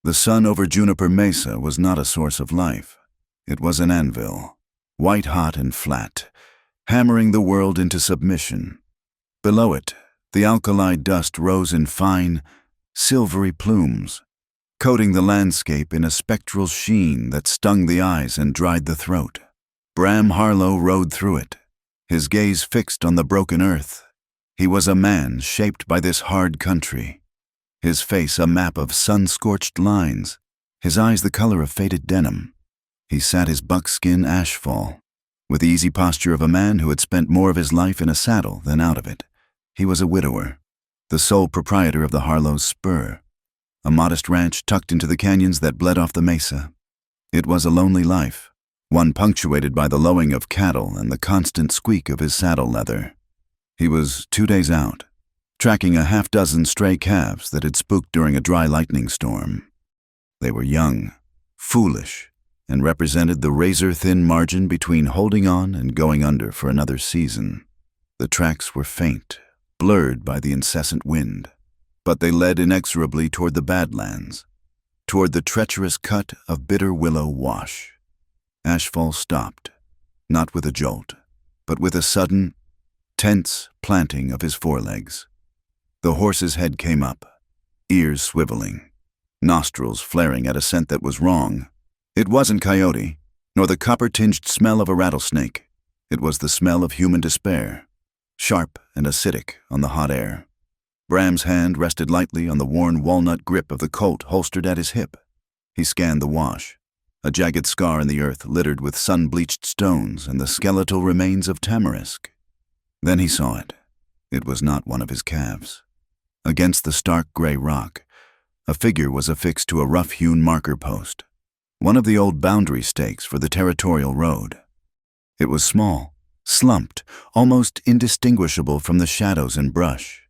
The sun over Juniper Mesa was not a source of life. It was an anvil, white-hot and flat, hammering the world into submission. Below it, the alkali dust rose in fine, silvery plumes, coating the landscape in a spectral sheen that stung the eyes and dried the throat. Bram Harlow rode through it, his gaze fixed on the broken earth. He was a man shaped by this hard country, his face a map of sun-scorched lines, his eyes the color of faded denim. He sat his buckskin ashfall, with the easy posture of a man who had spent more of his life in a saddle than out of it. He was a widower, the sole proprietor of the Harlow's Spur, a modest ranch tucked into the canyons that bled off the mesa. It was a lonely life, one punctuated by the lowing of cattle and the constant squeak of his saddle leather. He was 2 days out, tracking a half-dozen stray calves that had spooked during a dry lightning storm. They were young, foolish, and represented the razor-thin margin between holding on and going under for another season. The tracks were faint, blurred by the incessant wind, but they led inexorably toward the Badlands, toward the treacherous cut of Bitter Willow Wash. Ashfall stopped, not with a jolt, but with a sudden, tense planting of his forelegs. The horse's head came up, ears swiveling, nostrils flaring at a scent that was wrong. It wasn't coyote, nor the copper-tinged smell of a rattlesnake. It was the smell of human despair, sharp and acidic on the hot air. Bram's hand rested lightly on the worn walnut grip of the Colt holstered at his hip. He scanned the wash, a jagged scar in the earth littered with sun-bleached stones and the skeletal remains of tamarisk. Then he saw it. It was not one of his calves. Against the stark gray rock, a figure was affixed to a rough-hewn marker post, one of the old boundary stakes for the territorial road. It was small, slumped, almost indistinguishable from the shadows and brush.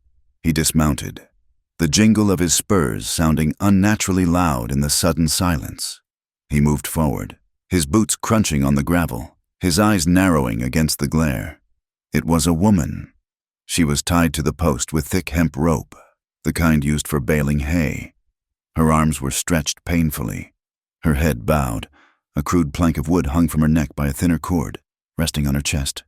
He dismounted, the jingle of his spurs sounding unnaturally loud in the sudden silence. He moved forward, his boots crunching on the gravel, his eyes narrowing against the glare. It was a woman. She was tied to the post with thick hemp rope, the kind used for baling hay. Her arms were stretched painfully, her head bowed. A crude plank of wood hung from her neck by a thinner cord, resting on her chest.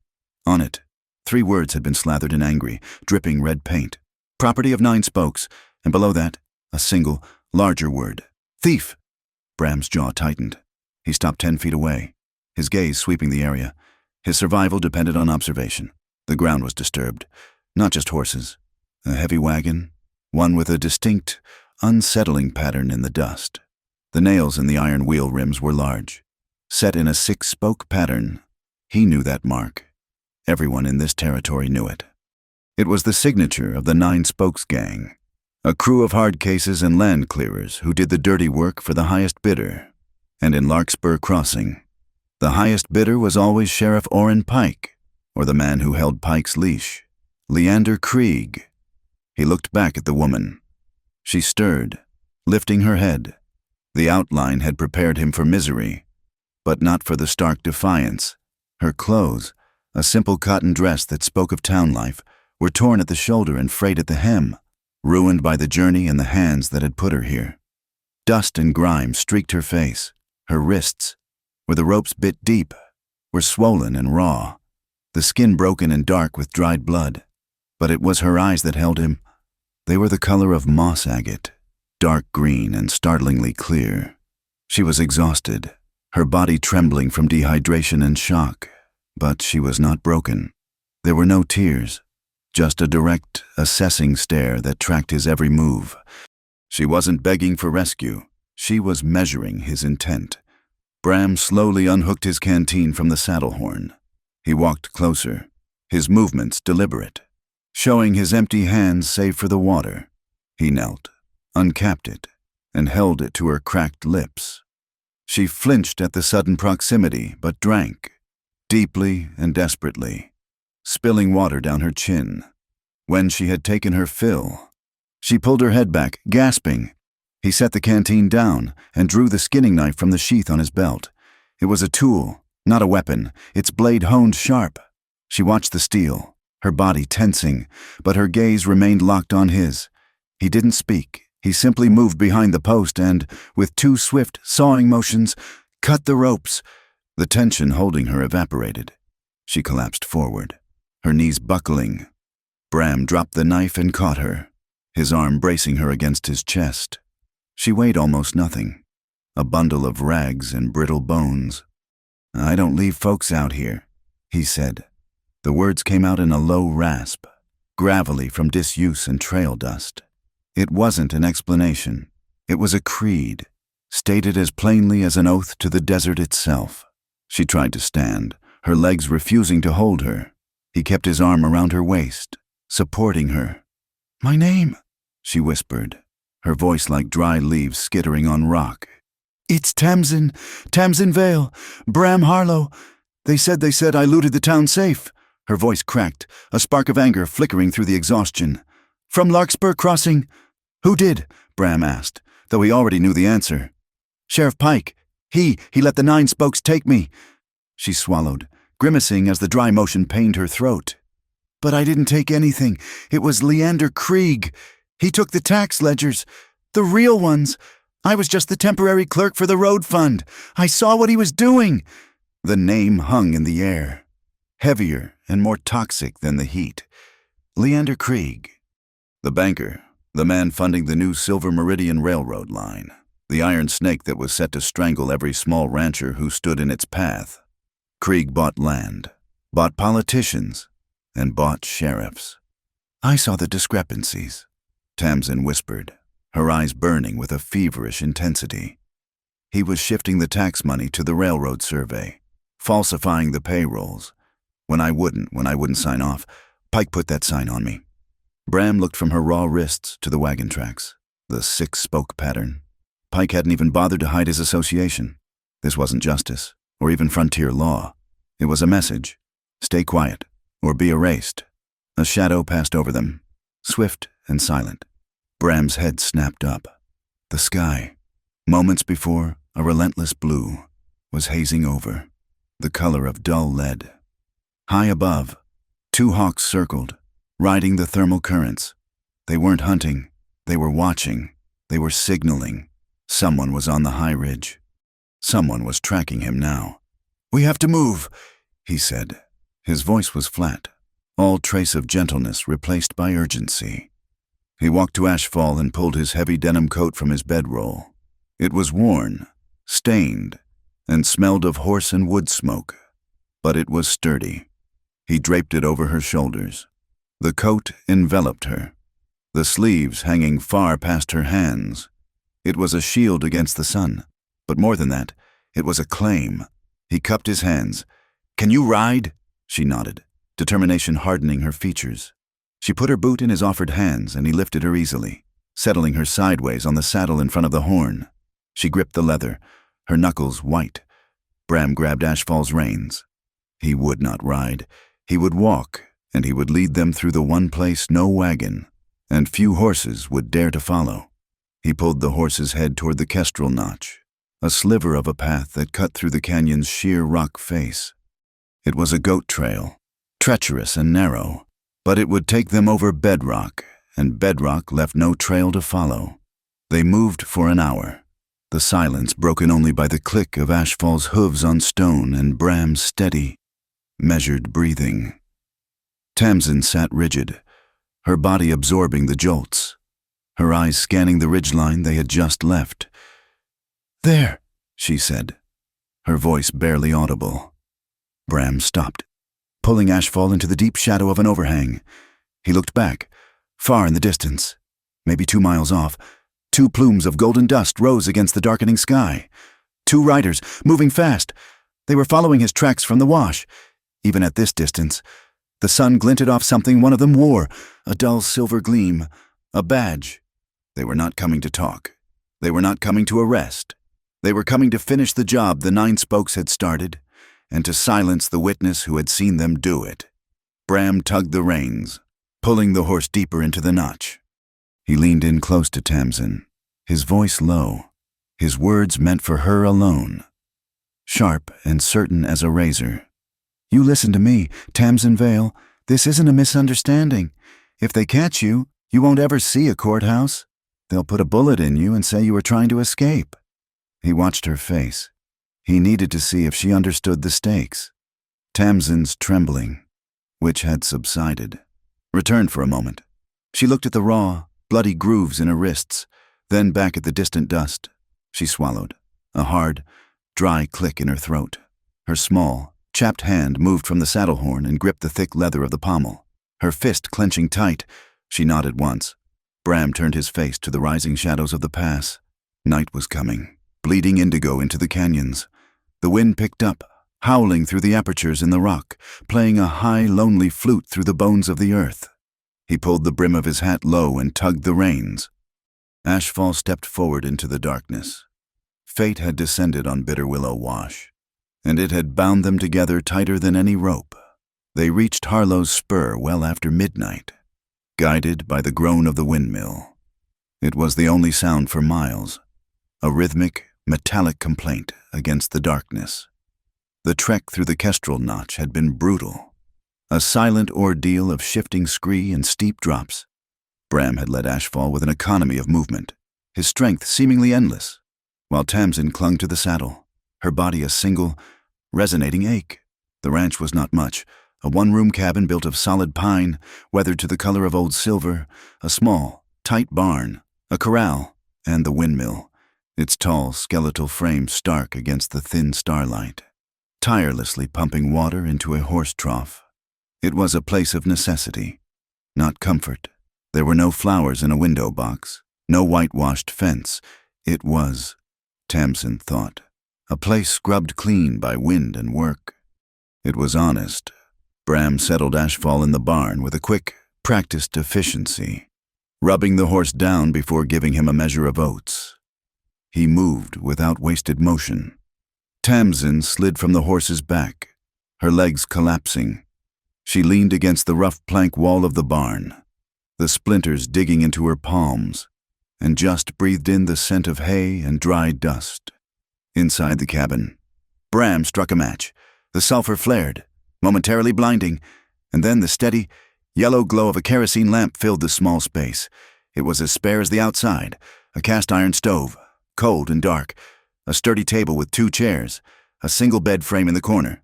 On it, 3 words had been slathered in angry, dripping red paint. Property of 9 spokes, and below that, a single, larger word. Thief! Bram's jaw tightened. He stopped 10 feet away, his gaze sweeping the area. His survival depended on observation. The ground was disturbed, not just horses. A heavy wagon, one with a distinct, unsettling pattern in the dust. The nails in the iron wheel rims were large, set in a 6-spoke pattern. He knew that mark. Everyone in this territory knew it. It was the signature of the 9 Spokes gang, a crew of hard cases and land clearers who did the dirty work for the highest bidder. And in Larkspur Crossing, the highest bidder was always Sheriff Orrin Pike, or the man who held Pike's leash, Leander Krieg. He looked back at the woman. She stirred, lifting her head. The outline had prepared him for misery, but not for the stark defiance. Her clothes, a simple cotton dress that spoke of town life, were torn at the shoulder and frayed at the hem, ruined by the journey and the hands that had put her here. Dust and grime streaked her face. Her wrists, where the ropes bit deep, were swollen and raw, the skin broken and dark with dried blood. But it was her eyes that held him. They were the color of moss agate, dark green and startlingly clear. She was exhausted, her body trembling from dehydration and shock, but she was not broken. There were no tears, just a direct, assessing stare that tracked his every move. She wasn't begging for rescue. She was measuring his intent. Bram slowly unhooked his canteen from the saddle horn. He walked closer, his movements deliberate, showing his empty hands save for the water. He knelt, uncapped it, and held it to her cracked lips. She flinched at the sudden proximity, but drank, deeply and desperately, spilling water down her chin. When she had taken her fill, she pulled her head back, gasping. He set the canteen down and drew the skinning knife from the sheath on his belt. It was a tool, not a weapon, its blade honed sharp. She watched the steel, her body tensing, but her gaze remained locked on his. He didn't speak, He simply moved behind the post and, with 2 swift, sawing motions, cut the ropes. The tension holding her evaporated. She collapsed forward, her knees buckling. Bram dropped the knife and caught her, his arm bracing her against his chest. She weighed almost nothing, a bundle of rags and brittle bones. "I don't leave folks out here," he said. The words came out in a low rasp, gravelly from disuse and trail dust. It wasn't an explanation. It was a creed, stated as plainly as an oath to the desert itself. She tried to stand, her legs refusing to hold her. He kept his arm around her waist, supporting her. "My name," she whispered, her voice like dry leaves skittering on rock. "It's Tamsin Vale, Bram Harlow. They said I looted the town safe." Her voice cracked, a spark of anger flickering through the exhaustion. "From Larkspur Crossing." "Who did?" Bram asked, though he already knew the answer. "Sheriff Pike. He let the 9 spokes take me." She swallowed, grimacing as the dry motion pained her throat. "But I didn't take anything. It was Leander Krieg. He took the tax ledgers, the real ones. I was just the temporary clerk for the road fund. I saw what he was doing." The name hung in the air, heavier and more toxic than the heat. Leander Krieg. The banker, the man funding the new Silver Meridian Railroad line, the iron snake that was set to strangle every small rancher who stood in its path. Krieg bought land, bought politicians, and bought sheriffs. "I saw the discrepancies," Tamsin whispered, her eyes burning with a feverish intensity. He was shifting the tax money to the railroad survey, falsifying the payrolls. When I wouldn't sign off, Pike put that sign on me." Bram looked from her raw wrists to the wagon tracks, the 6-spoke pattern. Pike hadn't even bothered to hide his association. This wasn't justice, or even frontier law. It was a message. Stay quiet, or be erased. A shadow passed over them, swift and silent. Bram's head snapped up. The sky, moments before a relentless blue, was hazing over, the color of dull lead. High above, 2 hawks circled, riding the thermal currents. They weren't hunting, they were watching, they were signaling. Someone was on the high ridge. Someone was tracking him now. "We have to move," he said. His voice was flat, all trace of gentleness replaced by urgency. He walked to Ashfall and pulled his heavy denim coat from his bedroll. It was worn, stained, and smelled of horse and wood smoke, but it was sturdy. He draped it over her shoulders. The coat enveloped her, the sleeves hanging far past her hands. It was a shield against the sun, but more than that, it was a claim. He cupped his hands. "Can you ride?" She nodded, determination hardening her features. She put her boot in his offered hands, and he lifted her easily, settling her sideways on the saddle in front of the horn. She gripped the leather, her knuckles white. Bram grabbed Ashfall's reins. He would not ride. He would walk, and he would lead them through the one place no wagon, and few horses would dare to follow. He pulled the horse's head toward the kestrel notch, a sliver of a path that cut through the canyon's sheer rock face. It was a goat trail, treacherous and narrow, but it would take them over bedrock, and bedrock left no trail to follow. They moved for an hour, the silence broken only by the click of Ashfall's hooves on stone and Bram's steady, measured breathing. Tamsin sat rigid, her body absorbing the jolts, her eyes scanning the ridgeline they had just left. "There," she said, her voice barely audible. Bram stopped, pulling Ashfall into the deep shadow of an overhang. He looked back, far in the distance, maybe 2 miles off. 2 plumes of golden dust rose against the darkening sky. 2 riders, moving fast. They were following his tracks from the wash. Even at this distance, the sun glinted off something one of them wore, a dull silver gleam, a badge. They were not coming to talk. They were not coming to arrest. They were coming to finish the job the 9 spokes had started, and to silence the witness who had seen them do it. Bram tugged the reins, pulling the horse deeper into the notch. He leaned in close to Tamsin, his voice low, his words meant for her alone, sharp and certain as a razor. "You listen to me, Tamsin Vale. This isn't a misunderstanding. If they catch you, you won't ever see a courthouse. They'll put a bullet in you and say you were trying to escape." He watched her face. He needed to see if she understood the stakes. Tamsin's trembling, which had subsided, returned for a moment. She looked at the raw, bloody grooves in her wrists, then back at the distant dust. She swallowed, a hard, dry click in her throat. Her small, chapped hand moved from the saddle horn and gripped the thick leather of the pommel. Her fist clenching tight, she nodded once. Bram turned his face to the rising shadows of the pass. Night was coming, bleeding indigo into the canyons. The wind picked up, howling through the apertures in the rock, playing a high, lonely flute through the bones of the earth. He pulled the brim of his hat low and tugged the reins. Ashfall stepped forward into the darkness. Fate had descended on Bitter Willow Wash, and it had bound them together tighter than any rope. They reached Harlow's Spur well after midnight, guided by the groan of the windmill. It was the only sound for miles, a rhythmic, metallic complaint against the darkness. The trek through the Kestrel Notch had been brutal, a silent ordeal of shifting scree and steep drops. Bram had led Ashfall with an economy of movement, his strength seemingly endless, while Tamsin clung to the saddle, her body a single, resonating ache. The ranch was not much, a one-room cabin built of solid pine, weathered to the color of old silver, a small, tight barn, a corral, and the windmill, its tall, skeletal frame stark against the thin starlight, tirelessly pumping water into a horse trough. It was a place of necessity, not comfort. There were no flowers in a window box, no whitewashed fence. It was, Tamsin thought, a place scrubbed clean by wind and work. It was honest. Bram settled Ashfall in the barn with a quick, practiced efficiency, rubbing the horse down before giving him a measure of oats. He moved without wasted motion. Tamsin slid from the horse's back, her legs collapsing. She leaned against the rough plank wall of the barn, the splinters digging into her palms, and just breathed in the scent of hay and dry dust. Inside the cabin, Bram struck a match. The sulfur flared, momentarily blinding, and then the steady, yellow glow of a kerosene lamp filled the small space. It was as spare as the outside, a cast-iron stove, cold and dark, a sturdy table with 2 chairs, a single bed frame in the corner,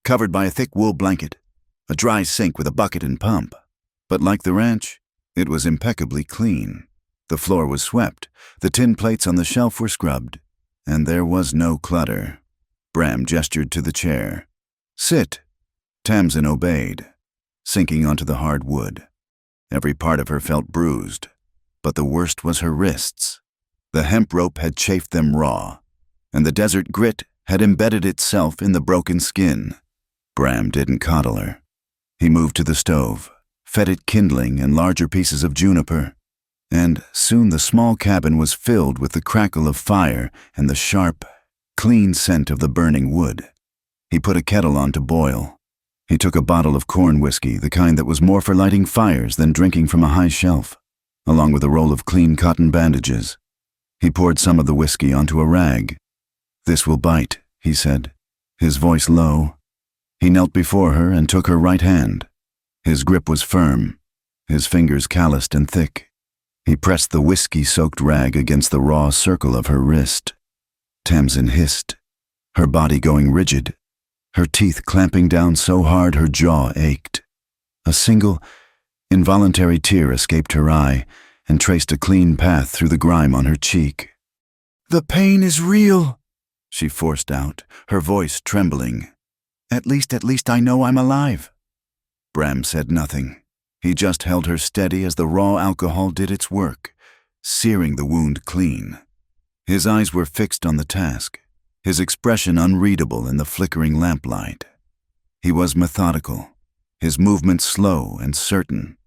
covered by a thick wool blanket, a dry sink with a bucket and pump. But like the ranch, it was impeccably clean. The floor was swept, the tin plates on the shelf were scrubbed, and there was no clutter. Bram gestured to the chair. "Sit." Tamsin obeyed, sinking onto the hard wood. Every part of her felt bruised, but the worst was her wrists. The hemp rope had chafed them raw, and the desert grit had embedded itself in the broken skin. Bram didn't coddle her. He moved to the stove, fed it kindling and larger pieces of juniper, and soon the small cabin was filled with the crackle of fire and the sharp, clean scent of the burning wood. He put a kettle on to boil. He took a bottle of corn whiskey, the kind that was more for lighting fires than drinking from a high shelf, along with a roll of clean cotton bandages. He poured some of the whiskey onto a rag. "This will bite," he said, his voice low. He knelt before her and took her right hand. His grip was firm, his fingers calloused and thick. He pressed the whiskey-soaked rag against the raw circle of her wrist. Tamsin hissed, her body going rigid, her teeth clamping down so hard her jaw ached. A single, involuntary tear escaped her eye and traced a clean path through the grime on her cheek. "The pain is real," she forced out, her voice trembling. At least I know I'm alive." Bram said nothing. He just held her steady as the raw alcohol did its work, searing the wound clean. His eyes were fixed on the task, his expression unreadable in the flickering lamplight. He was methodical, his movements slow and certain.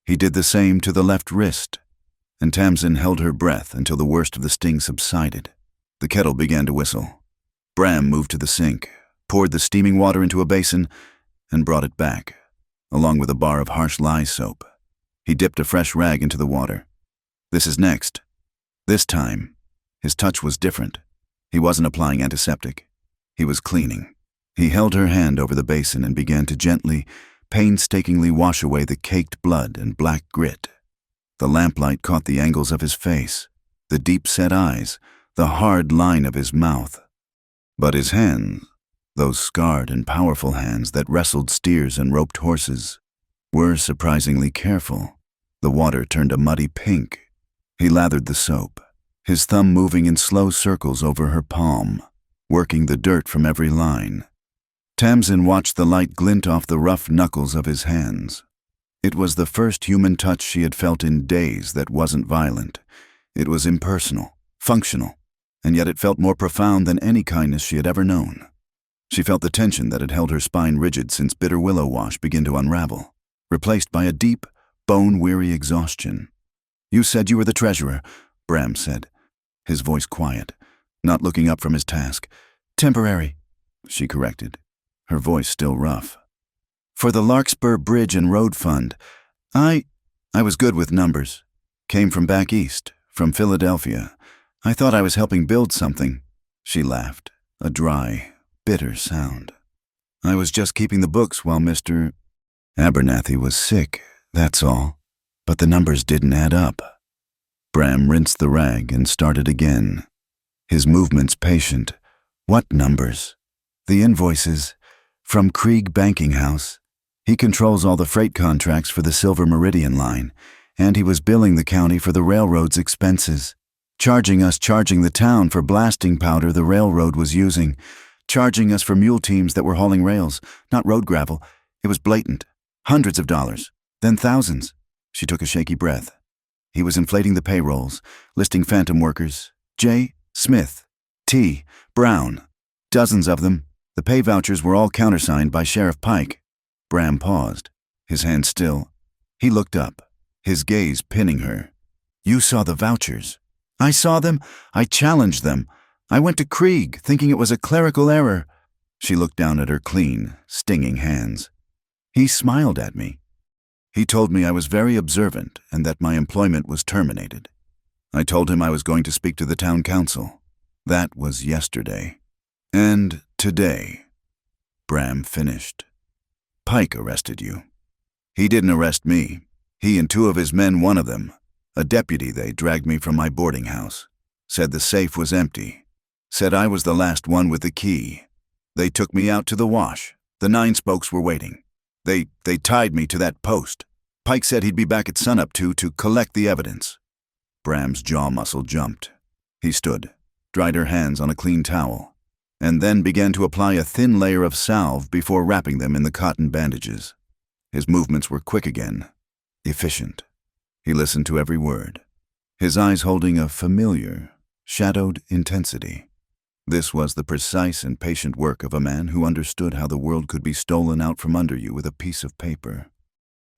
He did the same to the left wrist, and Tamsin held her breath until the worst of the sting subsided. The kettle began to whistle. Bram moved to the sink, poured the steaming water into a basin, and brought it back, along with a bar of harsh lye soap. He dipped a fresh rag into the water. "This is next." This time, his touch was different. He wasn't applying antiseptic. He was cleaning. He held her hand over the basin and began to gently, painstakingly wash away the caked blood and black grit. The lamplight caught the angles of his face, the deep-set eyes, the hard line of his mouth. But his hands, those scarred and powerful hands that wrestled steers and roped horses, were surprisingly careful. The water turned a muddy pink. He lathered the soap, his thumb moving in slow circles over her palm, working the dirt from every line. Tamsin watched the light glint off the rough knuckles of his hands. It was the first human touch she had felt in days that wasn't violent. It was impersonal, functional, and yet it felt more profound than any kindness she had ever known. She felt the tension that had held her spine rigid since bitter willow wash begin to unravel, replaced by a deep, bone-weary exhaustion. "You said you were the treasurer," Bram said, his voice quiet, not looking up from his task. "Temporary," she corrected, her voice still rough. "For the Larkspur Bridge and Road Fund. I was good with numbers. Came from back east, from Philadelphia. I thought I was helping build something." She laughed, a dry, bitter sound. "I was just keeping the books while Mr. Abernathy was sick, that's all. But the numbers didn't add up." Bram rinsed the rag and started again, his movements patient. "What numbers?" "The invoices. From Krieg Banking House. He controls all the freight contracts for the Silver Meridian line, and he was billing the county for the railroad's expenses. Charging the town for blasting powder the railroad was using. Charging us for mule teams that were hauling rails, not road gravel. It was blatant. Hundreds of dollars. Then thousands." She took a shaky breath. "He was inflating the payrolls, listing phantom workers. J. Smith, T. Brown. Dozens of them. The pay vouchers were all countersigned by Sheriff Pike." Bram paused, his hand still. He looked up, his gaze pinning her. "You saw the vouchers." "I saw them. I challenged them. I went to Krieg, thinking it was a clerical error." She looked down at her clean, stinging hands. "He smiled at me. He told me I was very observant and that my employment was terminated. I told him I was going to speak to the town council. That was yesterday. And today," Bram finished. "Pike arrested you. He didn't arrest me. He and two of his men, one of them, a deputy, they dragged me from my boarding house. Said the safe was empty. Said I was the last one with the key. They took me out to the wash. The 9 spokes were waiting. They tied me to that post. Pike said he'd be back at sunup to collect the evidence." Bram's jaw muscle jumped. He stood, dried her hands on a clean towel, and then began to apply a thin layer of salve before wrapping them in the cotton bandages. His movements were quick again, efficient. He listened to every word, his eyes holding a familiar, shadowed intensity. This was the precise and patient work of a man who understood how the world could be stolen out from under you with a piece of paper.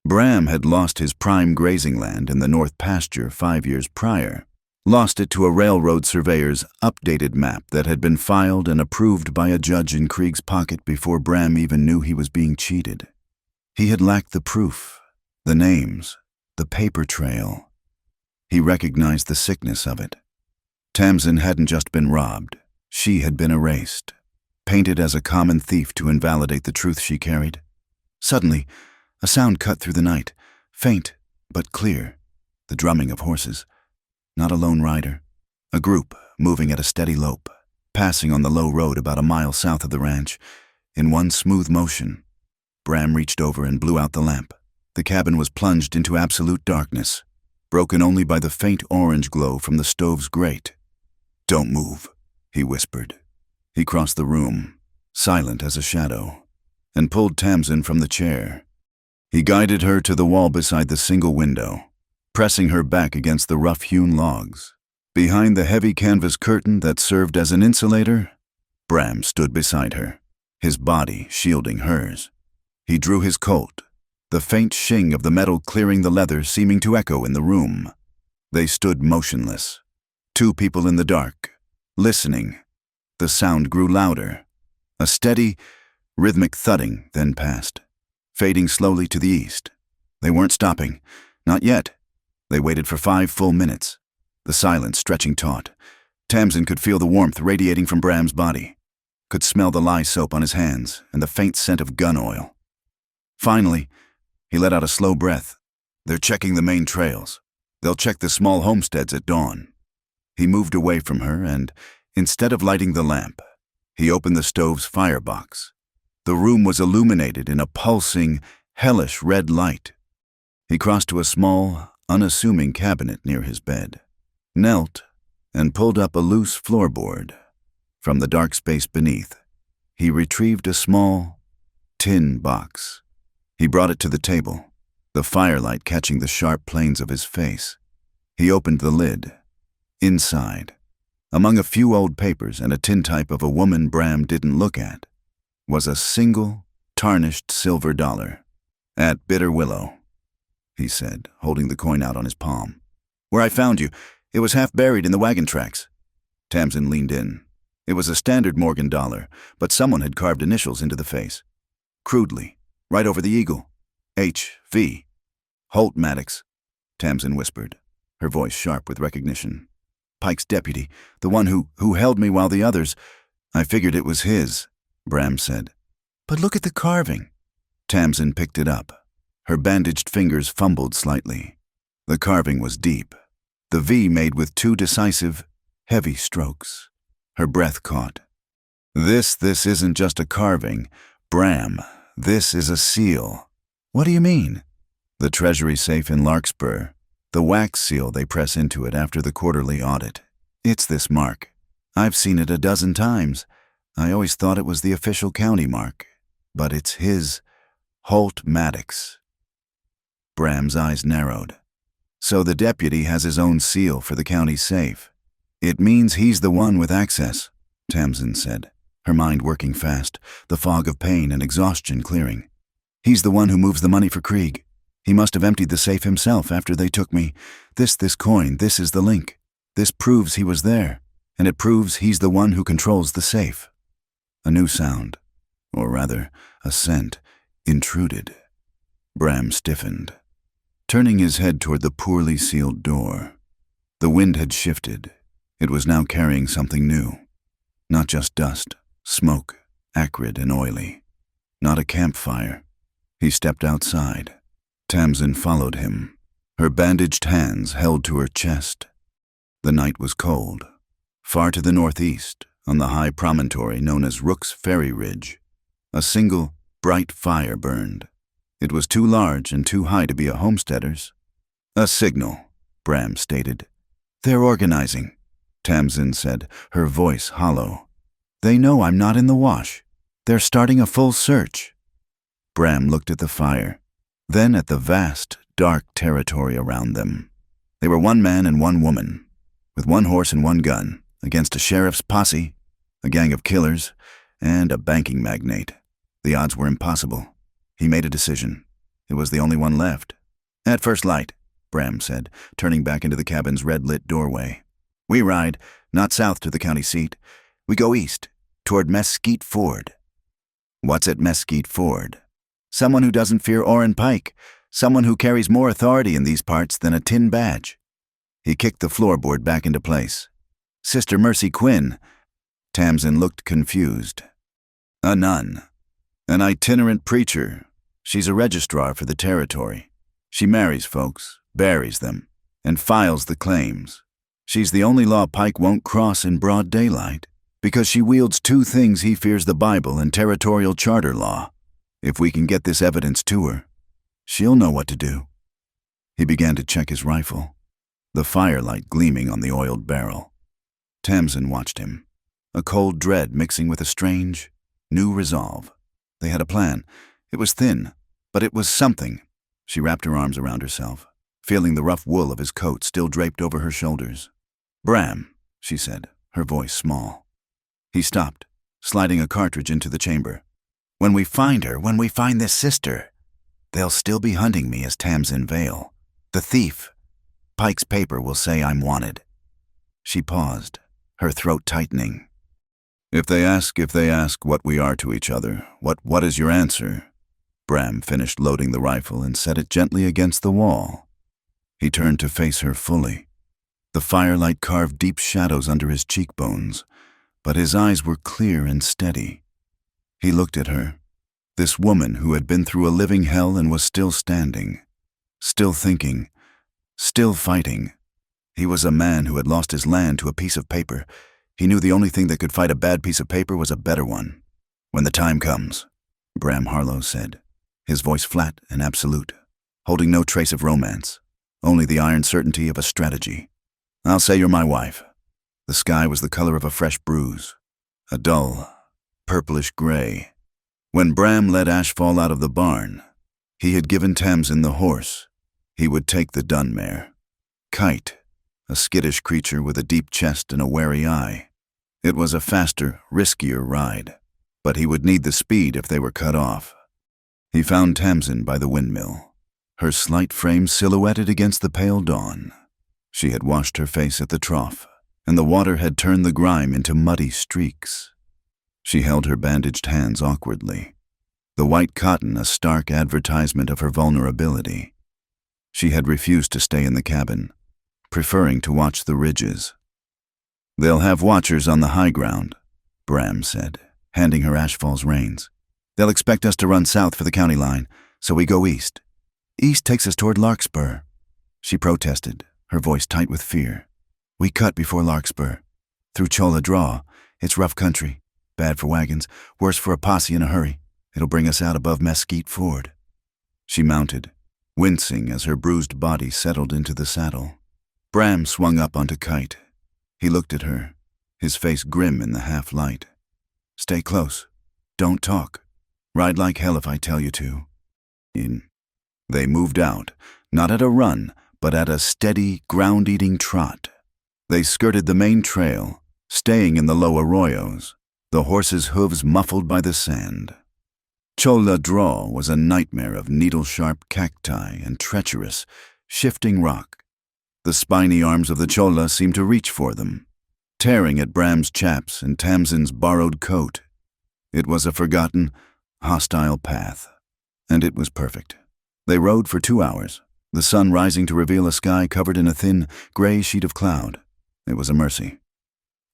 Bram had lost his prime grazing land in the North Pasture 5 years prior, lost it to a railroad surveyor's updated map that had been filed and approved by a judge in Krieg's pocket before Bram even knew he was being cheated. He had lacked the proof, the names, the paper trail. He recognized the sickness of it. Tamsin hadn't just been robbed. She had been erased, painted as a common thief to invalidate the truth she carried. Suddenly, a sound cut through the night, faint but clear, the drumming of horses. Not a lone rider, a group moving at a steady lope, passing on the low road about a mile south of the ranch, in one smooth motion. Bram reached over and blew out the lamp. The cabin was plunged into absolute darkness, broken only by the faint orange glow from the stove's grate. "Don't move," he whispered. He crossed the room, silent as a shadow, and pulled Tamsin from the chair. He guided her to the wall beside the single window, pressing her back against the rough-hewn logs. Behind the heavy canvas curtain that served as an insulator, Bram stood beside her, his body shielding hers. He drew his Colt, the faint shing of the metal clearing the leather seeming to echo in the room. They stood motionless, 2 people in the dark, listening. The sound grew louder. A steady, rhythmic thudding then passed, fading slowly to the east. They weren't stopping. Not yet. They waited for 5 full minutes, the silence stretching taut. Tamsin could feel the warmth radiating from Bram's body, could smell the lye soap on his hands and the faint scent of gun oil. Finally, he let out a slow breath. "They're checking the main trails," They'll check the small homesteads at dawn." He moved away from her and, instead of lighting the lamp, he opened the stove's firebox. The room was illuminated in a pulsing, hellish red light. He crossed to a small, unassuming cabinet near his bed, knelt, and pulled up a loose floorboard. From the dark space beneath, he retrieved a small, tin box. He brought it to the table, the firelight catching the sharp planes of his face. He opened the lid. Inside, among a few old papers and a tintype of a woman Bram didn't look at, was a single, tarnished silver dollar. "At Bitter Willow," he said, holding the coin out on his palm. "Where I found you. It was half buried in the wagon tracks." Tamsin leaned in. It was a standard Morgan dollar, but someone had carved initials into the face. Crudely, right over the eagle. H.V. "Holt Maddox," Tamsin whispered, her voice sharp with recognition. "Pike's deputy, the one who held me while the others—" "I figured it was his," Bram said. "But look at the carving." Tamsin picked it up. Her bandaged fingers fumbled slightly. The carving was deep, the V made with two decisive, heavy strokes. Her breath caught. This isn't just a carving, Bram. This is a seal." "What do you mean?" "The treasury safe in Larkspur. The wax seal they press into it after the quarterly audit. It's this mark. I've seen it a dozen times. I always thought it was the official county mark. But it's his, Holt Maddox." Bram's eyes narrowed. "So the deputy has his own seal for the county safe. It means he's the one with access," Tamsin said, her mind working fast, the fog of pain and exhaustion clearing. "He's the one who moves the money for Krieg. He must have emptied the safe himself after they took me. This coin, this is the link. This proves he was there, and it proves he's the one who controls the safe." A new sound, or rather, a scent, intruded. Bram stiffened, turning his head toward the poorly sealed door. The wind had shifted. It was now carrying something new. Not just dust, smoke, acrid and oily. Not a campfire. He stepped outside. Tamsin followed him, her bandaged hands held to her chest. The night was cold. Far to the northeast, on the high promontory known as Rook's Ferry Ridge, a single, bright fire burned. It was too large and too high to be a homesteader's. "A signal," Bram stated. "They're organizing," Tamsin said, her voice hollow. "They know I'm not in the wash. They're starting a full search." Bram looked at the fire, then at the vast, dark territory around them. They were one man and one woman, with one horse and one gun, against a sheriff's posse, a gang of killers, and a banking magnate. The odds were impossible. He made a decision. It was the only one left. "At first light," Bram said, turning back into the cabin's red-lit doorway. "We ride, not south to the county seat. We go east, toward Mesquite Ford." "What's at Mesquite Ford?" "Someone who doesn't fear Orrin Pike. Someone who carries more authority in these parts than a tin badge." He kicked the floorboard back into place. "Sister Mercy Quinn." Tamsin looked confused. "A nun. An itinerant preacher. She's a registrar for the territory. She marries folks, buries them, and files the claims. She's the only law Pike won't cross in broad daylight, because she wields two things he fears: the Bible and territorial charter law. If we can get this evidence to her, she'll know what to do." He began to check his rifle, the firelight gleaming on the oiled barrel. Tamsin watched him, a cold dread mixing with a strange, new resolve. They had a plan. It was thin, but it was something. She wrapped her arms around herself, feeling the rough wool of his coat still draped over her shoulders. "Bram," she said, her voice small. He stopped, sliding a cartridge into the chamber. "When we find her, when we find this sister, they'll still be hunting me as Tamsin Vale. The thief. Pike's paper will say I'm wanted." She paused, her throat tightening. If they ask what we are to each other, what is your answer?" Bram finished loading the rifle and set it gently against the wall. He turned to face her fully. The firelight carved deep shadows under his cheekbones, but his eyes were clear and steady. He looked at her, this woman who had been through a living hell and was still standing, still thinking, Still fighting. He was a man who had lost his land to a piece of paper. He knew the only thing that could fight a bad piece of paper was a better one. "When the time comes," Bram Harlow said, his voice flat and absolute, holding no trace of romance, only the iron certainty of a strategy. "I'll say you're my wife." The sky was the color of a fresh bruise, a dull, purplish gray. When Bram led Ashfall out of the barn, he had given Tamsin the horse. He would take the dun mare. Kite, a skittish creature with a deep chest and a wary eye. It was a faster, riskier ride, but he would need the speed if they were cut off. He found Tamsin by the windmill, her slight frame silhouetted against the pale dawn. She had washed her face at the trough, and the water had turned the grime into muddy streaks. She held her bandaged hands awkwardly, the white cotton a stark advertisement of her vulnerability. She had refused to stay in the cabin, preferring to watch the ridges. "They'll have watchers on the high ground," Bram said, handing her Ashfall's reins. "They'll expect us to run south for the county line, so we go east." "East takes us toward Larkspur," she protested, her voice tight with fear. "We cut before Larkspur. Through Cholla Draw. It's rough country. Bad for wagons, worse for a posse in a hurry. It'll bring us out above Mesquite Ford." She mounted, wincing as her bruised body settled into the saddle. Bram swung up onto Kite. He looked at her, his face grim in the half-light. "Stay close. Don't talk. Ride like hell if I tell you to." They moved out, not at a run, but at a steady, ground-eating trot. They skirted the main trail, staying in the low arroyos, the horses' hooves muffled by the sand. Cholla Draw was a nightmare of needle-sharp cacti and treacherous, shifting rock. The spiny arms of the Cholla seemed to reach for them, tearing at Bram's chaps and Tamsin's borrowed coat. It was a forgotten, hostile path, and it was perfect. They rode for 2 hours, the sun rising to reveal a sky covered in a thin, gray sheet of cloud. It was a mercy.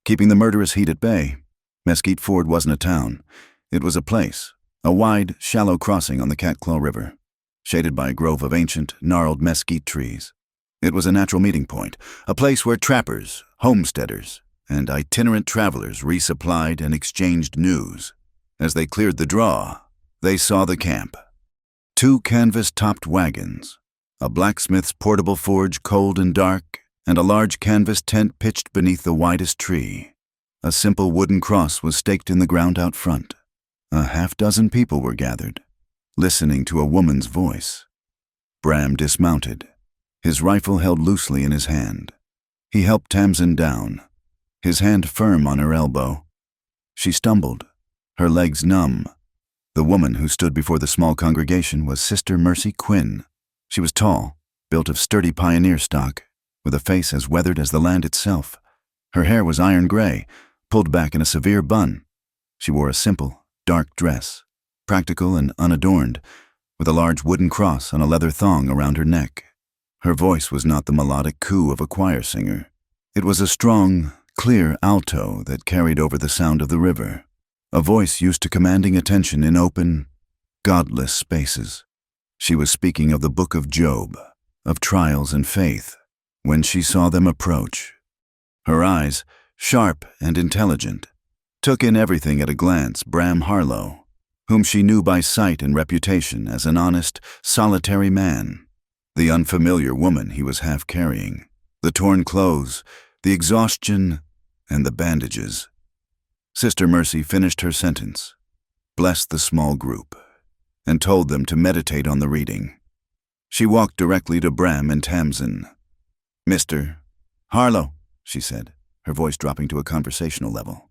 Keeping the murderous heat at bay, Mesquite Ford wasn't a town. It was a place, a wide, shallow crossing on the Catclaw River, shaded by a grove of ancient, gnarled mesquite trees. It was a natural meeting point, a place where trappers, homesteaders, and itinerant travelers resupplied and exchanged news. As they cleared the draw, they saw the camp. 2 canvas-topped wagons, a blacksmith's portable forge cold and dark, and a large canvas tent pitched beneath the widest tree. A simple wooden cross was staked in the ground out front. A half-dozen people were gathered, listening to a woman's voice. Bram dismounted, his rifle held loosely in his hand. He helped Tamsin down, his hand firm on her elbow. She stumbled, her legs numb. The woman who stood before the small congregation was Sister Mercy Quinn. She was tall, built of sturdy pioneer stock, with a face as weathered as the land itself. Her hair was iron gray, pulled back in a severe bun. She wore a simple, dark dress, practical and unadorned, with a large wooden cross on a leather thong around her neck. Her voice was not the melodic coo of a choir singer. It was a strong, clear alto that carried over the sound of the river, a voice used to commanding attention in open, godless spaces. She was speaking of the book of Job, of trials and faith, when she saw them approach. Her eyes, sharp and intelligent, took in everything at a glance. Bram Harlow, whom she knew by sight and reputation as an honest, solitary man, the unfamiliar woman he was half carrying, the torn clothes, the exhaustion, and the bandages. Sister Mercy finished her sentence, blessed the small group, and told them to meditate on the reading. She walked directly to Bram and Tamsin. "Mr. Harlow," she said, her voice dropping to a conversational level.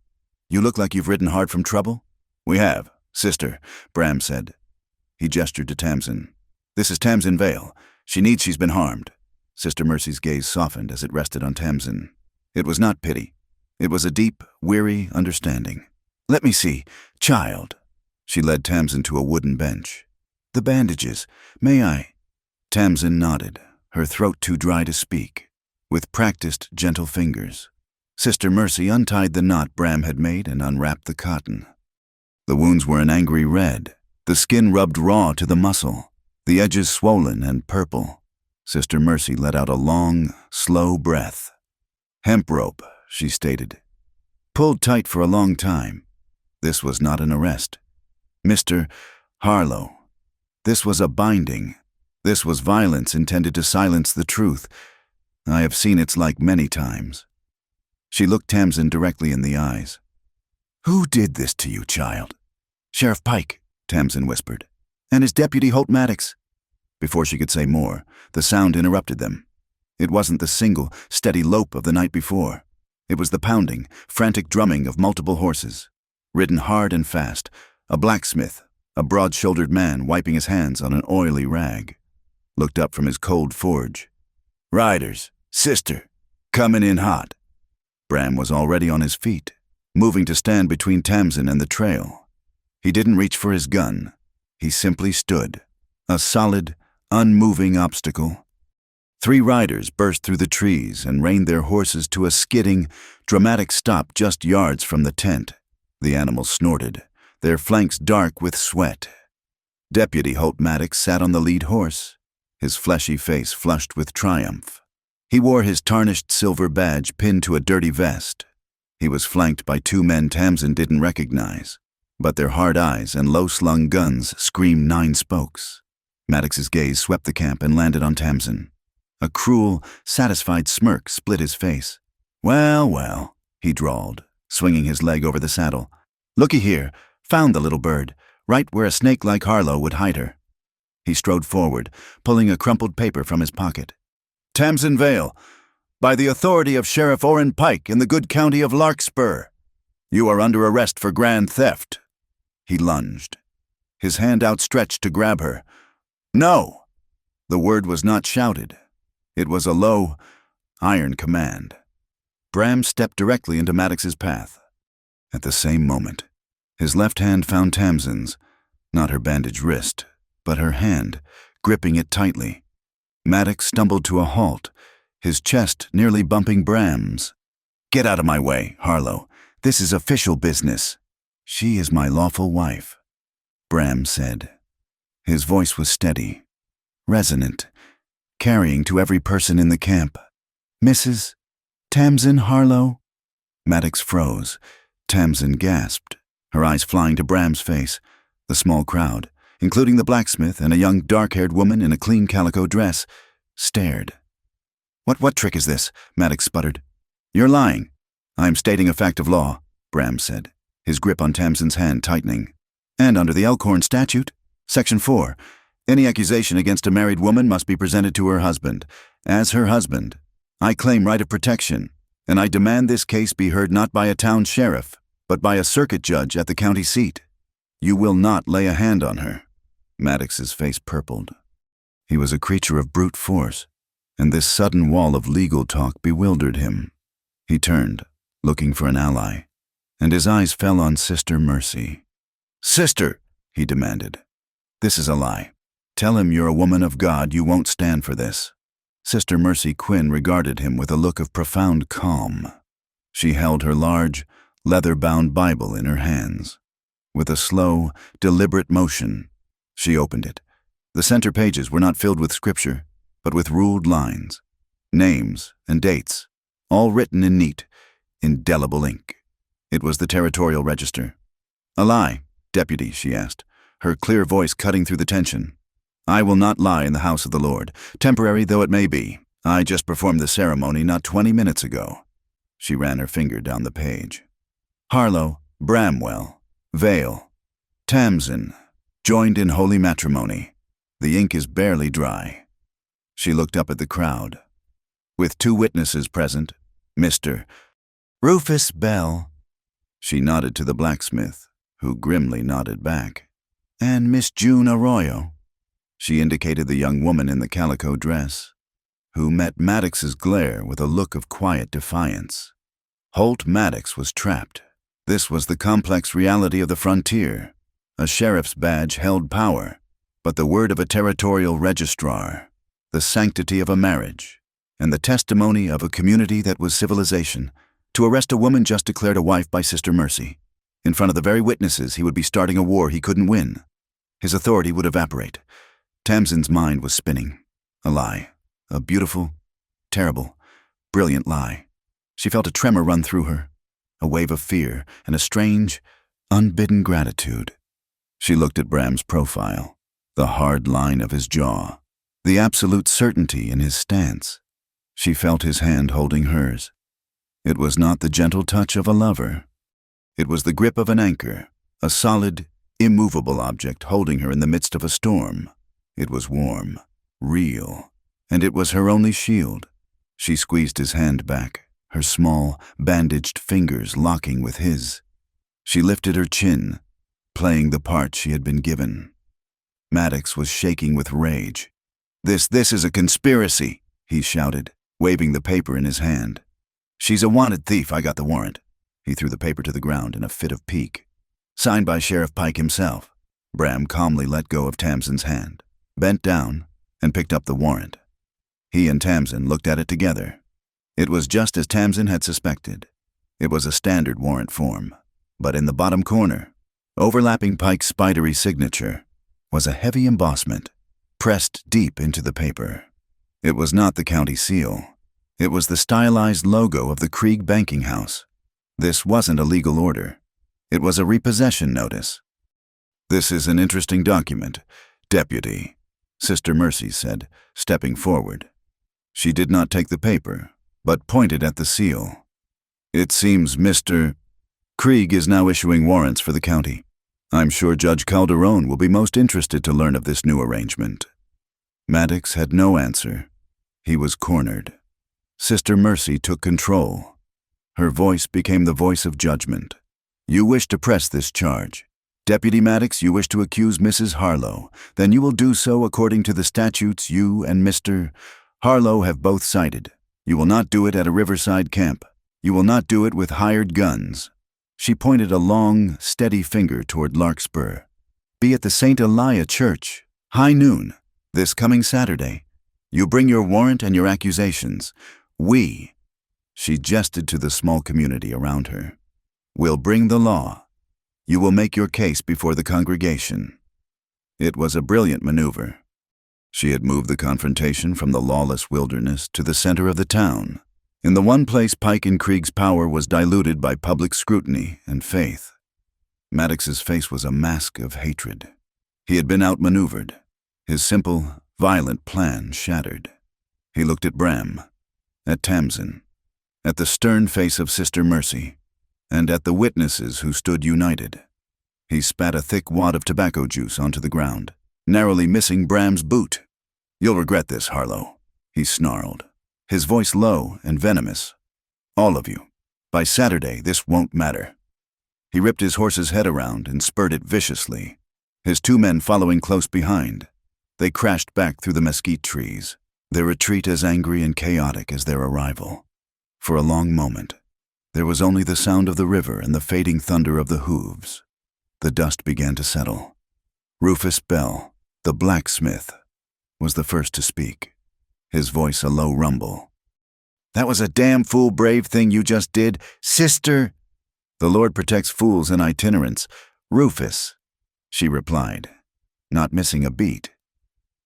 "You look like you've ridden hard from trouble." "We have, sister," Bram said. He gestured to Tamsin. "This is Tamsin Vale. She needs she's been harmed." Sister Mercy's gaze softened as it rested on Tamsin. It was not pity. It was a deep, weary understanding. "Let me see. Child." She led Tamsin to a wooden bench. "The bandages. May I?" Tamsin nodded, her throat too dry to speak, with practiced, gentle fingers. Sister Mercy untied the knot Bram had made and unwrapped the cotton. The wounds were an angry red, the skin rubbed raw to the muscle, the edges swollen and purple. Sister Mercy let out a long, slow breath. "Hemp rope," she stated. "Pulled tight for a long time. This was not an arrest. Mr. Harlow, this was a binding. This was violence intended to silence the truth. I have seen its like many times." She looked Tamsin directly in the eyes. "Who did this to you, child?" "Sheriff Pike," Tamsin whispered. "And his deputy, Holt Maddox." Before she could say more, the sound interrupted them. It wasn't the single, steady lope of the night before. It was the pounding, frantic drumming of multiple horses. Ridden hard and fast, a blacksmith, a broad-shouldered man wiping his hands on an oily rag, looked up from his cold forge. "Riders, sister, coming in hot." Bram was already on his feet, moving to stand between Tamsin and the trail. He didn't reach for his gun. He simply stood, a solid, unmoving obstacle. 3 riders burst through the trees and reined their horses to a skidding, dramatic stop just yards from the tent. The animals snorted, their flanks dark with sweat. Deputy Holt Maddox sat on the lead horse, his fleshy face flushed with triumph. He wore his tarnished silver badge pinned to a dirty vest. He was flanked by 2 men Tamsin didn't recognize, but their hard eyes and low-slung guns screamed 9 spokes. Maddox's gaze swept the camp and landed on Tamsin. A cruel, satisfied smirk split his face. "Well, well," he drawled, swinging his leg over the saddle. "Looky here, found the little bird, right where a snake like Harlow would hide her." He strode forward, pulling a crumpled paper from his pocket. "Tamsin Vale, by the authority of Sheriff Orrin Pike in the good county of Larkspur, you are under arrest for grand theft." He lunged, his hand outstretched to grab her. "No!" The word was not shouted. It was a low, iron command. Bram stepped directly into Maddox's path. At the same moment, his left hand found Tamsin's, not her bandaged wrist, but her hand, gripping it tightly. Maddox stumbled to a halt, his chest nearly bumping Bram's. "Get out of my way, Harlow. This is official business." "She is my lawful wife," Bram said. His voice was steady, resonant, carrying to every person in the camp. "Mrs. Tamsin Harlow?" Maddox froze. Tamsin gasped, her eyes flying to Bram's face. The small crowd, including the blacksmith and a young dark-haired woman in a clean calico dress, stared. What trick is this?" Maddox sputtered. "You're lying. I'm stating a fact of law," Bram said, his grip on Tamsin's hand tightening. "And under the Elkhorn Statute, Section 4, any accusation against a married woman must be presented to her husband. As her husband, I claim right of protection, and I demand this case be heard not by a town sheriff, but by a circuit judge at the county seat. You will not lay a hand on her." Maddox's face purpled. He was a creature of brute force, and this sudden wall of legal talk bewildered him. He turned, looking for an ally, and his eyes fell on Sister Mercy. "Sister," he demanded, "this is a lie. Tell him you're a woman of God, you won't stand for this." Sister Mercy Quinn regarded him with a look of profound calm. She held her large, leather-bound Bible in her hands. With a slow, deliberate motion, she opened it. The center pages were not filled with scripture, but with ruled lines, names and dates, all written in neat, indelible ink. It was the territorial register. "A lie, deputy?" she asked, her clear voice cutting through the tension. "I will not lie in the house of the Lord, temporary though it may be. I just performed the ceremony not 20 minutes ago." She ran her finger down the page. "Harlow, Bramwell, Vale, Tamsin, joined in holy matrimony. The ink is barely dry." She looked up at the crowd. "With 2 witnesses present, Mr. Rufus Bell." She nodded to the blacksmith, who grimly nodded back. "And Miss June Arroyo." She indicated the young woman in the calico dress, who met Maddox's glare with a look of quiet defiance. Holt Maddox was trapped. This was the complex reality of the frontier. A sheriff's badge held power, but the word of a territorial registrar, the sanctity of a marriage, and the testimony of a community that was civilization. To arrest a woman just declared a wife by Sister Mercy. In front of the very witnesses, he would be starting a war he couldn't win. His authority would evaporate. Tamsin's mind was spinning. A lie. A beautiful, terrible, brilliant lie. She felt a tremor run through her, a wave of fear and a strange, unbidden gratitude. She looked at Bram's profile, the hard line of his jaw, the absolute certainty in his stance. She felt his hand holding hers. It was not the gentle touch of a lover. It was the grip of an anchor, a solid, immovable object holding her in the midst of a storm. It was warm, real, and it was her only shield. She squeezed his hand back, her small, bandaged fingers locking with his. She lifted her chin, playing the part she had been given. Maddox was shaking with rage. This is a conspiracy," he shouted, waving the paper in his hand. "She's a wanted thief, I got the warrant." He threw the paper to the ground in a fit of pique. "Signed by Sheriff Pike himself." Bram calmly let go of Tamsin's hand, bent down, and picked up the warrant. He and Tamsin looked at it together. It was just as Tamsin had suspected. It was a standard warrant form, but in the bottom corner, overlapping Pike's spidery signature, was a heavy embossment, pressed deep into the paper. It was not the county seal. It was the stylized logo of the Krieg banking house. This wasn't a legal order. It was a repossession notice. "This is an interesting document, Deputy," Sister Mercy said, stepping forward. She did not take the paper, but pointed at the seal. "It seems Mr. Krieg is now issuing warrants for the county. I'm sure Judge Calderon will be most interested to learn of this new arrangement." Maddox had no answer. He was cornered. Sister Mercy took control. Her voice became the voice of judgment. "You wish to press this charge. Deputy Maddox, you wish to accuse Mrs. Harlow. Then you will do so according to the statutes you and Mr. Harlow have both cited. You will not do it at a riverside camp. You will not do it with hired guns." She pointed a long, steady finger toward Larkspur. "Be at the St. Elia Church, high noon, this coming Saturday. You bring your warrant and your accusations. We," she gestured to the small community around her, "will bring the law. You will make your case before the congregation." It was a brilliant maneuver. She had moved the confrontation from the lawless wilderness to the center of the town, in the one place Pike and Krieg's power was diluted by public scrutiny and faith. Maddox's face was a mask of hatred. He had been outmaneuvered, his simple, violent plan shattered. He looked at Bram, at Tamsin, at the stern face of Sister Mercy, and at the witnesses who stood united. He spat a thick wad of tobacco juice onto the ground, narrowly missing Bram's boot. "You'll regret this, Harlow," he snarled, his voice low and venomous. "All of you. By Saturday, this won't matter." He ripped his horse's head around and spurred it viciously, his two men following close behind. They crashed back through the mesquite trees, their retreat as angry and chaotic as their arrival. For a long moment, there was only the sound of the river and the fading thunder of the hooves. The dust began to settle. Rufus Bell, the blacksmith, was the first to speak, his voice a low rumble. "That was a damn fool brave thing you just did, sister." "The Lord protects fools and itinerants, Rufus," she replied, not missing a beat.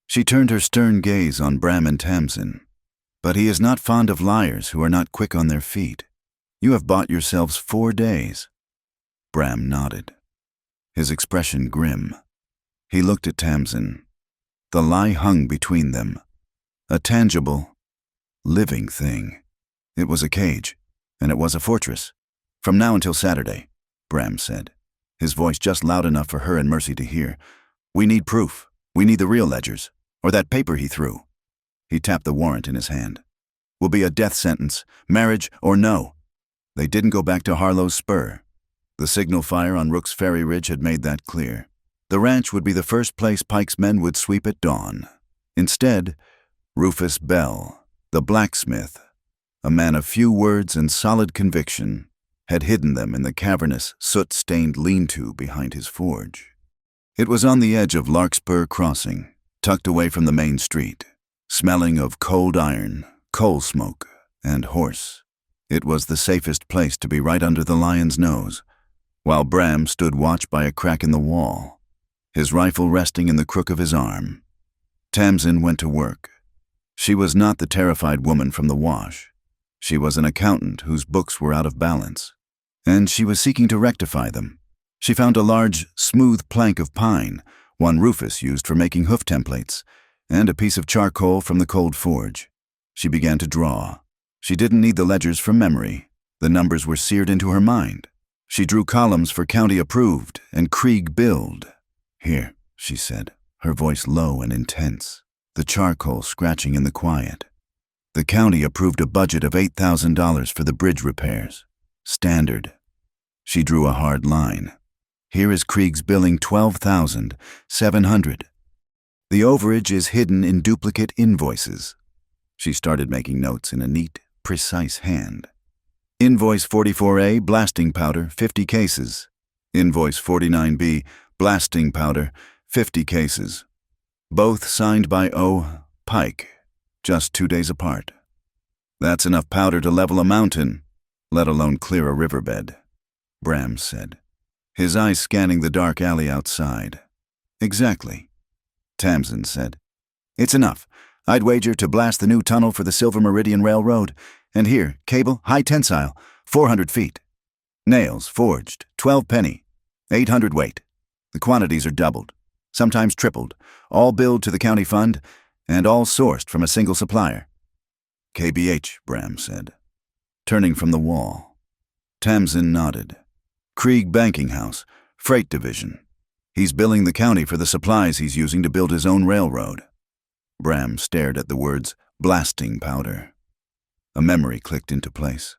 She turned her stern gaze on Bram and Tamsin. "But he is not fond of liars who are not quick on their feet. You have bought yourselves 4 days." Bram nodded, his expression grim. He looked at Tamsin. The lie hung between them, a tangible, living thing. It was a cage, and it was a fortress. "From now until Saturday," Bram said, his voice just loud enough for her and Mercy to hear. "We need proof. We need the real ledgers, or that paper he threw." He tapped the warrant in his hand. "Will be a death sentence, marriage or no." They didn't go back to Harlow's Spur. The signal fire on Rook's Ferry Ridge had made that clear. The ranch would be the first place Pike's men would sweep at dawn. Instead, Rufus Bell, the blacksmith, a man of few words and solid conviction, had hidden them in the cavernous, soot-stained lean-to behind his forge. It was on the edge of Larkspur Crossing, tucked away from the main street, smelling of cold iron, coal smoke, and horse. It was the safest place to be right under the lion's nose, while Bram stood watch by a crack in the wall, his rifle resting in the crook of his arm. Tamsin went to work. She was not the terrified woman from the wash. She was an accountant whose books were out of balance, and she was seeking to rectify them. She found a large, smooth plank of pine, one Rufus used for making hoof templates, and a piece of charcoal from the cold forge. She began to draw. She didn't need the ledgers from memory. The numbers were seared into her mind. She drew columns for county approved and Krieg billed. "Here," she said, her voice low and intense, the charcoal scratching in the quiet. "The county approved a budget of $8,000 for the bridge repairs. Standard." She drew a hard line. "Here is Krieg's billing $12,700. The overage is hidden in duplicate invoices." She started making notes in a neat, precise hand. "Invoice 44A, blasting powder, 50 cases. Invoice 49B, blasting powder, 50 cases. Both signed by O. Pike, just 2 days apart. That's enough powder to level a mountain, let alone clear a riverbed," Bram said, his eyes scanning the dark alley outside. "Exactly," Tamsin said. "It's enough. I'd wager to blast the new tunnel for the Silver Meridian Railroad. And here, cable, high tensile, 400 feet. Nails, forged, 12 penny, 800 weight. The quantities are doubled, sometimes tripled, all billed to the county fund, and all sourced from a single supplier." "KBH, Bram said, turning from the wall. Tamsin nodded. "Krieg Banking House, Freight Division. He's billing the county for the supplies he's using to build his own railroad." Bram stared at the words, blasting powder. A memory clicked into place,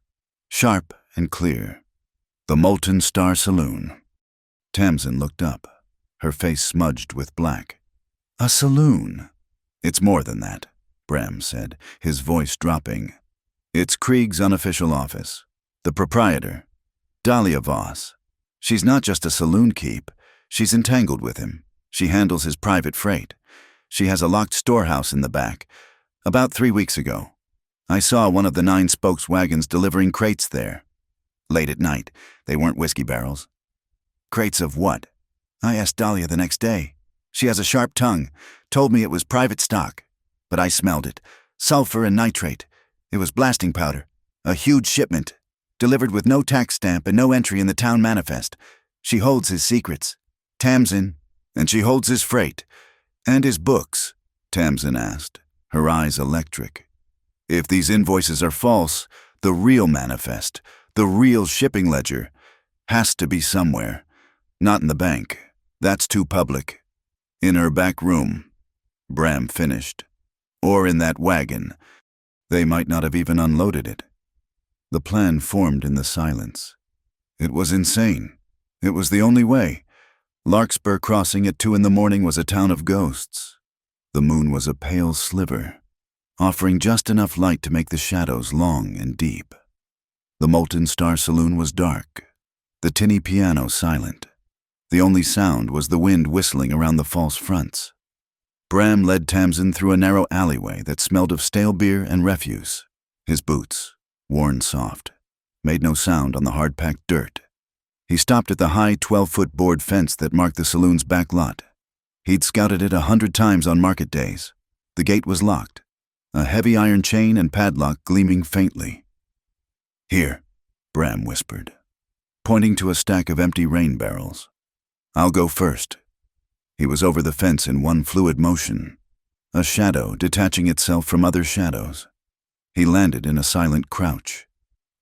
sharp and clear. The Molten Star Saloon. Tamsin looked up, her face smudged with black. "A saloon?" "It's more than that," Bram said, his voice dropping. "It's Krieg's unofficial office. The proprietor, Dahlia Voss. She's not just a saloon keep. She's entangled with him. She handles his private freight. She has a locked storehouse in the back. About 3 weeks ago, I saw one of the 9 spokes wagons delivering crates there. Late at night. They weren't whiskey barrels." "Crates of what?" I asked Dahlia the next day. She has a sharp tongue, told me it was private stock. But I smelled it. Sulfur and nitrate. It was blasting powder. A huge shipment. Delivered with no tax stamp and no entry in the town manifest. She holds his secrets. Tamsin. And she holds his freight. "And his books?" Tamsin asked, her eyes electric. "If these invoices are false, the real manifest, the real shipping ledger, has to be somewhere. Not in the bank. That's too public. In her back room," Bram finished. "Or in that wagon. They might not have even unloaded it." The plan formed in the silence. It was insane. It was the only way. Larkspur Crossing at 2 in the morning was a town of ghosts. The moon was a pale sliver, offering just enough light to make the shadows long and deep. The Molten Star Saloon was dark, the tinny piano silent. The only sound was the wind whistling around the false fronts. Bram led Tamsin through a narrow alleyway that smelled of stale beer and refuse. His boots, worn soft, made no sound on the hard-packed dirt. He stopped at the high 12-foot board fence that marked the saloon's back lot. He'd scouted it 100 times on market days. The gate was locked, a heavy iron chain and padlock gleaming faintly. "Here," Bram whispered, pointing to a stack of empty rain barrels. "I'll go first." He was over the fence in one fluid motion, a shadow detaching itself from other shadows. He landed in a silent crouch,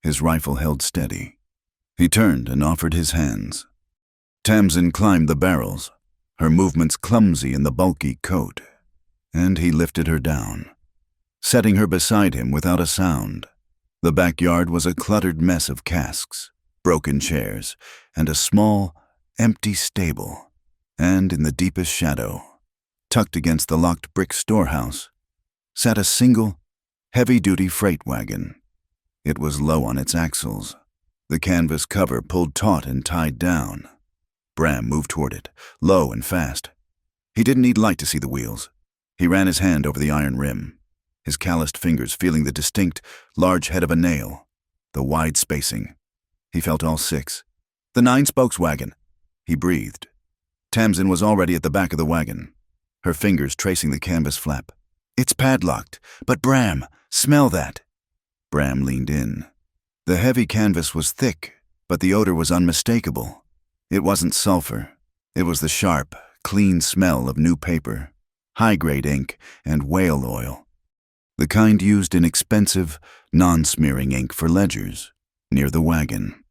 his rifle held steady. He turned and offered his hands. Tamsin climbed the barrels, her movements clumsy in the bulky coat, and he lifted her down, setting her beside him without a sound. The backyard was a cluttered mess of casks, broken chairs, and a small, empty stable. And in the deepest shadow, tucked against the locked brick storehouse, sat a single, heavy-duty freight wagon. It was low on its axles, the canvas cover pulled taut and tied down. Bram moved toward it, low and fast. He didn't need light to see the wheels. He ran his hand over the iron rim, his calloused fingers feeling the distinct, large head of a nail, the wide spacing. He felt all 6. "The 9 spokes wagon," he breathed. Tamsin was already at the back of the wagon, her fingers tracing the canvas flap. It's padlocked, but Bram, smell that. Bram leaned in. The heavy canvas was thick, but the odor was unmistakable. It wasn't sulfur. It was the sharp, clean smell of new paper, high-grade ink, and whale oil. The kind used in expensive, non-smearing ink for ledgers, near the wagon.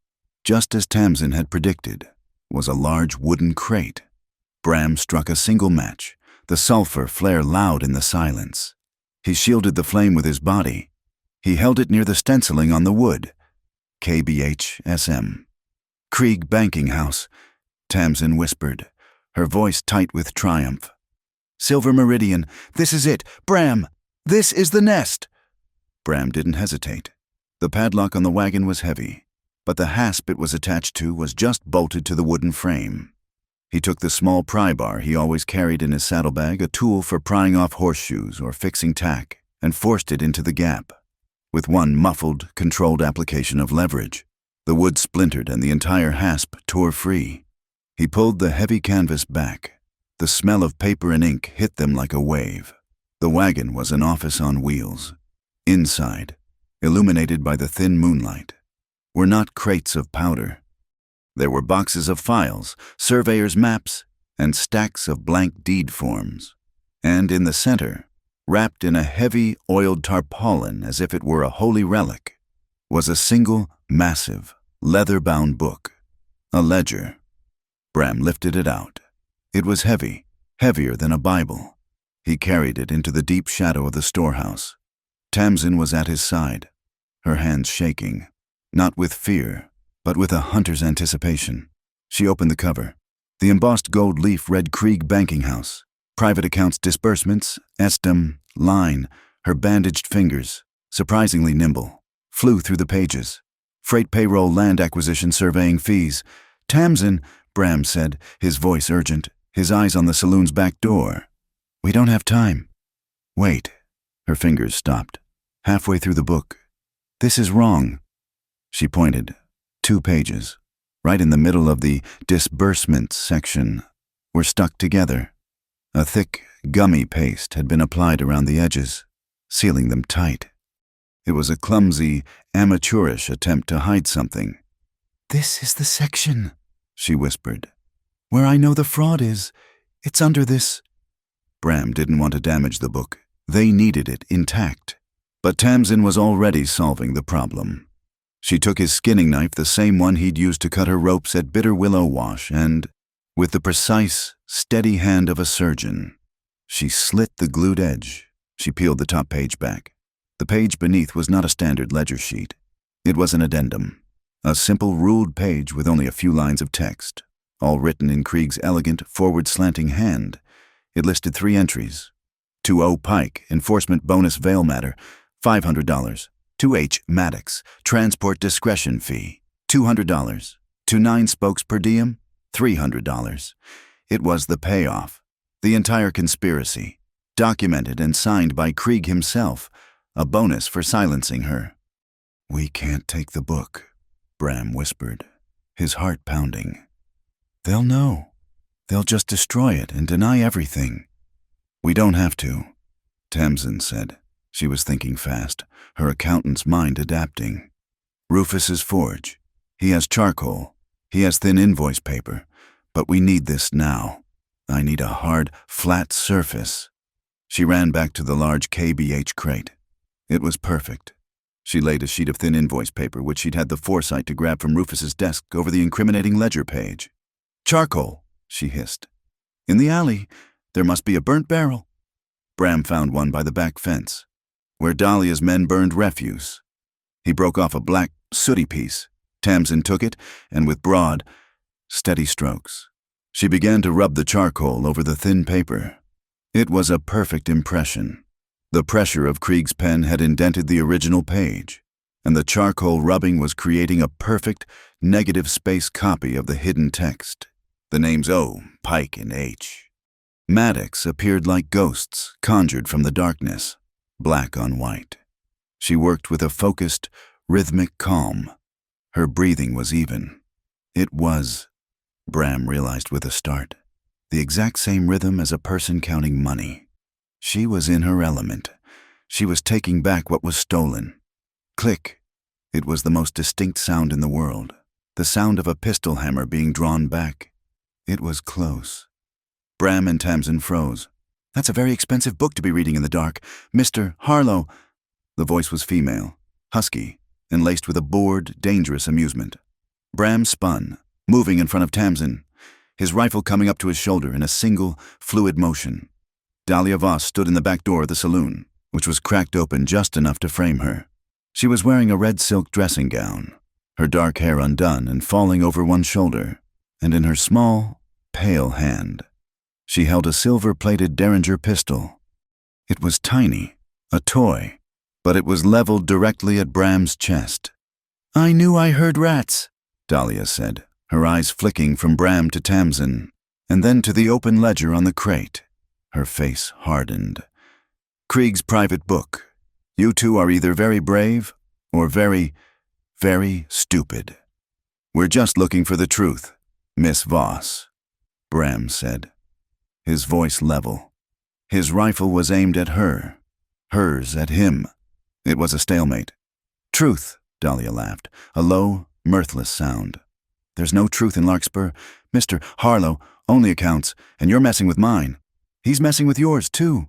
Just as Tamsin had predicted, was a large wooden crate. Bram struck a single match, the sulfur flare loud in the silence. He shielded the flame with his body. He held it near the stenciling on the wood. KBH-SM. Krieg Banking House, Tamsin whispered, her voice tight with triumph. Silver Meridian, this is it. Bram, this is the nest. Bram didn't hesitate. The padlock on the wagon was heavy, but the hasp it was attached to was just bolted to the wooden frame. He took the small pry bar he always carried in his saddlebag, a tool for prying off horseshoes or fixing tack, and forced it into the gap. With one muffled, controlled application of leverage, the wood splintered and the entire hasp tore free. He pulled the heavy canvas back. The smell of paper and ink hit them like a wave. The wagon was an office on wheels. Inside, illuminated by the thin moonlight, were not crates of powder. There were boxes of files, surveyors' maps, and stacks of blank deed forms. And in the center, wrapped in a heavy, oiled tarpaulin as if it were a holy relic, was a single, massive, leather-bound book, a ledger. Bram lifted it out. It was heavy, heavier than a Bible. He carried it into the deep shadow of the storehouse. Tamsin was at his side, her hands shaking, not with fear, but with a hunter's anticipation. She opened the cover. The embossed gold leaf read Krieg Banking House. Private accounts disbursements, estim, line. Her bandaged fingers, surprisingly nimble, flew through the pages. Freight payroll, land acquisition, surveying fees. Tamsin, Bram said, his voice urgent, his eyes on the saloon's back door. We don't have time. Wait. Her fingers stopped. Halfway through the book. This is wrong. She pointed. 2 pages, right in the middle of the disbursements section, were stuck together. A thick, gummy paste had been applied around the edges, sealing them tight. It was a clumsy, amateurish attempt to hide something. This is the section, she whispered. Where I know the fraud is. It's under this. Bram didn't want to damage the book. They needed it intact. But Tamsin was already solving the problem. She took his skinning knife, the same one he'd used to cut her ropes at Bitter Willow Wash, and, with the precise, steady hand of a surgeon, she slit the glued edge. She peeled the top page back. The page beneath was not a standard ledger sheet. It was an addendum, a simple ruled page with only a few lines of text, all written in Krieg's elegant, forward-slanting hand. It listed 3 entries. To O. Pike, enforcement bonus veil matter, $500. To H. Maddox, transport discretion fee, $200. To 9 spokes per diem, $300. It was the payoff. The entire conspiracy, documented and signed by Krieg himself, a bonus for silencing her. We can't take the book, Bram whispered, his heart pounding. They'll know. They'll just destroy it and deny everything. We don't have to, Tamsin said. She was thinking fast, her accountant's mind adapting. Rufus's forge. He has charcoal. He has thin invoice paper. But we need this now. I need a hard, flat surface. She ran back to the large KBH crate. It was perfect. She laid a sheet of thin invoice paper, which she'd had the foresight to grab from Rufus's desk, over the incriminating ledger page. Charcoal, she hissed. In the alley, there must be a burnt barrel. Bram found one by the back fence, where Dahlia's men burned refuse. He broke off a black, sooty piece. Tamsin took it, and with broad, steady strokes, she began to rub the charcoal over the thin paper. It was a perfect impression. The pressure of Krieg's pen had indented the original page, and the charcoal rubbing was creating a perfect, negative space copy of the hidden text. The names O, Pike, and H. Maddox appeared like ghosts conjured from the darkness, black on white. She worked with a focused, rhythmic calm. Her breathing was even. It was, Bram realized with a start, the exact same rhythm as a person counting money. She was in her element. She was taking back what was stolen. Click. It was the most distinct sound in the world. The sound of a pistol hammer being drawn back. It was close. Bram and Tamsin froze. "That's a very expensive book to be reading in the dark. Mr. Harlow." The voice was female, husky, and laced with a bored, dangerous amusement. Bram spun, moving in front of Tamsin, his rifle coming up to his shoulder in a single, fluid motion. Dahlia Voss stood in the back door of the saloon, which was cracked open just enough to frame her. She was wearing a red silk dressing gown, her dark hair undone and falling over one shoulder, and in her small, pale hand, she held a silver-plated Derringer pistol. It was tiny, a toy, but it was leveled directly at Bram's chest. "I knew I heard rats," Dahlia said, her eyes flicking from Bram to Tamsin, and then to the open ledger on the crate. Her face hardened. "Krieg's private book. You two are either very brave or very, very stupid. We're just looking for the truth, Miss Voss," Bram said, his voice level. His rifle was aimed at her, hers at him. It was a stalemate. "Truth," Dahlia laughed, a low, mirthless sound. "There's no truth in Larkspur. Mr. Harlow only accounts, and you're messing with mine. He's messing with yours, too."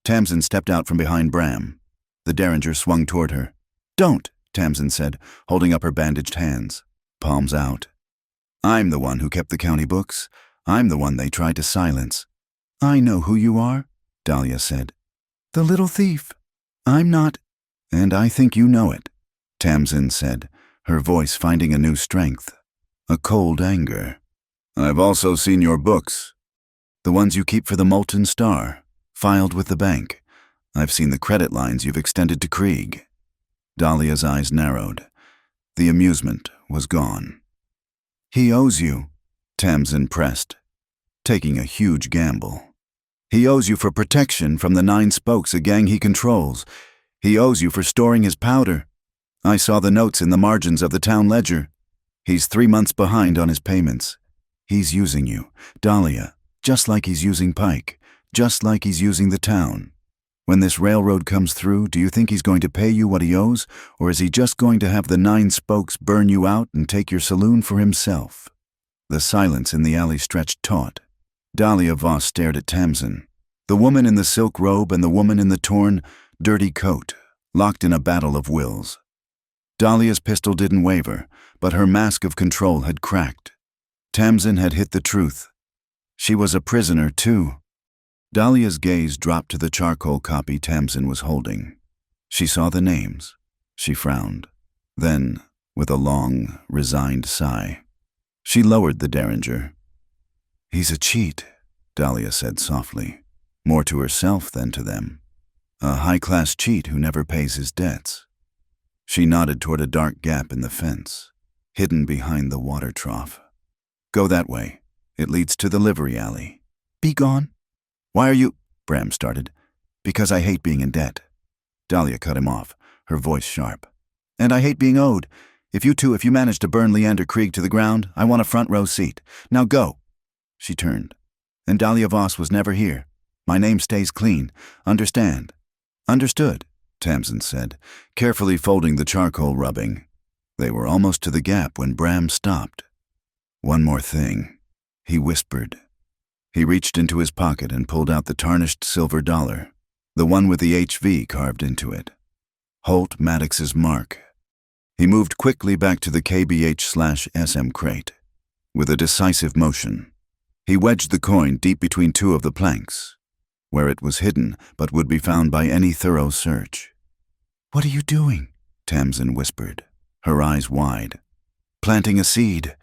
Tamsin stepped out from behind Bram. The Derringer swung toward her. "Don't," Tamsin said, holding up her bandaged hands, palms out. "I'm the one who kept the county books. I'm the one they tried to silence." "I know who you are," Dahlia said. "The little thief." "I'm not." "And I think you know it," Tamsin said, her voice finding a new strength, a cold anger. "I've also seen your books. The ones you keep for the Molten Star, filed with the bank. I've seen the credit lines you've extended to Krieg." Dahlia's eyes narrowed. The amusement was gone. "He owes you," Tamsin pressed, taking a huge gamble. "He owes you for protection from the Nine Spokes, a gang he controls. He owes you for storing his powder. I saw the notes in the margins of the town ledger. He's 3 months behind on his payments. He's using you, Dahlia, just like he's using Pike, just like he's using the town. When this railroad comes through, do you think he's going to pay you what he owes, or is he just going to have the Nine Spokes burn you out and take your saloon for himself?" The silence in the alley stretched taut. Dahlia Voss stared at Tamsin, the woman in the silk robe and the woman in the torn, dirty coat, locked in a battle of wills. Dahlia's pistol didn't waver, but her mask of control had cracked. Tamsin had hit the truth. She was a prisoner, too. Dahlia's gaze dropped to the charcoal copy Tamsin was holding. She saw the names. She frowned. Then, with a long, resigned sigh, she lowered the Derringer. "He's a cheat," Dahlia said softly, more to herself than to them. "A high-class cheat who never pays his debts." She nodded toward a dark gap in the fence, hidden behind the water trough. "Go that way. It leads to the livery alley." "Be gone." "Why are you—" Bram started. "Because I hate being in debt." Dahlia cut him off, her voice sharp. "And I hate being owed. If you manage to burn Leander Krieg to the ground, I want a front row seat. Now go." She turned. "And Dahlia Voss was never here. My name stays clean. Understand?" "Understood," Tamsin said, carefully folding the charcoal rubbing. They were almost to the gap when Bram stopped. "One more thing," he whispered. He reached into his pocket and pulled out the tarnished silver dollar, the one with the HV carved into it. Holt Maddox's mark. He moved quickly back to the KBH/SM crate. With a decisive motion, he wedged the coin deep between 2 of the planks, where it was hidden but would be found by any thorough search. "What are you doing?" Tamsin whispered, her eyes wide. "Planting a seed,"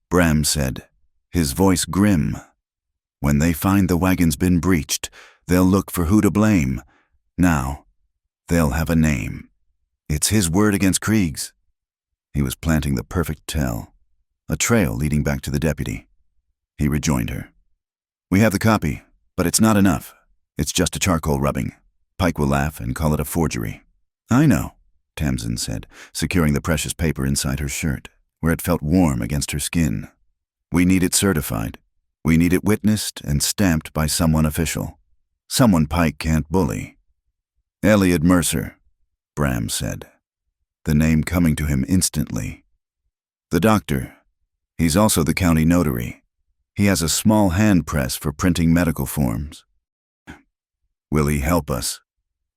Bram said, his voice grim. "When they find the wagon's been breached, they'll look for who to blame. Now, they'll have a name. It's his word against Krieg's." He was planting the perfect tell, a trail leading back to the deputy. He rejoined her. "We have the copy, but it's not enough. It's just a charcoal rubbing. Pike will laugh and call it a forgery." "I know," Tamsin said, securing the precious paper inside her shirt, where it felt warm against her skin. "We need it certified. We need it witnessed and stamped by someone official. Someone Pike can't bully. Elliot Mercer, Bram said, the name coming to him instantly. The doctor. He's also the county notary. He has a small hand press for printing medical forms. Will he help us?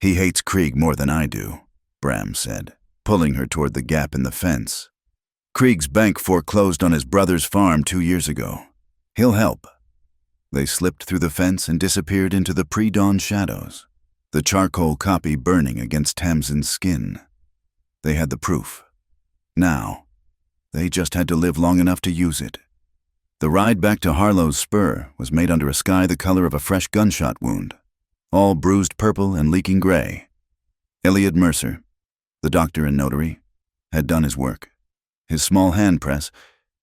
He hates Krieg more than I do, Bram said, pulling her toward the gap in the fence. Krieg's bank foreclosed on his brother's farm 2 years ago. He'll help. They slipped through the fence and disappeared into the pre-dawn shadows, the charcoal copy burning against Tamsin's skin. They had the proof. Now, they just had to live long enough to use it. The ride back to Harlow's Spur was made under a sky the color of a fresh gunshot wound, all bruised purple and leaking gray. Elliot Mercer, the doctor and notary, had done his work. His small hand press,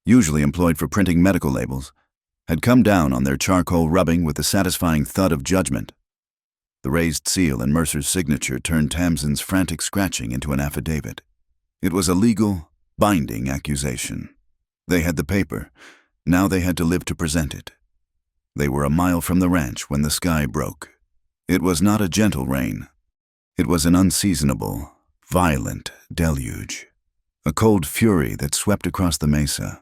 usually employed for printing medical labels, had come down on their charcoal rubbing with the satisfying thud of judgment. The raised seal and Mercer's signature turned Tamsin's frantic scratching into an affidavit. It was a legal, binding accusation. They had the paper. Now they had to live to present it. They were a mile from the ranch when the sky broke. It was not a gentle rain. It was an unseasonable, violent deluge. A cold fury that swept across the mesa.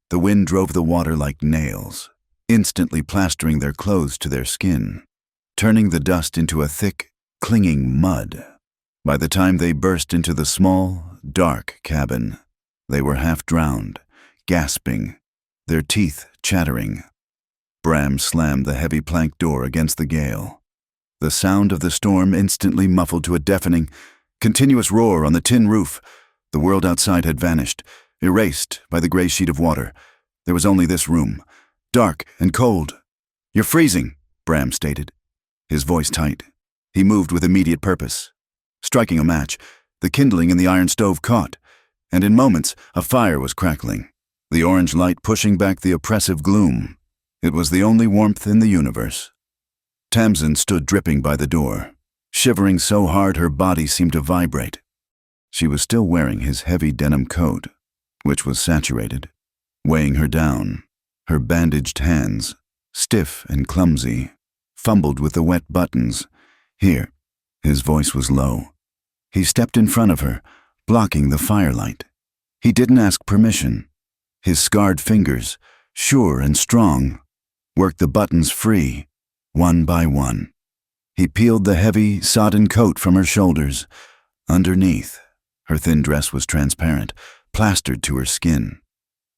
The wind drove the water like nails, instantly plastering their clothes to their skin, turning the dust into a thick, clinging mud. By the time they burst into the small, dark cabin, they were half drowned, gasping, their teeth chattering. Bram slammed the heavy plank door against the gale. The sound of the storm instantly muffled to a deafening, continuous roar on the tin roof. The world outside had vanished, erased by the gray sheet of water. There was only this room, dark and cold. "You're freezing," Bram stated, his voice tight. He moved with immediate purpose. Striking a match, the kindling in the iron stove caught, and in moments a fire was crackling, the orange light pushing back the oppressive gloom. It was the only warmth in the universe. Tamsin stood dripping by the door, shivering so hard her body seemed to vibrate. She was still wearing his heavy denim coat, which was saturated, weighing her down. Her bandaged hands, stiff and clumsy, fumbled with the wet buttons. "Here." His voice was low. He stepped in front of her, blocking the firelight. He didn't ask permission. His scarred fingers, sure and strong, worked the buttons free, one by one. He peeled the heavy, sodden coat from her shoulders. Underneath, her thin dress was transparent, plastered to her skin.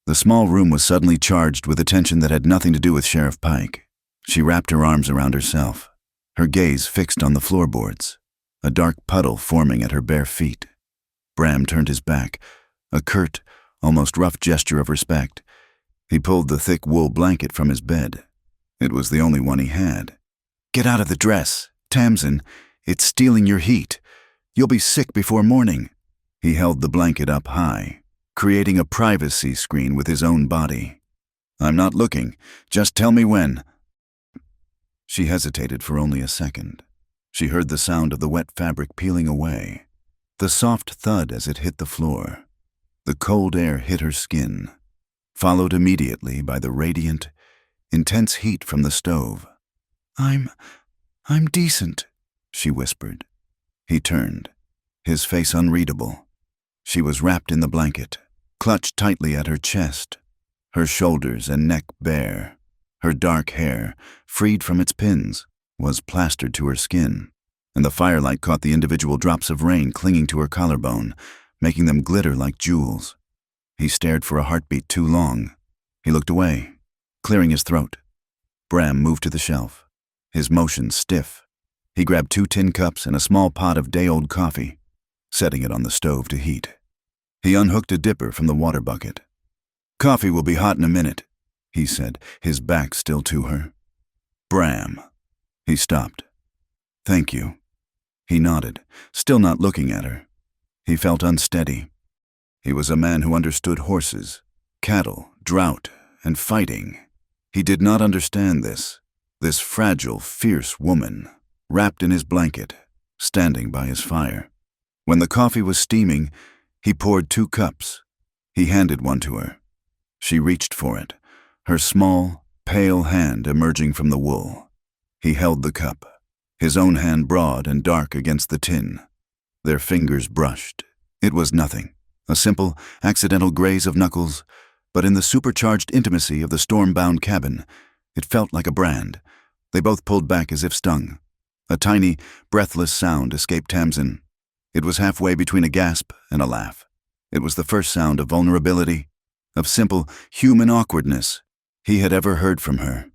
The small room was suddenly charged with attention that had nothing to do with Sheriff Pike. She wrapped her arms around herself, her gaze fixed on the floorboards, a dark puddle forming at her bare feet. Bram turned his back, a curt, almost rough gesture of respect. He pulled the thick wool blanket from his bed. It was the only one he had. "Get out of the dress, Tamsin. It's stealing your heat. You'll be sick before morning." He held the blanket up high, creating a privacy screen with his own body. "I'm not looking. Just tell me when." She hesitated for only a second. She heard the sound of the wet fabric peeling away, the soft thud as it hit the floor. The cold air hit her skin, followed immediately by the radiant, intense heat from the stove. I'm decent," she whispered. He turned, his face unreadable. She was wrapped in the blanket, clutched tightly at her chest, her shoulders and neck bare. Her dark hair, freed from its pins, was plastered to her skin, and the firelight caught the individual drops of rain clinging to her collarbone, making them glitter like jewels. He stared for a heartbeat too long. He looked away, clearing his throat. Bram moved to the shelf, his motions stiff. He grabbed 2 tin cups and a small pot of day-old coffee, setting it on the stove to heat. He unhooked a dipper from the water bucket. "Coffee will be hot in a minute," he said, his back still to her. "Bram." He stopped. "Thank you." He nodded, still not looking at her. He felt unsteady. He was a man who understood horses, cattle, drought, and fighting. He did not understand this fragile, fierce woman, wrapped in his blanket, standing by his fire. When the coffee was steaming, he poured 2 cups. He handed one to her. She reached for it, her small, pale hand emerging from the wool. He held the cup, his own hand broad and dark against the tin. Their fingers brushed. It was nothing, a simple, accidental graze of knuckles, but in the supercharged intimacy of the storm-bound cabin, it felt like a brand. They both pulled back as if stung. A tiny, breathless sound escaped Tamsin. It was halfway between a gasp and a laugh. It was the first sound of vulnerability, of simple, human awkwardness he had ever heard from her.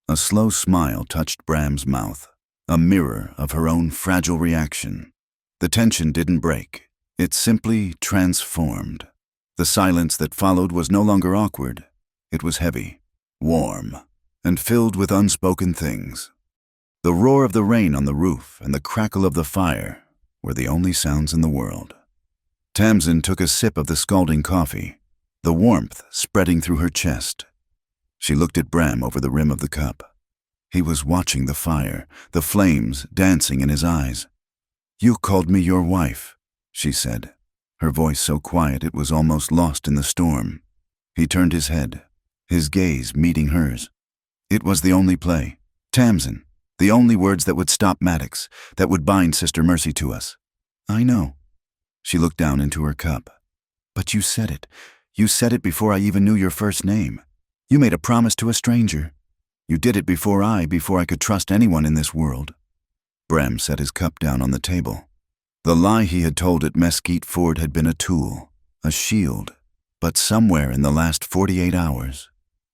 A slow smile touched Bram's mouth, a mirror of her own fragile reaction. The tension didn't break. It simply transformed. The silence that followed was no longer awkward. It was heavy, warm, and filled with unspoken things. The roar of the rain on the roof and the crackle of the fire were the only sounds in the world. Tamsin took a sip of the scalding coffee, the warmth spreading through her chest. She looked at Bram over the rim of the cup. He was watching the fire, the flames dancing in his eyes. "You called me your wife," she said, her voice so quiet it was almost lost in the storm. He turned his head, his gaze meeting hers. It was the only play. Tamsin, the only words that would stop Maddox, that would bind Sister Mercy to us. "I know." She looked down into her cup. "But you said it. You said it before I even knew your first name. You made a promise to a stranger. You did it before I could trust anyone in this world." Bram set his cup down on the table. The lie he had told at Mesquite Ford had been a tool, a shield, but somewhere in the last 48 hours,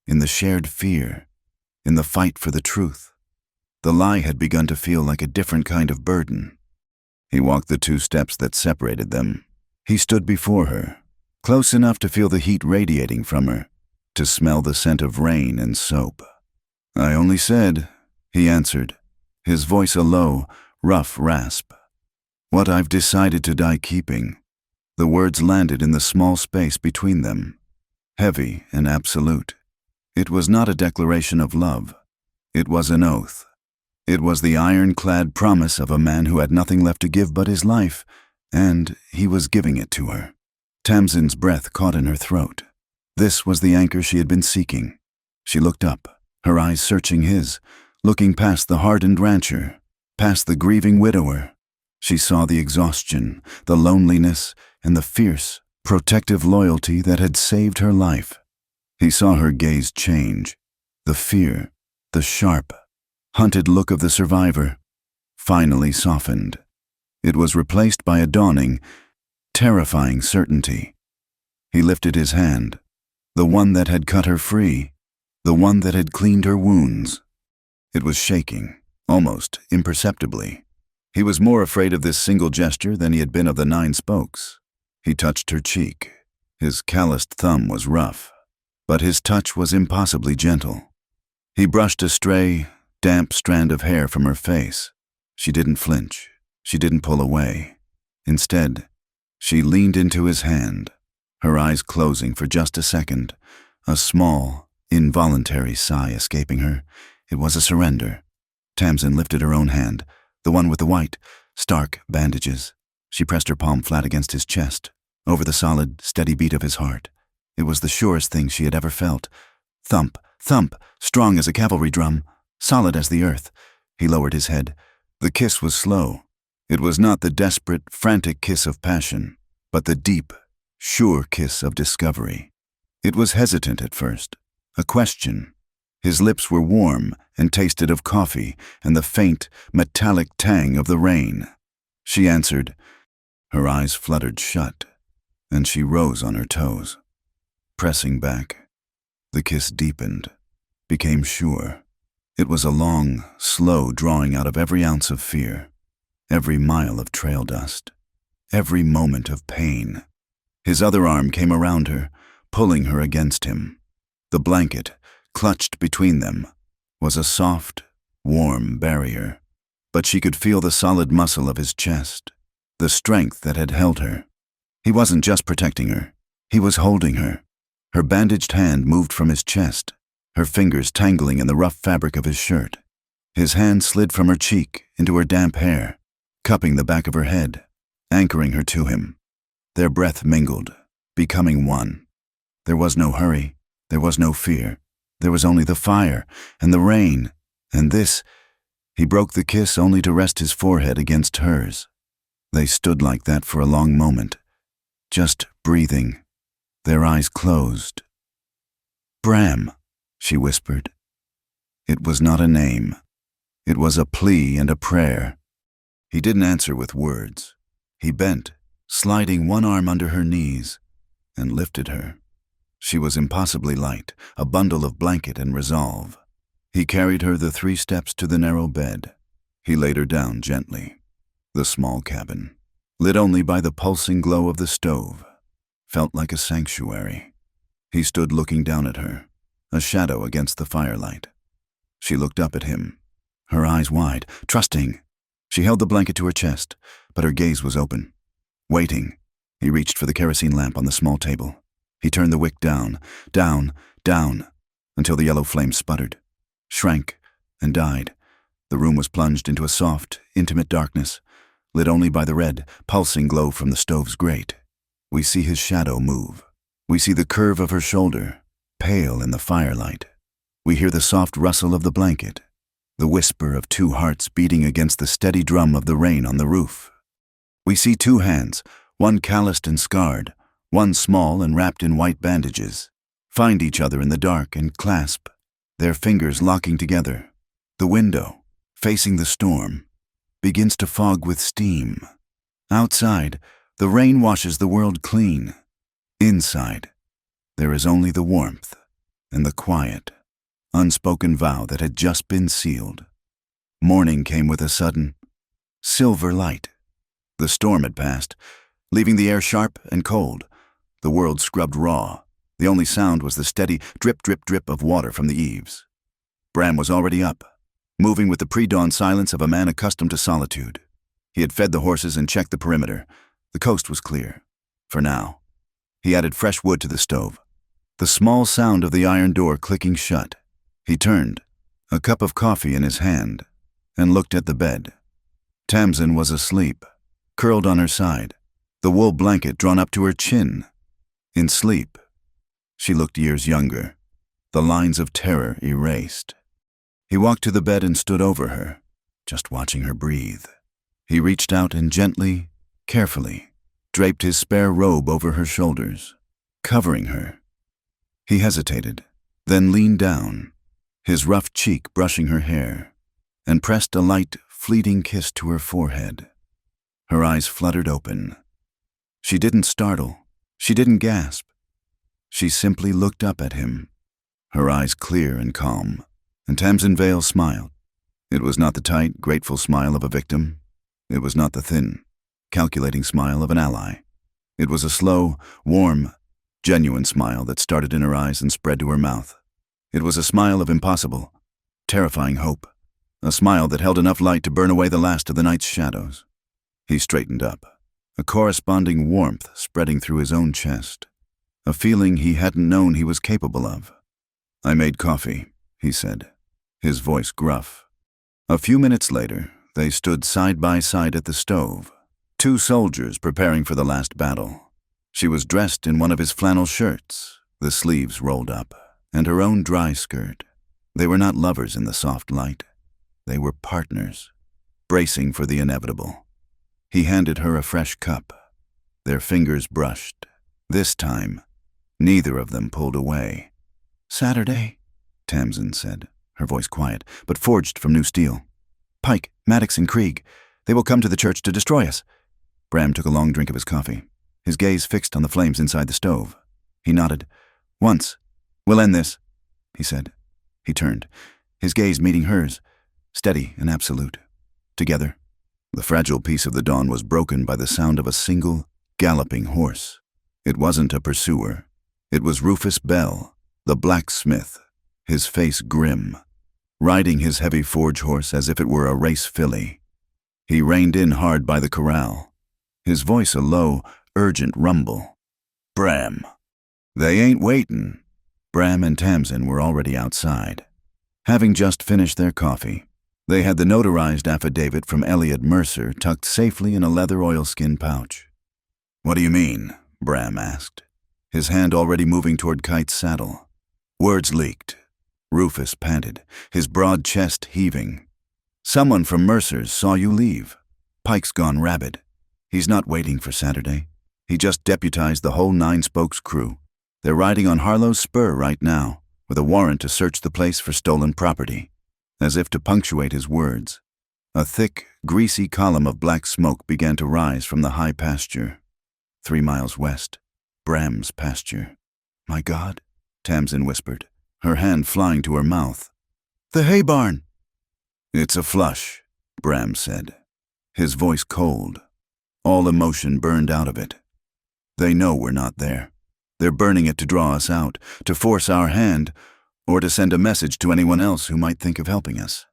in the shared fear, in the fight for the truth, the lie had begun to feel like a different kind of burden. He walked the 2 steps that separated them. He stood before her, close enough to feel the heat radiating from her, to smell the scent of rain and soap. "I only said," he answered, his voice a low, rough rasp, "what I've decided to die keeping." The words landed in the small space between them, heavy and absolute. It was not a declaration of love. It was an oath. It was the ironclad promise of a man who had nothing left to give but his life, and he was giving it to her. Tamsin's breath caught in her throat. This was the anchor she had been seeking. She looked up, her eyes searching his, looking past the hardened rancher, past the grieving widower. She saw the exhaustion, the loneliness, and the fierce, protective loyalty that had saved her life. He saw her gaze change, the fear, the sharp, hunted look of the survivor, finally softened. It was replaced by a dawning, terrifying certainty. He lifted his hand, the one that had cut her free, the one that had cleaned her wounds. It was shaking, almost imperceptibly. He was more afraid of this single gesture than he had been of the 9 spokes. He touched her cheek. His calloused thumb was rough, but his touch was impossibly gentle. He brushed a stray, damp strand of hair from her face. She didn't flinch. She didn't pull away. Instead, she leaned into his hand, her eyes closing for just a second, a small, involuntary sigh escaping her. It was a surrender. Tamsin lifted her own hand, the one with the white, stark bandages. She pressed her palm flat against his chest, over the solid, steady beat of his heart. It was the surest thing she had ever felt. Thump, thump, strong as a cavalry drum, solid as the earth. He lowered his head. The kiss was slow. It was not the desperate, frantic kiss of passion, but the deep, sure kiss of discovery. It was hesitant at first, a question. His lips were warm and tasted of coffee and the faint, metallic tang of the rain. She answered. Her eyes fluttered shut, and she rose on her toes. Pressing back, the kiss deepened, became sure. It was a long, slow drawing out of every ounce of fear, every mile of trail dust, every moment of pain. His other arm came around her, pulling her against him. The blanket, clutched between them, was a soft, warm barrier, but she could feel the solid muscle of his chest, the strength that had held her. He wasn't just protecting her, he was holding her. Her bandaged hand moved from his chest, her fingers tangling in the rough fabric of his shirt. His hand slid from her cheek into her damp hair, cupping the back of her head, anchoring her to him. Their breath mingled, becoming one. There was no hurry, there was no fear. There was only the fire and the rain, and this, He broke the kiss only to rest his forehead against hers. They stood like that for a long moment, just breathing, their eyes closed. "Bram," she whispered. It was not a name. It was a plea and a prayer. He didn't answer with words. He bent, sliding one arm under her knees, and lifted her. She was impossibly light, a bundle of blanket and resolve. He carried her the 3 steps to the narrow bed. He laid her down gently. The small cabin, lit only by the pulsing glow of the stove, felt like a sanctuary. He stood looking down at her, a shadow against the firelight. She looked up at him, her eyes wide, trusting. She held the blanket to her chest, but her gaze was open. Waiting, he reached for the kerosene lamp on the small table. He turned the wick down, down, down, until the yellow flame sputtered, shrank, and died. The room was plunged into a soft, intimate darkness, lit only by the red, pulsing glow from the stove's grate. We see his shadow move. We see the curve of her shoulder, pale in the firelight. We hear the soft rustle of the blanket, the whisper of 2 hearts beating against the steady drum of the rain on the roof. We see 2 hands, one calloused and scarred, one small and wrapped in white bandages, find each other in the dark and clasp, their fingers locking together. The window, facing the storm, begins to fog with steam. Outside, the rain washes the world clean. Inside, there is only the warmth and the quiet, unspoken vow that had just been sealed. Morning came with a sudden, silver light. The storm had passed, leaving the air sharp and cold. The world scrubbed raw. The only sound was the steady drip, drip, drip of water from the eaves. Bram was already up, moving with the pre-dawn silence of a man accustomed to solitude. He had fed the horses and checked the perimeter. The coast was clear, for now. He added fresh wood to the stove. The small sound of the iron door clicking shut. He turned, a cup of coffee in his hand, and looked at the bed. Tamsin was asleep, curled on her side, the wool blanket drawn up to her chin. In sleep, she looked years younger, the lines of terror erased. He walked to the bed and stood over her, just watching her breathe. He reached out and gently, carefully, draped his spare robe over her shoulders, covering her. He hesitated, then leaned down, his rough cheek brushing her hair, and pressed a light, fleeting kiss to her forehead. Her eyes fluttered open. She didn't startle. She didn't gasp. She simply looked up at him, her eyes clear and calm, and Tamsin Vale smiled. It was not the tight, grateful smile of a victim. It was not the thin, calculating smile of an ally. It was a slow, warm, genuine smile that started in her eyes and spread to her mouth. It was a smile of impossible, terrifying hope, a smile that held enough light to burn away the last of the night's shadows. He straightened up, a corresponding warmth spreading through his own chest, a feeling he hadn't known he was capable of. "I made coffee," he said, his voice gruff. A few minutes later, they stood side by side at the stove, 2 soldiers preparing for the last battle. She was dressed in one of his flannel shirts, the sleeves rolled up, and her own dry skirt. They were not lovers in the soft light. They were partners, bracing for the inevitable. He handed her a fresh cup. Their fingers brushed. This time, neither of them pulled away. "Saturday," Tamsin said, her voice quiet, but forged from new steel. "Pike, Maddox, and Krieg. They will come to the church to destroy us." Bram took a long drink of his coffee, his gaze fixed on the flames inside the stove. He nodded. "Once. We'll end this," he said. He turned, his gaze meeting hers, steady and absolute. Together, the fragile peace of the dawn was broken by the sound of a single, galloping horse. It wasn't a pursuer. It was Rufus Bell, the blacksmith, his face grim, riding his heavy forge horse as if it were a race filly. He reined in hard by the corral, his voice a low, urgent rumble. "Bram, they ain't waitin'." Bram and Tamsin were already outside, having just finished their coffee. They had the notarized affidavit from Elliot Mercer tucked safely in a leather oilskin pouch. "What do you mean?" Bram asked, his hand already moving toward Kite's saddle. Words leaked. Rufus panted, his broad chest heaving. Someone from Mercer's saw you leave. Pike's gone rabid. He's not waiting for Saturday. He just deputized the whole Nine Spokes crew. They're riding on Harlow's spur right now, with a warrant to search the place for stolen property. As if to punctuate his words, a thick, greasy column of black smoke began to rise from the high pasture. 3 miles west, Bram's pasture. "My God," Tamsin whispered, her hand flying to her mouth. "The hay barn!" "It's a flush," Bram said, his voice cold. All emotion burned out of it. "They know we're not there. They're burning it to draw us out, to force our hand, or to send a message to anyone else who might think of helping us."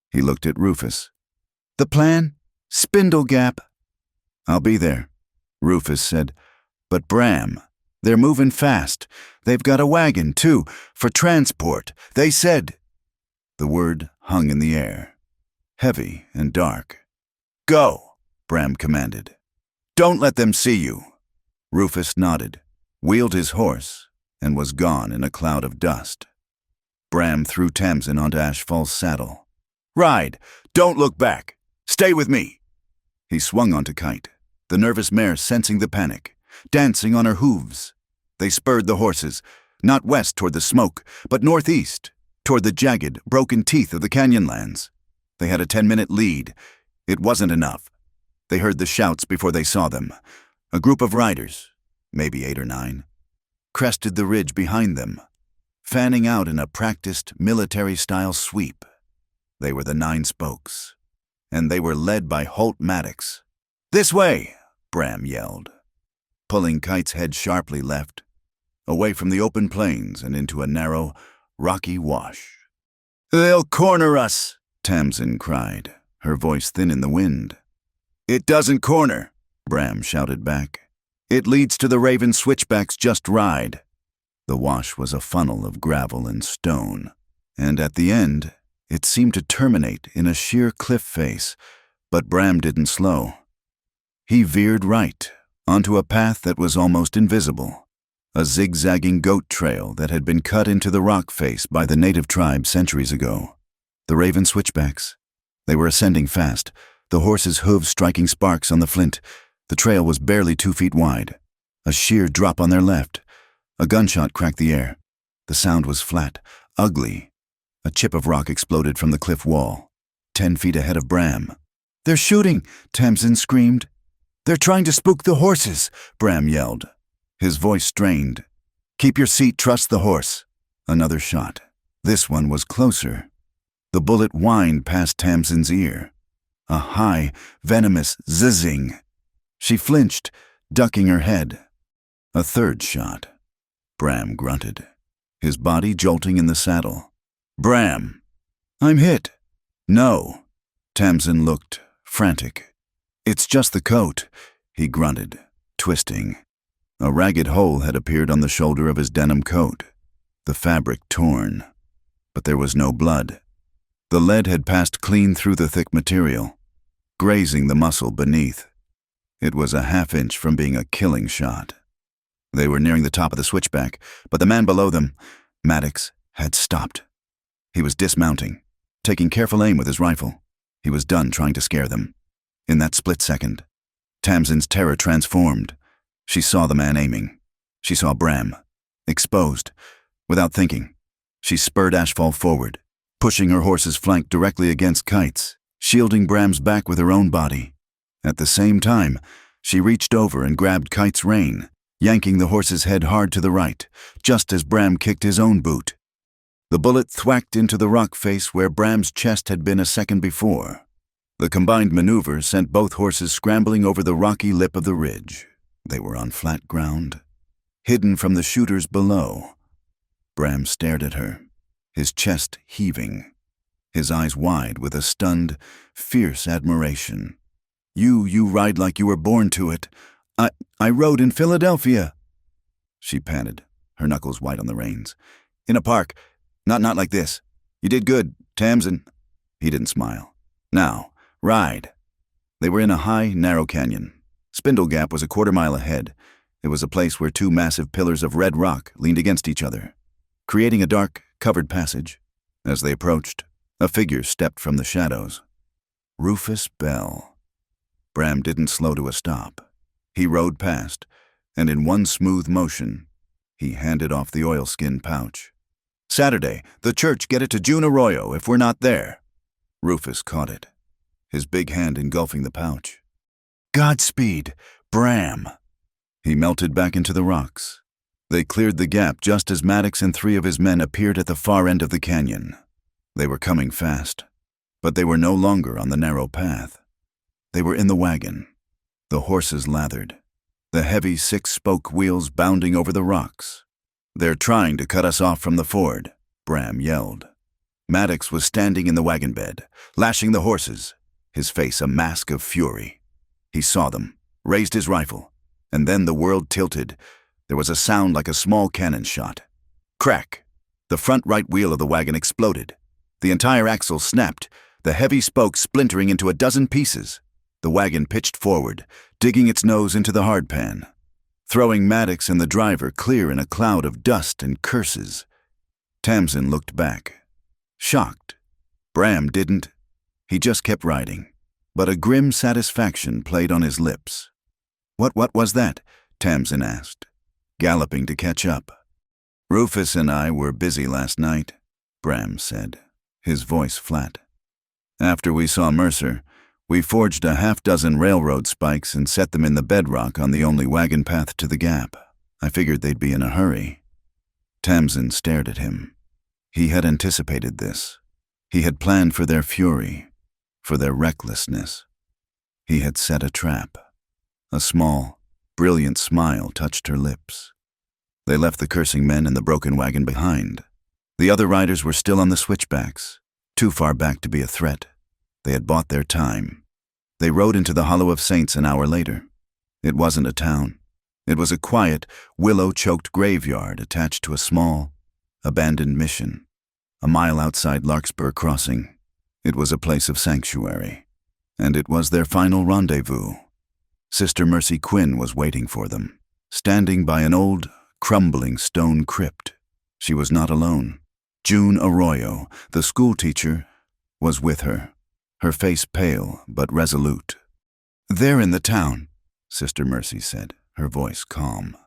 He looked at Rufus. "The plan? Spindle Gap." "I'll be there," Rufus said. "But Bram, they're moving fast. They've got a wagon, too, for transport. They said—" The word hung in the air, heavy and dark. "Go," Bram commanded. "Don't let them see you." Rufus nodded, wheeled his horse, and was gone in a cloud of dust. Bram threw Tamsin onto Ashfall's saddle. "Ride! Don't look back! Stay with me!" He swung onto Kite, the nervous mare sensing the panic, dancing on her hooves. They spurred the horses, not west toward the smoke, but northeast, toward the jagged, broken teeth of the canyonlands. They had a 10-minute lead. It wasn't enough. They heard the shouts before they saw them. A group of riders, maybe 8 or 9, crested the ridge behind them, fanning out in a practiced military-style sweep. They were the Nine Spokes, and they were led by Holt Maddox. "This way!" Bram yelled, pulling Kite's head sharply left, away from the open plains and into a narrow, rocky wash. "They'll corner us!" Tamsin cried, her voice thin in the wind. "It doesn't corner," Bram shouted back. "It leads to the Raven Switchback's just ride." The wash was a funnel of gravel and stone, and at the end, it seemed to terminate in a sheer cliff face, but Bram didn't slow. He veered right, onto a path that was almost invisible, a zigzagging goat trail that had been cut into the rock face by the native tribe centuries ago. The Raven Switchbacks. They were ascending fast, the horses' hooves striking sparks on the flint. The trail was barely 2 feet wide. A sheer drop on their left. A gunshot cracked the air. The sound was flat, ugly. A chip of rock exploded from the cliff wall, 10 feet ahead of Bram. "They're shooting!" Tamsin screamed. "They're trying to spook the horses!" Bram yelled, his voice strained. "Keep your seat, trust the horse." Another shot. This one was closer. The bullet whined past Tamsin's ear. A high, venomous zizzing. She flinched, ducking her head. A third shot. Bram grunted, his body jolting in the saddle. "Bram!" "I'm hit." "No." Tamsin looked, frantic. "It's just the coat," he grunted, twisting. A ragged hole had appeared on the shoulder of his denim coat, the fabric torn. But there was no blood. The lead had passed clean through the thick material, grazing the muscle beneath. It was a half-inch from being a killing shot. They were nearing the top of the switchback, but the man below them, Maddox, had stopped. He was dismounting, taking careful aim with his rifle. He was done trying to scare them. In that split second, Tamsin's terror transformed. She saw the man aiming. She saw Bram, exposed. Without thinking, she spurred Ashfall forward, pushing her horse's flank directly against Kite's, shielding Bram's back with her own body. At the same time, she reached over and grabbed Kite's rein, yanking the horse's head hard to the right, just as Bram kicked his own boot. The bullet thwacked into the rock face where Bram's chest had been a second before. The combined maneuver sent both horses scrambling over the rocky lip of the ridge. They were on flat ground, hidden from the shooters below. Bram stared at her, his chest heaving, his eyes wide with a stunned, fierce admiration. You ride like you were born to it. I rode in Philadelphia." She panted, her knuckles white on the reins. "In a park. Not like this. You did good, Tamsin." He didn't smile. "Now, ride." They were in a high, narrow canyon. Spindle Gap was a quarter-mile ahead. It was a place where 2 massive pillars of red rock leaned against each other, creating a dark, covered passage. As they approached, A figure stepped from the shadows. Rufus Bell. Bram didn't slow to a stop. He rode past, and in one smooth motion, he handed off the oilskin pouch. "Saturday, the church get it to June Arroyo if we're not there." Rufus caught it, his big hand engulfing the pouch. "Godspeed, Bram." He melted back into the rocks. They cleared the gap just as Maddox and 3 of his men appeared at the far end of the canyon. They were coming fast, but they were no longer on the narrow path. They were in the wagon, the horses lathered, the heavy 6-spoke wheels bounding over the rocks. "They're trying to cut us off from the ford," Bram yelled. Maddox was standing in the wagon bed, lashing the horses, his face a mask of fury. He saw them, raised his rifle, and then the world tilted. There was a sound like a small cannon shot. Crack! The front right wheel of the wagon exploded. The entire axle snapped, the heavy spokes splintering into a dozen pieces. The wagon pitched forward, digging its nose into the hardpan, throwing Maddox and the driver clear in a cloud of dust and curses. Tamsin looked back, shocked. Bram didn't. He just kept riding, but a grim satisfaction played on his lips. What was that?" Tamsin asked, galloping to catch up. "Rufus and I were busy last night," Bram said, his voice flat. "After we saw Mercer, we forged a half-dozen railroad spikes and set them in the bedrock on the only wagon path to the gap. I figured they'd be in a hurry." Tamsin stared at him. He had anticipated this. He had planned for their fury, for their recklessness. He had set a trap. A small, brilliant smile touched her lips. They left the cursing men in the broken wagon behind. The other riders were still on the switchbacks, too far back to be a threat. They had bought their time. They rode into the Hollow of Saints an hour later. It wasn't a town. It was a quiet, willow-choked graveyard attached to a small, abandoned mission. A mile outside Larkspur Crossing, it was a place of sanctuary. And it was their final rendezvous. Sister Mercy Quinn was waiting for them, standing by an old, crumbling stone crypt. She was not alone. June Arroyo, the schoolteacher, was with her, her face pale but resolute. "They're in the town," Sister Mercy said, her voice calm.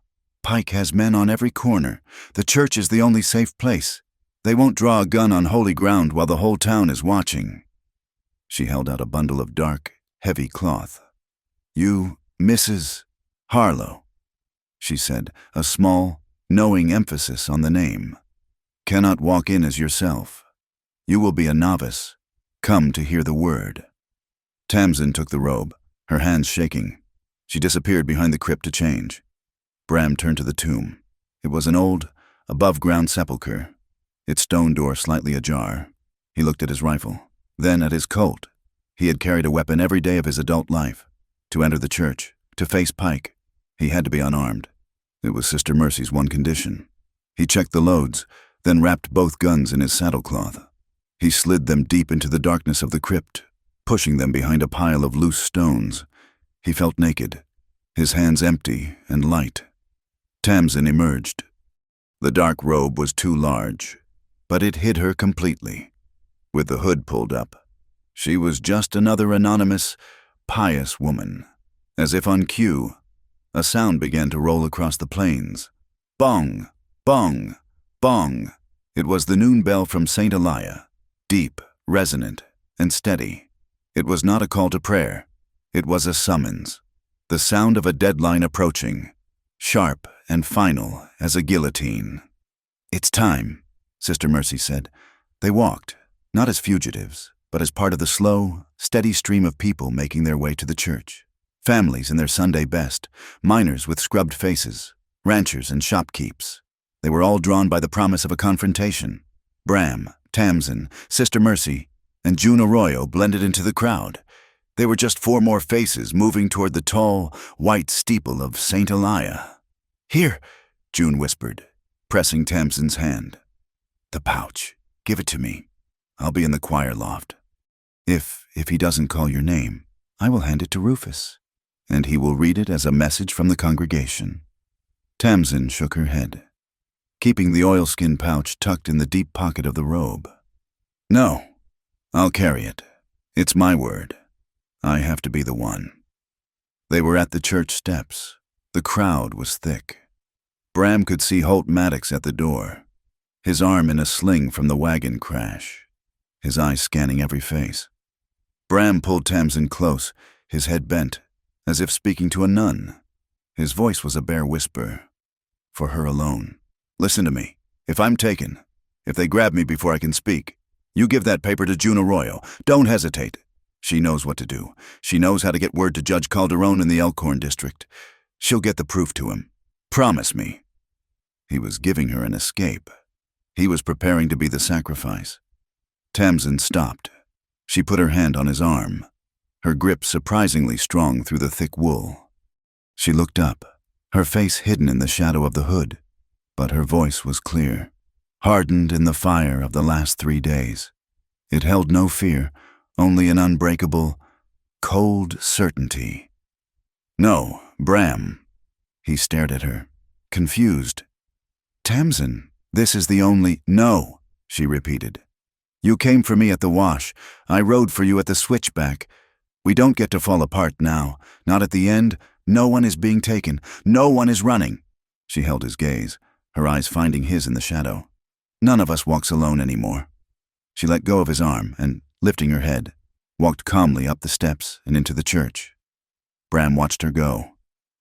"Pike has men on every corner. The church is the only safe place. They won't draw a gun on holy ground while the whole town is watching." She held out a bundle of dark, heavy cloth. "You, Mrs. Harlow," she said, a small, knowing emphasis on the name, "cannot walk in as yourself. You will be a novice, come to hear the word." Tamsin took the robe, her hands shaking. She disappeared behind the crypt to change. Bram turned to the tomb. It was an old, above-ground sepulchre, its stone door slightly ajar. He looked at his rifle, then at his Colt. He had carried a weapon every day of his adult life. To enter the church, to face Pike, he had to be unarmed. It was Sister Mercy's one condition. He checked the loads, then wrapped both guns in his saddlecloth. He slid them deep into the darkness of the crypt, pushing them behind a pile of loose stones. He felt naked, his hands empty and light. Tamsin emerged. The dark robe was too large, but it hid her completely. With the hood pulled up, she was just another anonymous, pious woman. As if on cue, a sound began to roll across the plains. Bong, bong, bong. It was the noon bell from St. Elia, deep, resonant, and steady. It was not a call to prayer. It was a summons, the sound of a deadline approaching, sharp and final as a guillotine. "It's time," Sister Mercy said. They walked, not as fugitives, but as part of the slow, steady stream of people making their way to the church. Families in their Sunday best, miners with scrubbed faces, ranchers and shopkeeps. They were all drawn by the promise of a confrontation. Bram, Tamsin, Sister Mercy, and June Arroyo blended into the crowd. They were just 4 more faces moving toward the tall, white steeple of St. Elia. "Here," June whispered, pressing Tamsin's hand. "The pouch. Give it to me. I'll be in the choir loft. If he doesn't call your name, I will hand it to Rufus, and he will read it as a message from the congregation." Tamsin shook her head, keeping the oilskin pouch tucked in the deep pocket of the robe. "No, I'll carry it. It's my word. I have to be the one. They were at the church steps. The crowd was thick. Bram could see Holt Maddox at the door, his arm in a sling from the wagon crash, his eyes scanning every face. Bram pulled Tamsin close, his head bent, as if speaking to a nun. His voice was a bare whisper, for her alone. Listen to me. If I'm taken, if they grab me before I can speak, you give that paper to June Arroyo. Don't hesitate. She knows what to do. She knows how to get word to Judge Calderon in the Elkhorn district. She'll get the proof to him. Promise me. He was giving her an escape. He was preparing to be the sacrifice. Tamsin stopped. She put her hand on his arm, her grip surprisingly strong through the thick wool. She looked up, her face hidden in the shadow of the hood, but her voice was clear, hardened in the fire of the last 3 days. It held no fear, only an unbreakable, cold certainty. No, Bram. He stared at her, confused. Tamsin, this is the only— No, she repeated. You came for me at the wash. I rode for you at the switchback. We don't get to fall apart now. Not at the end. No one is being taken. No one is running. She held his gaze, her eyes finding his in the shadow. None of us walks alone anymore. She let go of his arm and, lifting her head, walked calmly up the steps and into the church. Bram watched her go,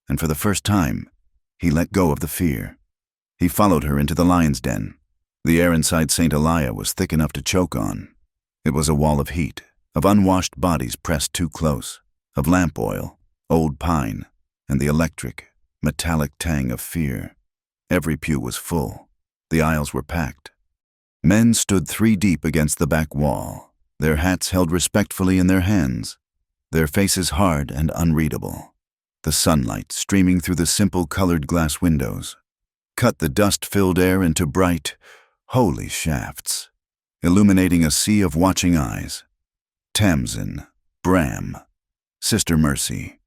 and for the first time, he let go of the fear. He followed her into the lion's den. The air inside St. Elia was thick enough to choke on. It was a wall of heat, of unwashed bodies pressed too close, of lamp oil, old pine, and the electric, metallic tang of fear. Every pew was full. The aisles were packed. Men stood 3 deep against the back wall, their hats held respectfully in their hands, their faces hard and unreadable. The sunlight, streaming through the simple colored glass windows, cut the dust-filled air into bright, holy shafts, illuminating a sea of watching eyes. Tamsin, Bram, Sister Mercy,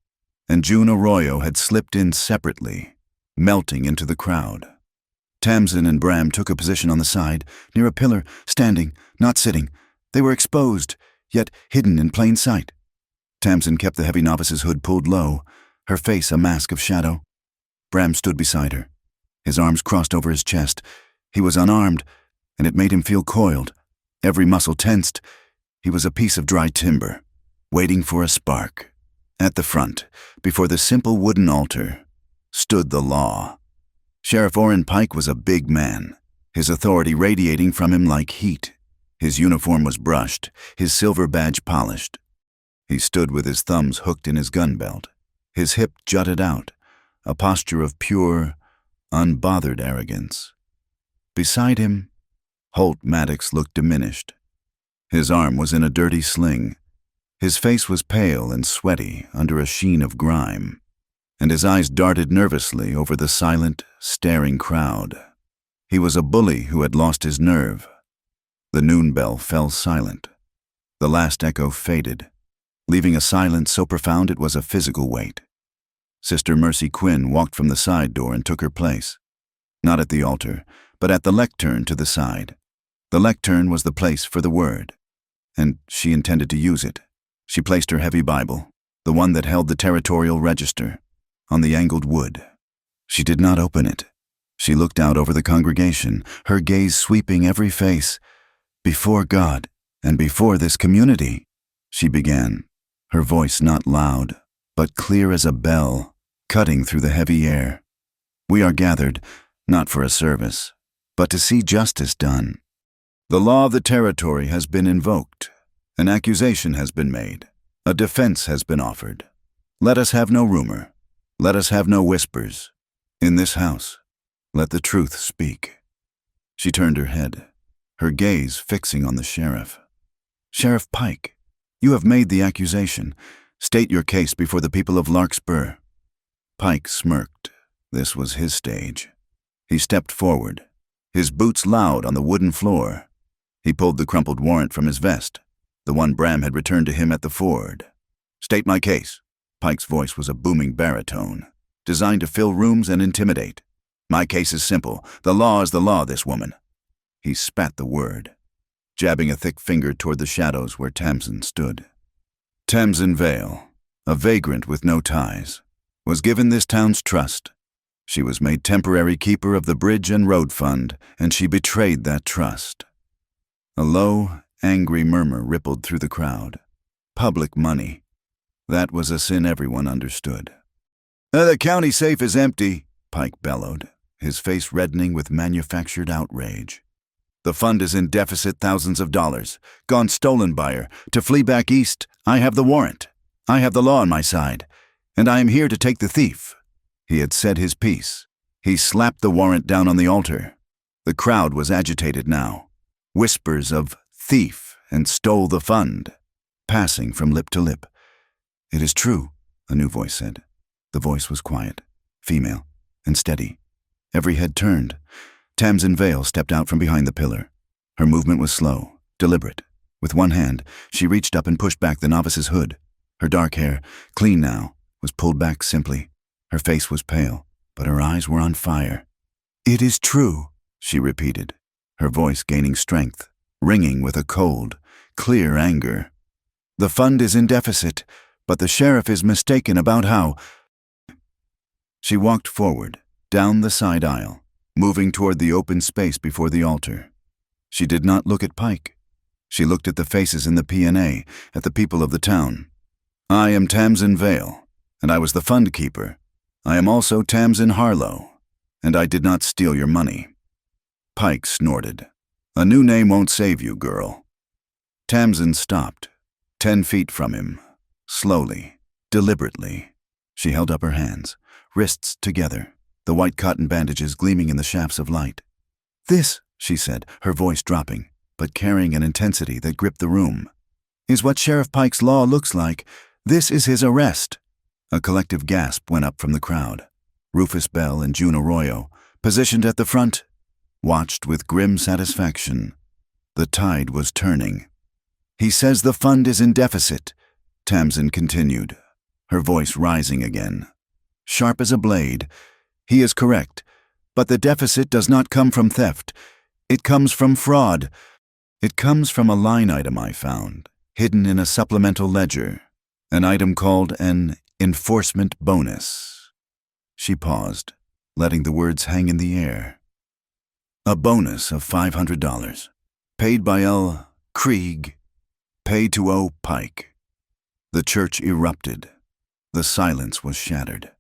and June Arroyo had slipped in separately, melting into the crowd. Tamsin and Bram took a position on the side, near a pillar, standing, not sitting. They were exposed, yet hidden in plain sight. Tamsin kept the heavy novice's hood pulled low, her face a mask of shadow. Bram stood beside her, his arms crossed over his chest. He was unarmed, and it made him feel coiled, every muscle tensed. He was a piece of dry timber, waiting for a spark. At the front, before the simple wooden altar, stood the law. Sheriff Orrin Pike was a big man, his authority radiating from him like heat. His uniform was brushed, his silver badge polished. He stood with his thumbs hooked in his gun belt, his hip jutted out, a posture of pure, unbothered arrogance. Beside him, Holt Maddox looked diminished. His arm was in a dirty sling. His face was pale and sweaty under a sheen of grime, and his eyes darted nervously over the silent, staring crowd. He was a bully who had lost his nerve. The noon bell fell silent. The last echo faded, leaving a silence so profound it was a physical weight. Sister Mercy Quinn walked from the side door and took her place. Not at the altar, but at the lectern to the side. The lectern was the place for the word, and she intended to use it. She placed her heavy Bible, the one that held the territorial register, on the angled wood. She did not open it. She looked out over the congregation, her gaze sweeping every face. Before God, and before this community, she began, her voice not loud, but clear as a bell, cutting through the heavy air. We are gathered, not for a service, but to see justice done. The law of the territory has been invoked. An accusation has been made. A defense has been offered. Let us have no rumor. Let us have no whispers. In this house, let the truth speak. She turned her head, her gaze fixing on the sheriff. Sheriff Pike, you have made the accusation. State your case before the people of Larkspur. Pike smirked. This was his stage. He stepped forward, his boots loud on the wooden floor. He pulled the crumpled warrant from his vest, the one Bram had returned to him at the ford. State my case. Pike's voice was a booming baritone, designed to fill rooms and intimidate. My case is simple. The law is the law, this woman. He spat the word. jabbing a thick finger toward the shadows where Tamsin stood. Tamsin Vale, a vagrant with no ties, was given this town's trust. She was made temporary keeper of the Bridge and Road Fund, and she betrayed that trust. A low, angry murmur rippled through the crowd. Public money. That was a sin everyone understood. The county safe is empty, Pike bellowed, his face reddening with manufactured outrage. The fund is in deficit thousands of dollars, gone stolen by her. To flee back east, I have the warrant. I have the law on my side, and I am here to take the thief. He had said his piece. He slapped the warrant down on the altar. The crowd was agitated now. Whispers of thief and stole the fund, passing from lip to lip. It is true, a new voice said. The voice was quiet, female, and steady. Every head turned. Tamsin Vale stepped out from behind the pillar. Her movement was slow, deliberate. With one hand, she reached up and pushed back the novice's hood. Her dark hair, clean now, was pulled back simply. Her face was pale, but her eyes were on fire. "It is true," she repeated, her voice gaining strength, ringing with a cold, clear anger. "The fund is in deficit, but the sheriff is mistaken about how—" She walked forward, down the side aisle, moving toward the open space before the altar. She did not look at Pike. She looked at the faces in the P&A, at the people of the town. "I am Tamsin Vale, and I was the fund keeper. I am also Tamsin Harlow, and I did not steal your money." Pike snorted. "A new name won't save you, girl." Tamsin stopped, 10 feet from him, slowly, deliberately. She held up her hands, wrists together, the white cotton bandages gleaming in the shafts of light. "This," she said, her voice dropping, but carrying an intensity that gripped the room, "is what Sheriff Pike's law looks like. This is his arrest." A collective gasp went up from the crowd. Rufus Bell and June Arroyo, positioned at the front, watched with grim satisfaction. The tide was turning. "He says the fund is in deficit," Tamsin continued, her voice rising again. Sharp as a blade, "He is correct, but the deficit does not come from theft. It comes from fraud. It comes from a line item I found, hidden in a supplemental ledger, an item called an enforcement bonus." She paused, letting the words hang in the air. "A bonus of $500, paid by L. Krieg, paid to O. Pike." The church erupted. The silence was shattered.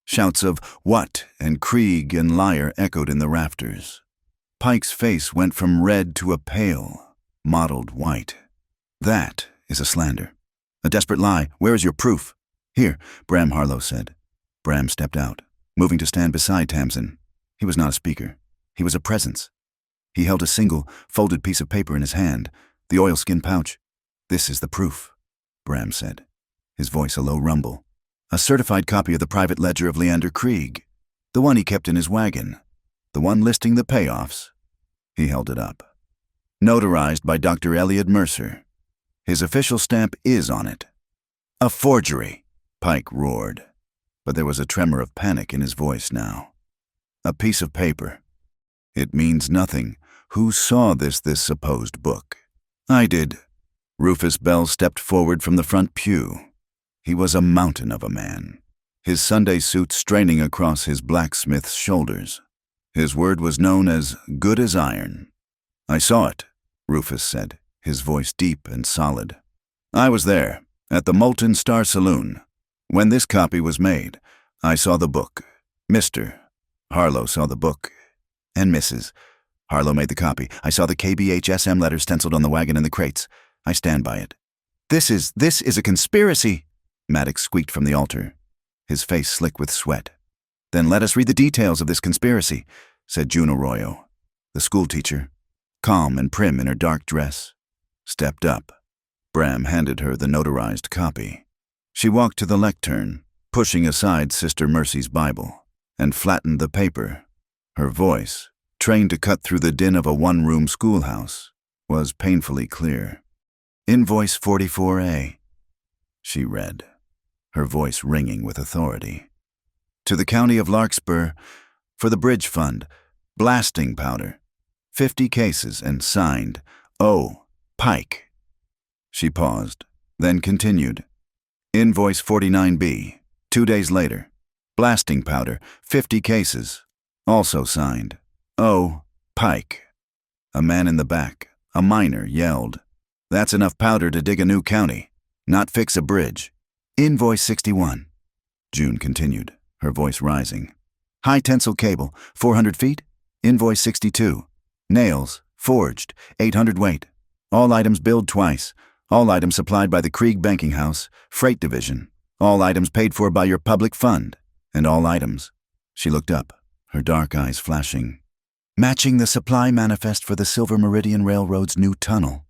Shouts of "what" and "Krieg" and "liar" echoed in the rafters. Pike's face went from red to a pale, mottled white. "That is a slander. A desperate lie. Where is your proof?" "Here," Bram Harlow said. Bram stepped out, moving to stand beside Tamsin. He was not a speaker. He was a presence. He held a single, folded piece of paper in his hand, the oilskin pouch. "This is the proof," Bram said, his voice a low rumble. "A certified copy of the private ledger of Leander Krieg, the one he kept in his wagon, the one listing the payoffs." He held it up. "Notarized by Dr. Elliot Mercer. His official stamp is on it." "A forgery," Pike roared, but there was a tremor of panic in his voice now. "A piece of paper. It means nothing. Who saw this supposed book?" "I did." Rufus Bell stepped forward from the front pew. He was a mountain of a man, his Sunday suit straining across his blacksmith's shoulders. His word was known as good as iron. "I saw it," Rufus said, his voice deep and solid. "I was there, at the Molten Star Saloon. When this copy was made, I saw the book. Mr. Harlow saw the book, and Mrs. Harlow made the copy. I saw the KBHSM letters stenciled on the wagon and the crates. I stand by it." This is a conspiracy," Maddox squeaked from the altar, his face slick with sweat. "Then let us read the details of this conspiracy," said June Arroyo. The schoolteacher, calm and prim in her dark dress, stepped up. Bram handed her the notarized copy. She walked to the lectern, pushing aside Sister Mercy's Bible, and flattened the paper. Her voice, trained to cut through the din of a one-room schoolhouse, was painfully clear. "Invoice 44A," she read, her voice ringing with authority. "To the County of Larkspur, for the Bridge Fund, blasting powder, 50 cases, and signed O. Pike. She paused, then continued. Invoice 49B, 2 days later. Blasting powder, 50 cases. Also signed. O. Pike. A man in the back, a miner, yelled. That's enough powder to dig a new county, not fix a bridge. Invoice 61. June continued, her voice rising. High tensile cable, 400 feet. Invoice 62. Nails, forged, 800 weight. All items billed twice. All items supplied by the Krieg Banking House, Freight Division. All items paid for by your public fund. And all items. She looked up, her dark eyes flashing. Matching the supply manifest for the Silver Meridian Railroad's new tunnel.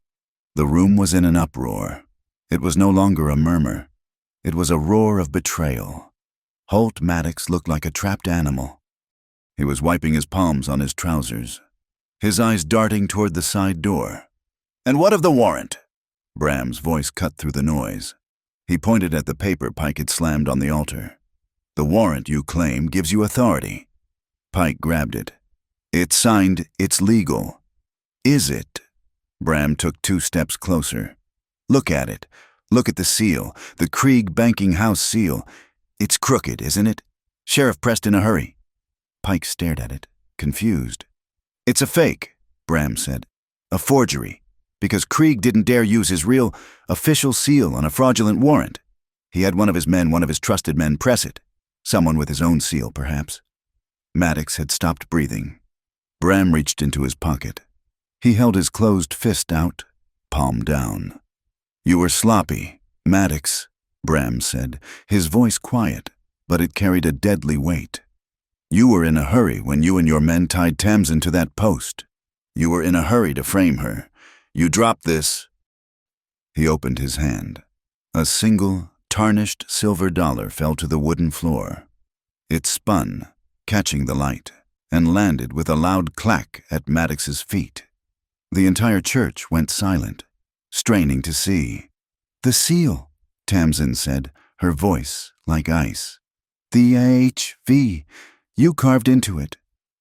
The room was in an uproar. It was no longer a murmur. It was a roar of betrayal. Holt Maddox looked like a trapped animal. He was wiping his palms on his trousers, his eyes darting toward the side door. And what of the warrant? Bram's voice cut through the noise. He pointed at the paper Pike had slammed on the altar. The warrant you claim gives you authority. Pike grabbed it. It's signed, it's legal. Is it? Bram took 2 steps closer. Look at it. Look at the seal, the Krieg Banking House seal. It's crooked, isn't it? Sheriff pressed in a hurry. Pike stared at it, confused. It's a fake, Bram said. A forgery. Because Krieg didn't dare use his real, official seal on a fraudulent warrant. He had one of his trusted men, press it. Someone with his own seal, perhaps. Maddox had stopped breathing. Bram reached into his pocket. He held his closed fist out, palm down. You were sloppy, Maddox, Bram said, his voice quiet, but it carried a deadly weight. You were in a hurry when you and your men tied Tamsin to that post. You were in a hurry to frame her. You dropped this. He opened his hand. A single, tarnished silver dollar fell to the wooden floor. It spun, catching the light, and landed with a loud clack at Maddox's feet. The entire church went silent, straining to see. The seal, Tamsin said, her voice like ice. The HV, you carved into it.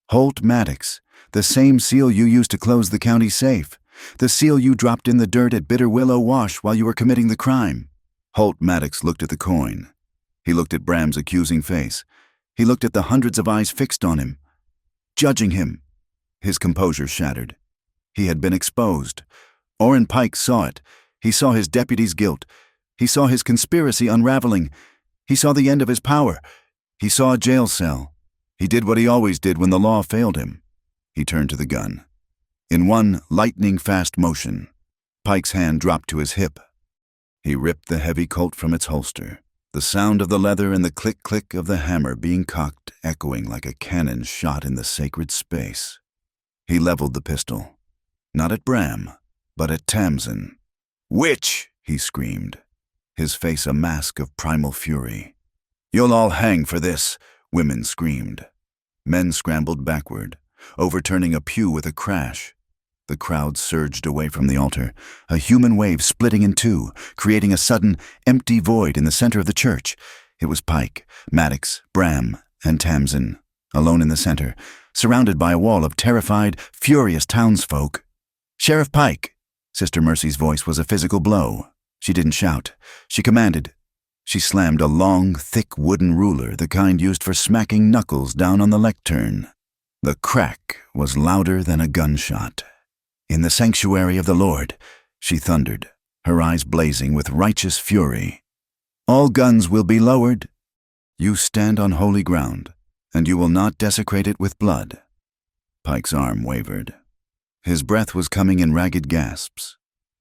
Holt Maddox, the same seal you used to close the county safe. The seal you dropped in the dirt at Bitter Willow Wash while you were committing the crime. Holt Maddox looked at the coin. He looked at Bram's accusing face. He looked at the hundreds of eyes fixed on him, judging him. His composure shattered. He had been exposed. Orrin Pike saw it. He saw his deputy's guilt. He saw his conspiracy unraveling. He saw the end of his power. He saw a jail cell. He did what he always did when the law failed him. He turned to the gun. In one lightning-fast motion, Pike's hand dropped to his hip. He ripped the heavy Colt from its holster, the sound of the leather and the click-click of the hammer being cocked echoing like a cannon shot in the sacred space. He leveled the pistol, not at Bram, but at Tamsin. Witch! He screamed, his face a mask of primal fury. You'll all hang for this, women screamed. Men scrambled backward, overturning a pew with a crash. The crowd surged away from the altar, a human wave splitting in two, creating a sudden, empty void in the center of the church. It was Pike, Maddox, Bram, and Tamsin, alone in the center, surrounded by a wall of terrified, furious townsfolk. Sheriff Pike! Sister Mercy's voice was a physical blow. She didn't shout. She commanded. She slammed a long, thick wooden ruler, the kind used for smacking knuckles, down on the lectern. The crack was louder than a gunshot. In the sanctuary of the Lord, she thundered, her eyes blazing with righteous fury. All guns will be lowered. You stand on holy ground, and you will not desecrate it with blood. Pike's arm wavered. His breath was coming in ragged gasps.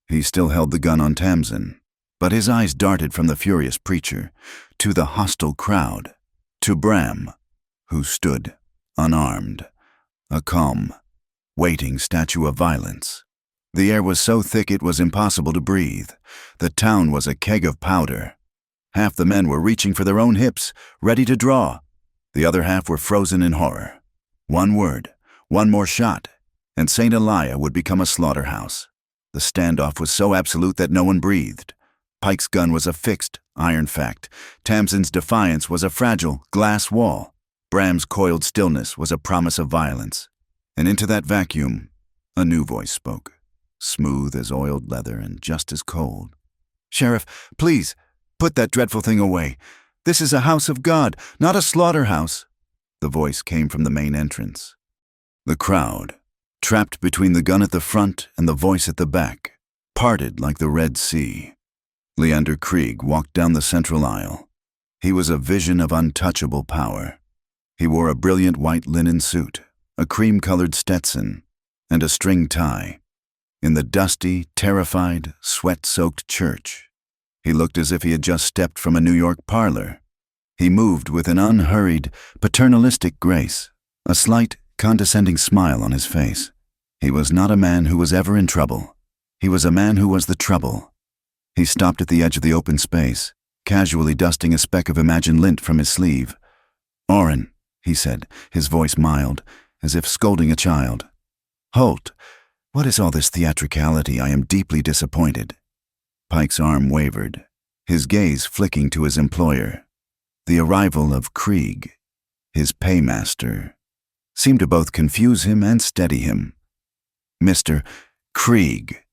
He still held the gun on Tamsin, but his eyes darted from the furious preacher to the hostile crowd, to Bram, who stood unarmed, a calm, waiting statue of violence. The air was so thick it was impossible to breathe. The town was a keg of powder. Half the men were reaching for their own hips, ready to draw. The other half were frozen in horror. One word, one more shot, and St. Elia would become a slaughterhouse. The standoff was so absolute that no one breathed. Pike's gun was a fixed, iron fact. Tamsin's defiance was a fragile, glass wall. Bram's coiled stillness was a promise of violence. And into that vacuum, a new voice spoke. smooth as oiled leather and just as cold. "Sheriff, please, put that dreadful thing away. This is a house of God, not a slaughterhouse." The voice came from the main entrance. The crowd, trapped between the gun at the front and the voice at the back, parted like the Red Sea. Leander Krieg walked down the central aisle. He was a vision of untouchable power. He wore a brilliant white linen suit, a cream-colored Stetson, and a string tie. In the dusty, terrified, sweat-soaked church, he looked as if he had just stepped from a New York parlor. He moved with an unhurried, paternalistic grace, a slight, condescending smile on his face. He was not a man who was ever in trouble. He was a man who was the trouble. He stopped at the edge of the open space, casually dusting a speck of imagined lint from his sleeve. "Orrin," he said, his voice mild, as if scolding a child. "Holt, what is all this theatricality? I am deeply disappointed." Pike's arm wavered, his gaze flicking to his employer. The arrival of Krieg, his paymaster, seemed to both confuse him and steady him. "Mr. Krieg,"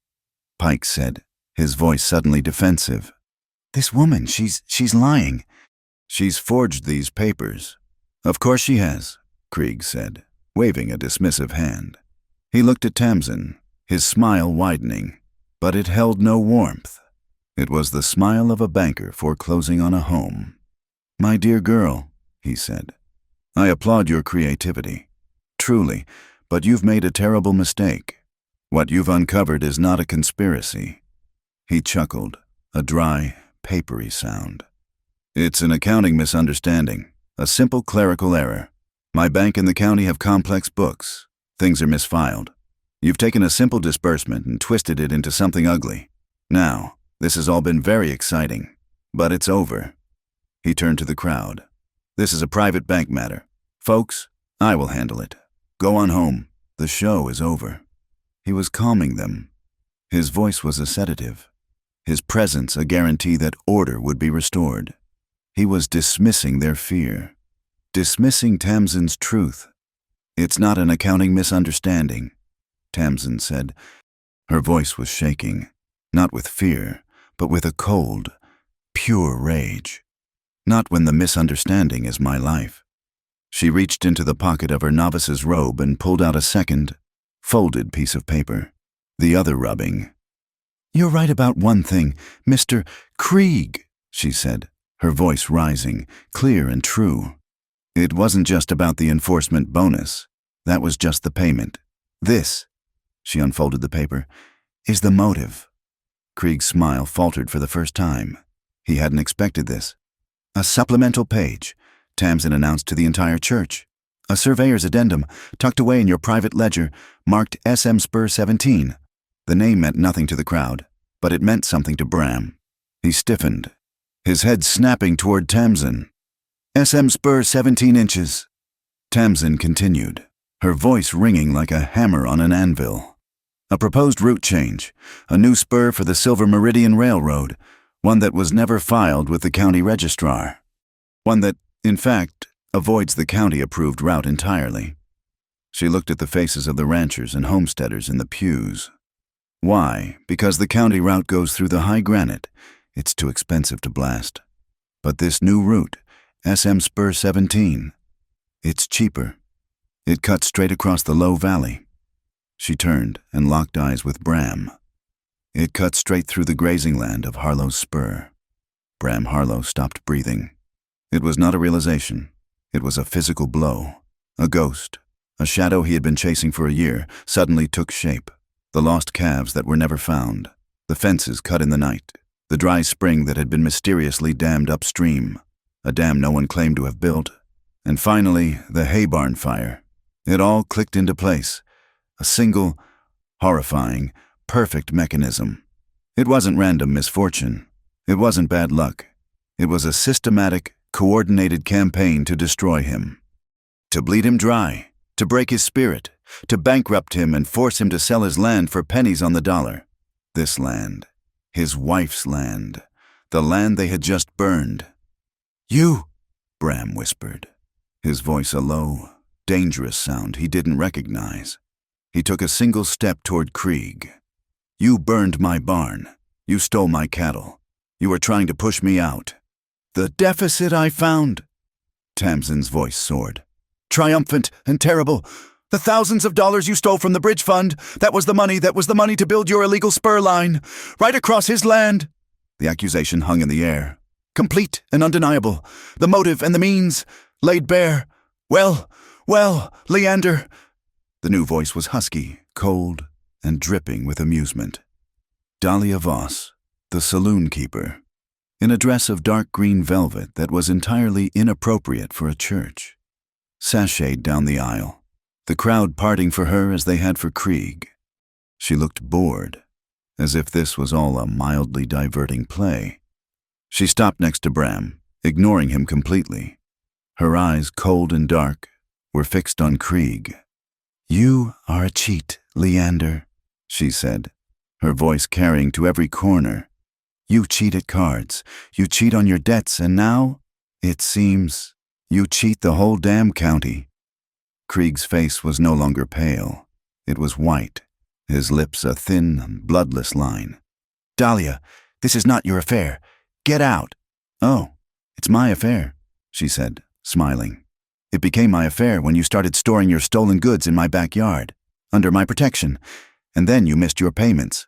Pike said, his voice suddenly defensive. "This woman, she's lying." "She's forged these papers." "Of course she has," Krieg said, waving a dismissive hand. He looked at Tamsin, his smile widening, but it held no warmth. It was the smile of a banker foreclosing on a home. "My dear girl," he said, "I applaud your creativity. Truly, but you've made a terrible mistake. What you've uncovered is not a conspiracy." He chuckled, a dry, papery sound. "It's an accounting misunderstanding, a simple clerical error. My bank and the county have complex books. Things are misfiled. You've taken a simple disbursement and twisted it into something ugly. Now, this has all been very exciting, but it's over." He turned to the crowd. "This is a private bank matter. Folks, I will handle it. Go on home. The show is over." He was calming them. His voice was a sedative. His presence a guarantee that order would be restored. He was dismissing their fear, dismissing Tamsin's truth. "It's not an accounting misunderstanding," Tamsin said. Her voice was shaking, not with fear, but with a cold, pure rage. "Not when the misunderstanding is my life." She reached into the pocket of her novice's robe and pulled out a second, folded piece of paper, the other rubbing. "You're right about one thing, Mr. Krieg," she said, her voice rising, clear and true. "It wasn't just about the enforcement bonus. That was just the payment. This," she unfolded the paper, "is the motive." Krieg's smile faltered for the first time. He hadn't expected this. "A supplemental page," Tamsin announced to the entire church. "A surveyor's addendum, tucked away in your private ledger, marked SM Spur 17. The name meant nothing to the crowd, but it meant something to Bram. He stiffened, his head snapping toward Tamsin. "SM Spur 17 inches." Tamsin continued, her voice ringing like a hammer on an anvil. "A proposed route change, a new spur for the Silver Meridian Railroad, one that was never filed with the county registrar. One that, in fact, avoids the county-approved route entirely." She looked at the faces of the ranchers and homesteaders in the pews. "Why? Because the county route goes through the high granite. It's too expensive to blast. But this new route, SM Spur 17, it's cheaper. It cuts straight across the low valley." She turned and locked eyes with Bram. It cut straight through the grazing land of Harlow's Spur. Bram Harlow stopped breathing. It was not a realization. It was a physical blow. A ghost, a shadow he had been chasing for a year, suddenly took shape. The lost calves that were never found, the fences cut in the night, the dry spring that had been mysteriously dammed upstream, a dam no one claimed to have built, and finally the hay barn fire. It all clicked into place. A single, horrifying, perfect mechanism. It wasn't random misfortune. It wasn't bad luck. It was a systematic, coordinated campaign to destroy him. To bleed him dry, to break his spirit, to bankrupt him and force him to sell his land for pennies on the dollar. This land, his wife's land, the land they had just burned. "You," Bram whispered, his voice a low, dangerous sound he didn't recognize. He took a single step toward Krieg. You burned my barn. You stole my cattle. You were trying to push me out. The deficit I found. Tamsin's voice soared. Triumphant and terrible. The thousands of dollars you stole from the bridge fund, that was the money to build your illegal spur line. Right across his land. The accusation hung in the air. Complete and undeniable. The motive and the means, laid bare. Well, Leander. The new voice was husky, cold, and dripping with amusement. Dahlia Voss, the saloon keeper, in a dress of dark green velvet that was entirely inappropriate for a church, sashayed down the aisle, the crowd parting for her as they had for Krieg. She looked bored, as if this was all a mildly diverting play. She stopped next to Bram, ignoring him completely. Her eyes, cold and dark, were fixed on Krieg. You are a cheat, Leander, she said, her voice carrying to every corner. You cheat at cards, you cheat on your debts, and now, it seems, you cheat the whole damn county. Krieg's face was no longer pale. It was white, his lips a thin, bloodless line. Dahlia, this is not your affair. Get out. Oh, it's my affair, she said, smiling. It became my affair when you started storing your stolen goods in my backyard, under my protection, and then you missed your payments.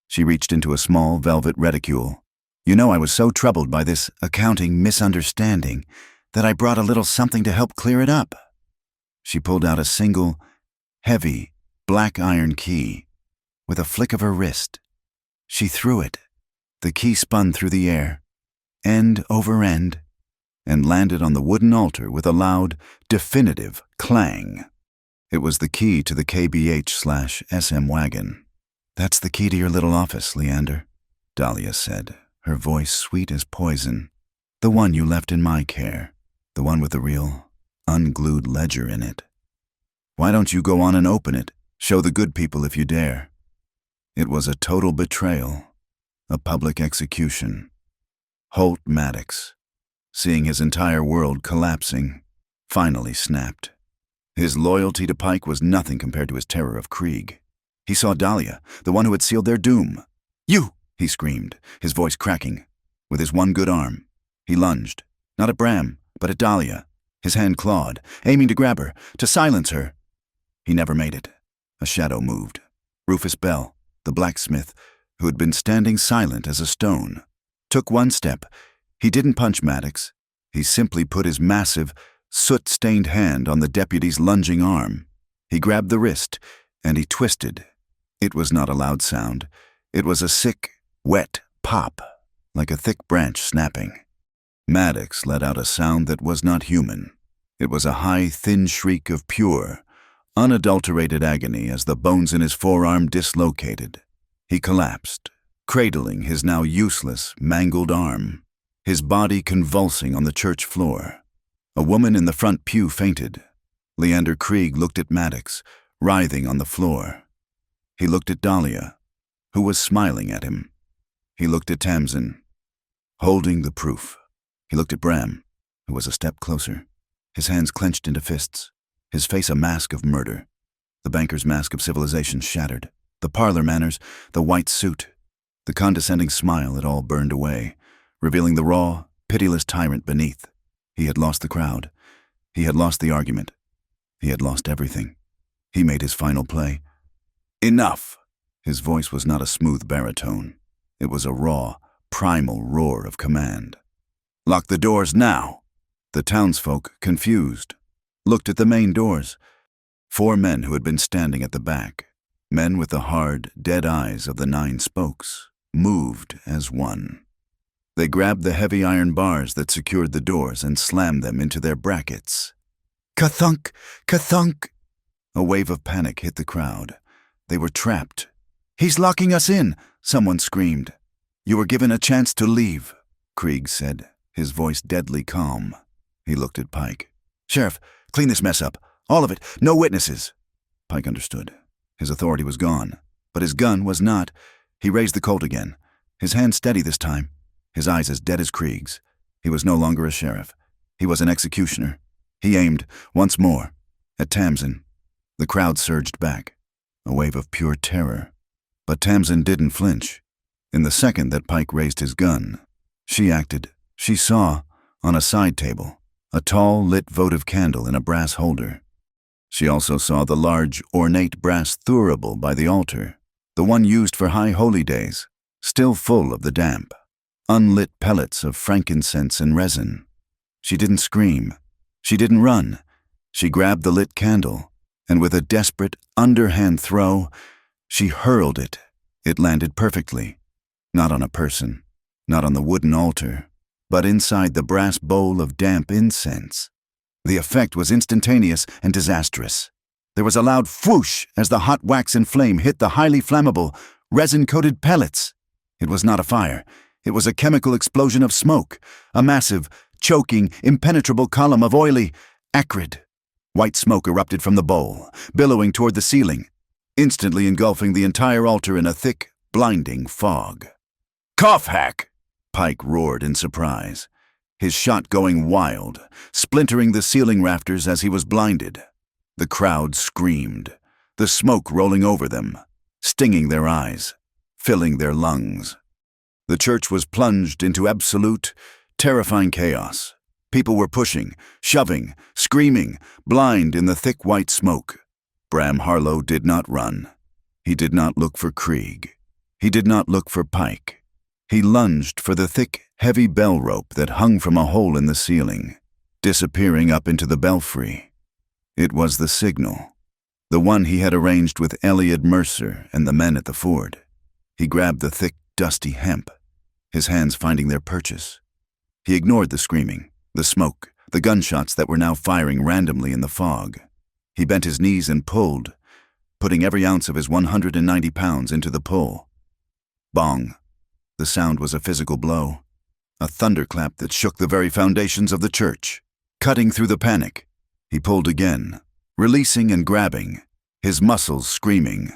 She reached into a small velvet reticule. You know I was so troubled by this accounting misunderstanding that I brought a little something to help clear it up. She pulled out a single, heavy, black iron key. With a flick of her wrist, she threw it. The key spun through the air, end over end, and landed on the wooden altar with a loud, definitive clang. It was the key to the KBH/SM wagon. That's the key to your little office, Leander, Dahlia said, her voice sweet as poison. The one you left in my care, the one with the real, unglued ledger in it. Why don't you go on and open it? Show the good people if you dare. It was a total betrayal, a public execution. Holt Maddox, seeing his entire world collapsing, finally snapped. His loyalty to Pike was nothing compared to his terror of Krieg. He saw Dahlia, the one who had sealed their doom. You! He screamed, his voice cracking. With his one good arm, he lunged, not at Bram, but at Dahlia, his hand clawed, aiming to grab her, to silence her. He never made it. A shadow moved. Rufus Bell, the blacksmith, who had been standing silent as a stone, took one step. He didn't punch Maddox. He simply put his massive, soot-stained hand on the deputy's lunging arm. He grabbed the wrist, and he twisted. It was not a loud sound. It was a sick, wet pop, like a thick branch snapping. Maddox let out a sound that was not human. It was a high, thin shriek of pure, unadulterated agony as the bones in his forearm dislocated. He collapsed, cradling his now useless, mangled arm, his body convulsing on the church floor. A woman in the front pew fainted. Leander Krieg looked at Maddox, writhing on the floor. He looked at Dahlia, who was smiling at him. He looked at Tamsin, holding the proof. He looked at Bram, who was a step closer, his hands clenched into fists, his face a mask of murder. The banker's mask of civilization shattered. The parlor manners, the white suit, the condescending smile, it all burned away, revealing the raw, pitiless tyrant beneath. He had lost the crowd. He had lost the argument. He had lost everything. He made his final play. Enough! His voice was not a smooth baritone. It was a raw, primal roar of command. Lock the doors now! The townsfolk, confused, looked at the main doors. 4 men who had been standing at the back, men with the hard, dead eyes of the 9 spokes, moved as one. They grabbed the heavy iron bars that secured the doors and slammed them into their brackets. Ka-thunk! Ka-thunk! A wave of panic hit the crowd. They were trapped. He's locking us in, someone screamed. You were given a chance to leave, Krieg said, his voice deadly calm. He looked at Pike. Sheriff, clean this mess up. All of it. No witnesses. Pike understood. His authority was gone, but his gun was not. He raised the Colt again, his hand steady this time, his eyes as dead as Krieg's. He was no longer a sheriff. He was an executioner. He aimed, once more, at Tamsin. The crowd surged back, a wave of pure terror. But Tamsin didn't flinch. In the second that Pike raised his gun, she acted. She saw, on a side table, a tall, lit votive candle in a brass holder. She also saw the large, ornate brass thurible by the altar, the one used for high holy days, still full of the damp, unlit pellets of frankincense and resin. She didn't scream. She didn't run. She grabbed the lit candle, and with a desperate, underhand throw, she hurled it. It landed perfectly. Not on a person, not on the wooden altar, but inside the brass bowl of damp incense. The effect was instantaneous and disastrous. There was a loud whoosh as the hot waxen flame hit the highly flammable, resin-coated pellets. It was not a fire. It was a chemical explosion of smoke, a massive, choking, impenetrable column of oily, acrid, white smoke erupted from the bowl, billowing toward the ceiling, instantly engulfing the entire altar in a thick, blinding fog. "Cough hack!" Pike roared in surprise, his shot going wild, splintering the ceiling rafters as he was blinded. The crowd screamed, the smoke rolling over them, stinging their eyes, filling their lungs. The church was plunged into absolute, terrifying chaos. People were pushing, shoving, screaming, blind in the thick white smoke. Bram Harlow did not run. He did not look for Krieg. He did not look for Pike. He lunged for the thick, heavy bell rope that hung from a hole in the ceiling, disappearing up into the belfry. It was the signal, the one he had arranged with Elliot Mercer and the men at the ford. He grabbed the thick, dusty hemp, his hands finding their purchase. He ignored the screaming, the smoke, the gunshots that were now firing randomly in the fog. He bent his knees and pulled, putting every ounce of his 190 pounds into the pull. Bong. The sound was a physical blow, a thunderclap that shook the very foundations of the church. Cutting through the panic, he pulled again, releasing and grabbing, his muscles screaming.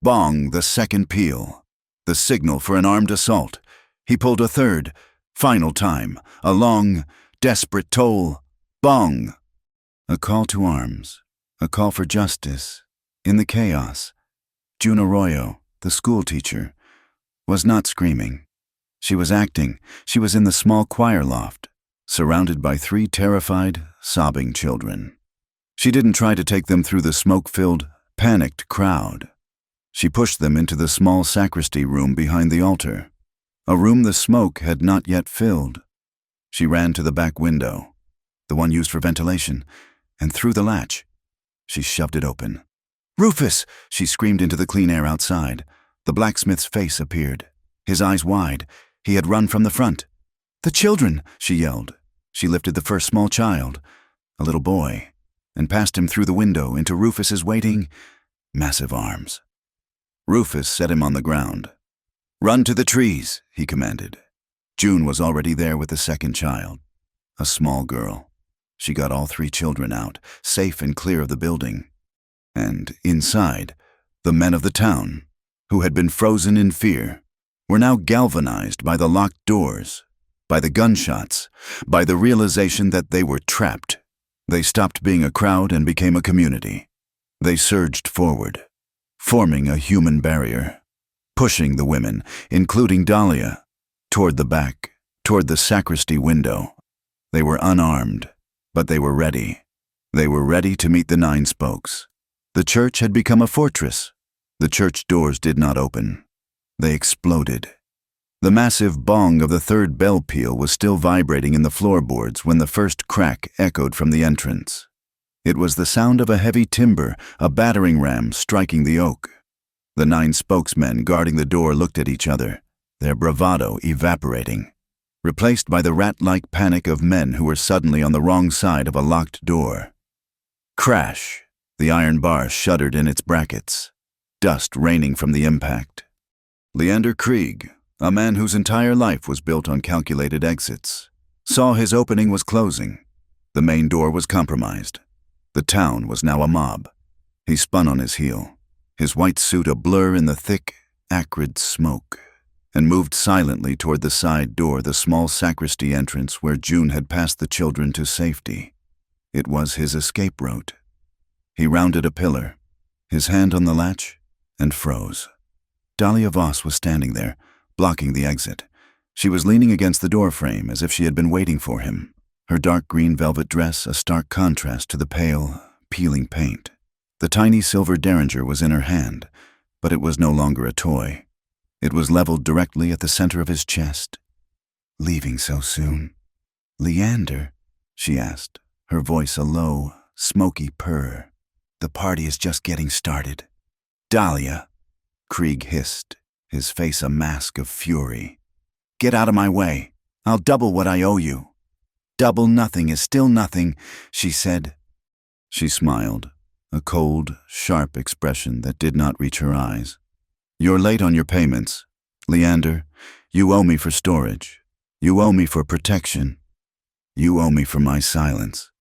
Bong, the second peal, the signal for an armed assault. He pulled a third, final time, a long, desperate toll. Bong! A call to arms, a call for justice. In the chaos, June Arroyo, the schoolteacher, was not screaming. She was acting. She was in the small choir loft, surrounded by 3 terrified, sobbing children. She didn't try to take them through the smoke-filled, panicked crowd. She pushed them into the small sacristy room behind the altar, a room the smoke had not yet filled. She ran to the back window, the one used for ventilation, and through the latch. She shoved it open. "Rufus!" she screamed into the clean air outside. The blacksmith's face appeared, his eyes wide. He had run from the front. "The children!" she yelled. She lifted the first small child, a little boy, and passed him through the window into Rufus's waiting, massive arms. Rufus set him on the ground. "Run to the trees," he commanded. June was already there with the second child, a small girl. She got all 3 children out, safe and clear of the building. And inside, the men of the town, who had been frozen in fear, were now galvanized by the locked doors, by the gunshots, by the realization that they were trapped. They stopped being a crowd and became a community. They surged forward, forming a human barrier, pushing the women, including Dahlia, toward the back, toward the sacristy window. They were unarmed, but they were ready. They were ready to meet the 9 spokes. The church had become a fortress. The church doors did not open. They exploded. The massive bong of the 3rd bell peal was still vibrating in the floorboards when the first crack echoed from the entrance. It was the sound of a heavy timber, a battering ram striking the oak. The 9 spokesmen guarding the door looked at each other, their bravado evaporating, replaced by the rat-like panic of men who were suddenly on the wrong side of a locked door. Crash! The iron bar shuddered in its brackets, dust raining from the impact. Leander Krieg, a man whose entire life was built on calculated exits, saw his opening was closing. The main door was compromised. The town was now a mob. He spun on his heel, his white suit a blur in the thick, acrid smoke, and moved silently toward the side door, the small sacristy entrance where June had passed the children to safety. It was his escape route. He rounded a pillar, his hand on the latch, and froze. Dahlia Voss was standing there, blocking the exit. She was leaning against the doorframe as if she had been waiting for him, her dark green velvet dress a stark contrast to the pale, peeling paint. The tiny silver derringer was in her hand, but it was no longer a toy. It was leveled directly at the center of his chest. "Leaving so soon?" "Leander?" she asked, her voice a low, smoky purr. "The party is just getting started." "Dahlia," Krieg hissed, his face a mask of fury. "Get out of my way. I'll double what I owe you." "Double nothing is still nothing," she said. She smiled, a cold, sharp expression that did not reach her eyes. "You're late on your payments. Leander, you owe me for storage. You owe me for protection. You owe me for my silence."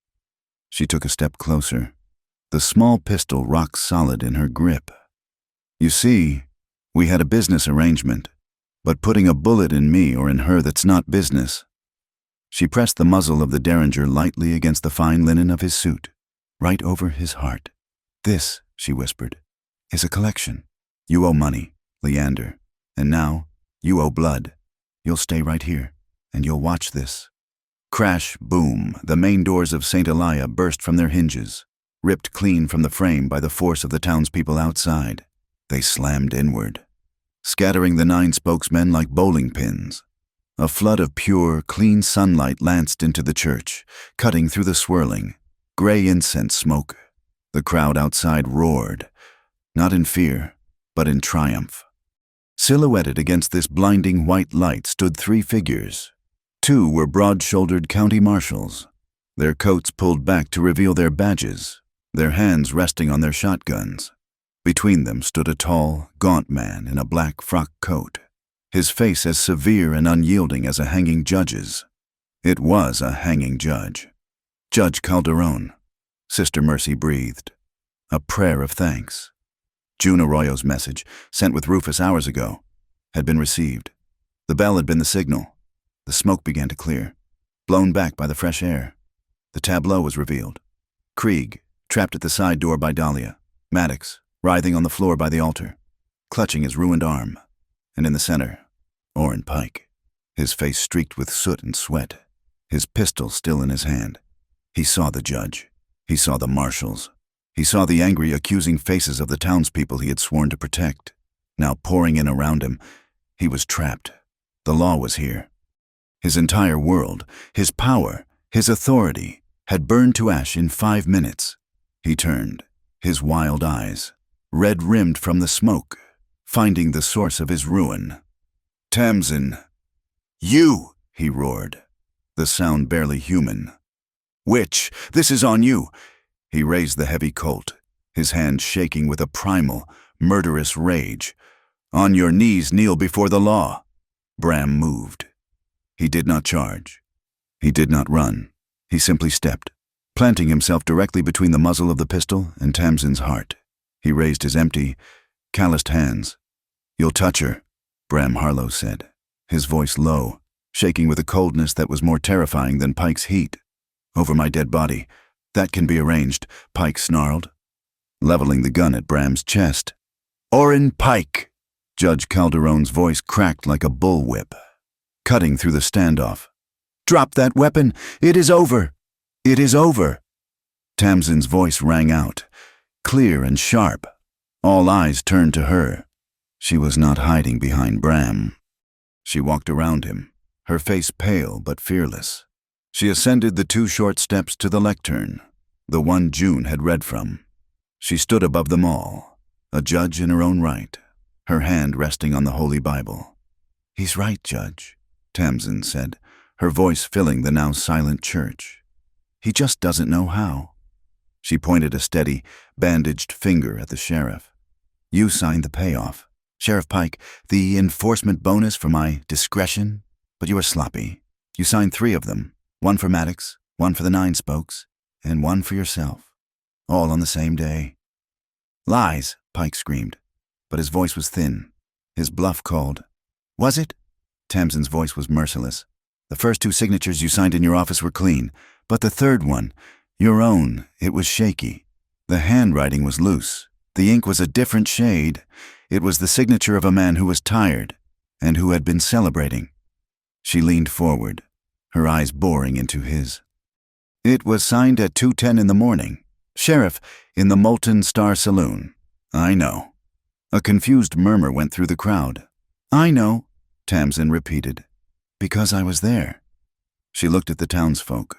She took a step closer, the small pistol rock solid in her grip. "You see, we had a business arrangement, but putting a bullet in me or in her, that's not business." She pressed the muzzle of the derringer lightly against the fine linen of his suit, right over his heart. "This," she whispered, "is a collection. You owe money, Leander, and now you owe blood. You'll stay right here, and you'll watch this." Crash, boom, the main doors of St. Elia burst from their hinges, ripped clean from the frame by the force of the townspeople outside. They slammed inward, scattering the 9 spokesmen like bowling pins. A flood of pure, clean sunlight lanced into the church, cutting through the swirling, gray incense smoke. The crowd outside roared, not in fear, but in triumph. Silhouetted against this blinding white light stood 3 figures. 2 were broad-shouldered county marshals, their coats pulled back to reveal their badges, their hands resting on their shotguns. Between them stood a tall, gaunt man in a black frock coat, his face as severe and unyielding as a hanging judge's. It was a hanging judge. Judge Calderon. Sister Mercy breathed. A prayer of thanks. June Arroyo's message, sent with Rufus hours ago, had been received. The bell had been the signal. The smoke began to clear, blown back by the fresh air. The tableau was revealed. Krieg, trapped at the side door by Dahlia. Maddox, writhing on the floor by the altar, clutching his ruined arm. And in the center, Orrin Pike, his face streaked with soot and sweat, his pistol still in his hand. He saw the judge. He saw the marshals. He saw the angry, accusing faces of the townspeople he had sworn to protect. Now pouring in around him, he was trapped. The law was here. His entire world, his power, his authority, had burned to ash in 5 minutes. He turned, his wild eyes, red-rimmed from the smoke, finding the source of his ruin. "Tamsin, you!" he roared, the sound barely human. "Witch, this is on you!" He raised the heavy Colt, his hand shaking with a primal, murderous rage. "On your knees, kneel before the law." Bram moved. He did not charge. He did not run. He simply stepped, planting himself directly between the muzzle of the pistol and Tamsin's heart. He raised his empty, calloused hands. "You'll touch her," Bram Harlow said, his voice low, shaking with a coldness that was more terrifying than Pike's heat. "Over my dead body. That can be arranged," Pike snarled, leveling the gun at Bram's chest. "Orrin Pike!" Judge Calderon's voice cracked like a bullwhip, cutting through the standoff. "Drop that weapon! It is over! It is over!" Tamsin's voice rang out, clear and sharp. All eyes turned to her. She was not hiding behind Bram. She walked around him, her face pale but fearless. She ascended the 2 short steps to the lectern, the one June had read from. She stood above them all, a judge in her own right, her hand resting on the Holy Bible. "He's right, Judge," Tamsin said, her voice filling the now silent church. "He just doesn't know how." She pointed a steady, bandaged finger at the sheriff. "You signed the payoff. Sheriff Pike, the enforcement bonus for my discretion, but you were sloppy. You signed 3 of them, 1 for Maddox, 1 for the 9 spokes, and 1 for yourself, all on the same day." "Lies," Pike screamed, but his voice was thin, his bluff called. "Was it?" Tamsin's voice was merciless. "The first 2 signatures you signed in your office were clean, but the 3rd one, your own, it was shaky. The handwriting was loose. The ink was a different shade. It was the signature of a man who was tired and who had been celebrating. She leaned forward, her eyes boring into his. It was signed at 2:10 in the morning. Sheriff, in the Molten Star Saloon. I know. A confused murmur went through the crowd. I know, Tamsin repeated. Because I was there. She looked at the townsfolk.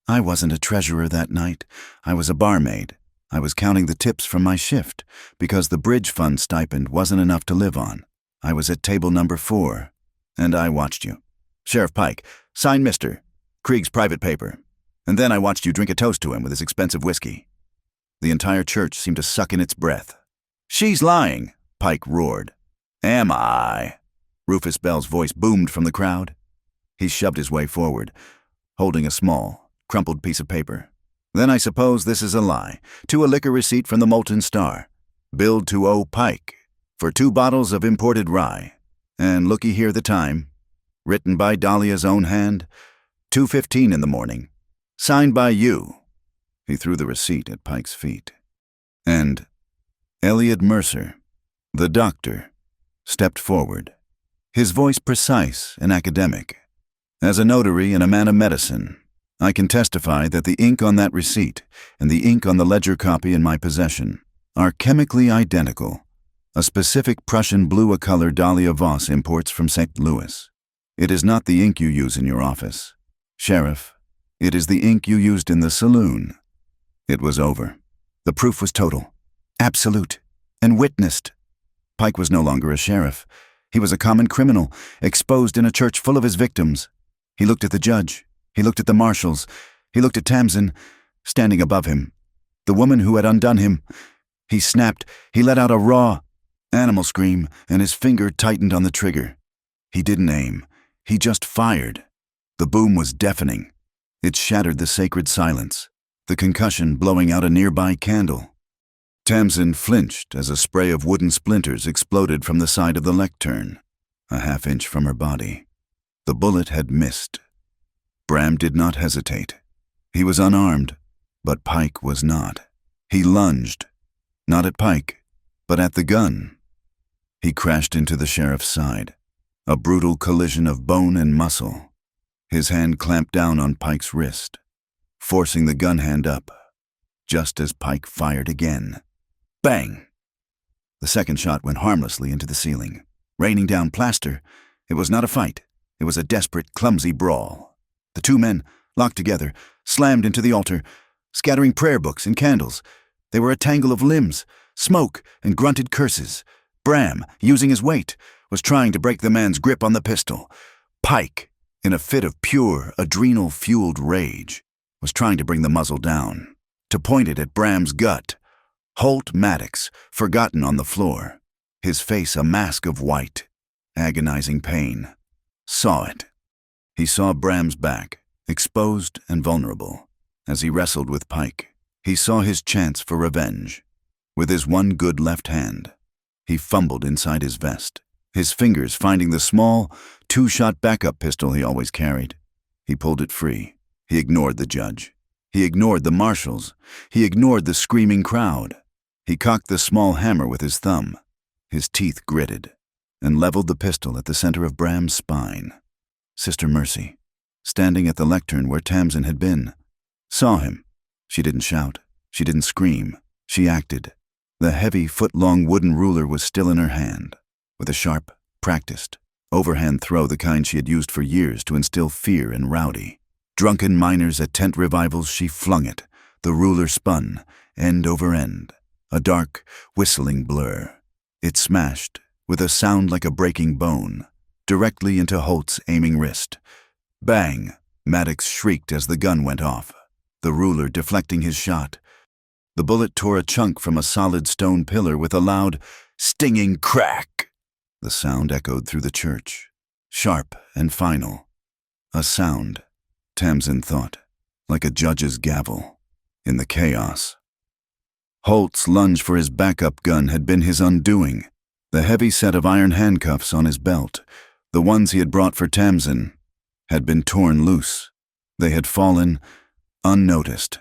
I wasn't a treasurer that night. I was a barmaid. I was counting the tips from my shift because the bridge fund stipend wasn't enough to live on. I was at table number 4, and I watched you. Sheriff Pike, sign Mr. Krieg's private paper. And then I watched you drink a toast to him with his expensive whiskey. The entire church seemed to suck in its breath. She's lying, Pike roared. Am I? Rufus Bell's voice boomed from the crowd. He shoved his way forward, holding a small, crumpled piece of paper. Then I suppose this is a lie. To a liquor receipt from the Molten Star. Billed to O. Pike for 2 bottles of imported rye. And looky here the time. Written by Dahlia's own hand. 2:15 in the morning. Signed by you. He threw the receipt at Pike's feet. And Elliot Mercer, the doctor, stepped forward, his voice precise and academic. As a notary and a man of medicine, I can testify that the ink on that receipt and the ink on the ledger copy in my possession are chemically identical. A specific Prussian blue color Dahlia Voss imports from St. Louis. It is not the ink you use in your office. Sheriff, it is the ink you used in the saloon. It was over. The proof was total, absolute, and witnessed. Pike was no longer a sheriff. He was a common criminal, exposed in a church full of his victims. He looked at the judge. He looked at the marshals. He looked at Tamsin, standing above him. The woman who had undone him. He snapped. He let out a raw, animal scream, and his finger tightened on the trigger. He didn't aim. He just fired. The boom was deafening. It shattered the sacred silence, the concussion blowing out a nearby candle. Tamsin flinched as a spray of wooden splinters exploded from the side of the lectern, a half-inch from her body. The bullet had missed. Bram did not hesitate. He was unarmed, but Pike was not. He lunged, not at Pike, but at the gun. He crashed into the sheriff's side, a brutal collision of bone and muscle. His hand clamped down on Pike's wrist, forcing the gun hand up, just as Pike fired again. Bang! The second shot went harmlessly into the ceiling, raining down plaster. It was not a fight. It was a desperate, clumsy brawl. The 2 men, locked together, slammed into the altar, scattering prayer books and candles. They were a tangle of limbs, smoke, and grunted curses. Bram, using his weight, was trying to break the man's grip on the pistol. Pike, in a fit of pure, adrenal-fueled rage, was trying to bring the muzzle down, to point it at Bram's gut. Holt Maddox, forgotten on the floor, his face a mask of white, agonizing pain, saw it. He saw Bram's back, exposed and vulnerable. As he wrestled with Pike, he saw his chance for revenge. With his one good left hand, he fumbled inside his vest, his fingers finding the small, 2-shot backup pistol he always carried. He pulled it free. He ignored the judge. He ignored the marshals. He ignored the screaming crowd. He cocked the small hammer with his thumb. His teeth gritted, and leveled the pistol at the center of Bram's spine. Sister Mercy, standing at the lectern where Tamsin had been, saw him. She didn't shout. She didn't scream. She acted. The heavy, foot-long wooden ruler was still in her hand, with a sharp, practiced, overhand throw the kind she had used for years to instill fear in Rowdy. Drunken miners at tent revivals, she flung it. The ruler spun, end over end, a dark, whistling blur. It smashed, with a sound like a breaking bone, directly into Holt's aiming wrist. Bang! Maddox shrieked as the gun went off, the ruler deflecting his shot. The bullet tore a chunk from a solid stone pillar with a loud, stinging crack. The sound echoed through the church, sharp and final. A sound, Tamsin thought, like a judge's gavel. In the chaos, Holt's lunge for his backup gun had been his undoing. The heavy set of iron handcuffs on his belt, the ones he had brought for Tamsin, had been torn loose. They had fallen, unnoticed,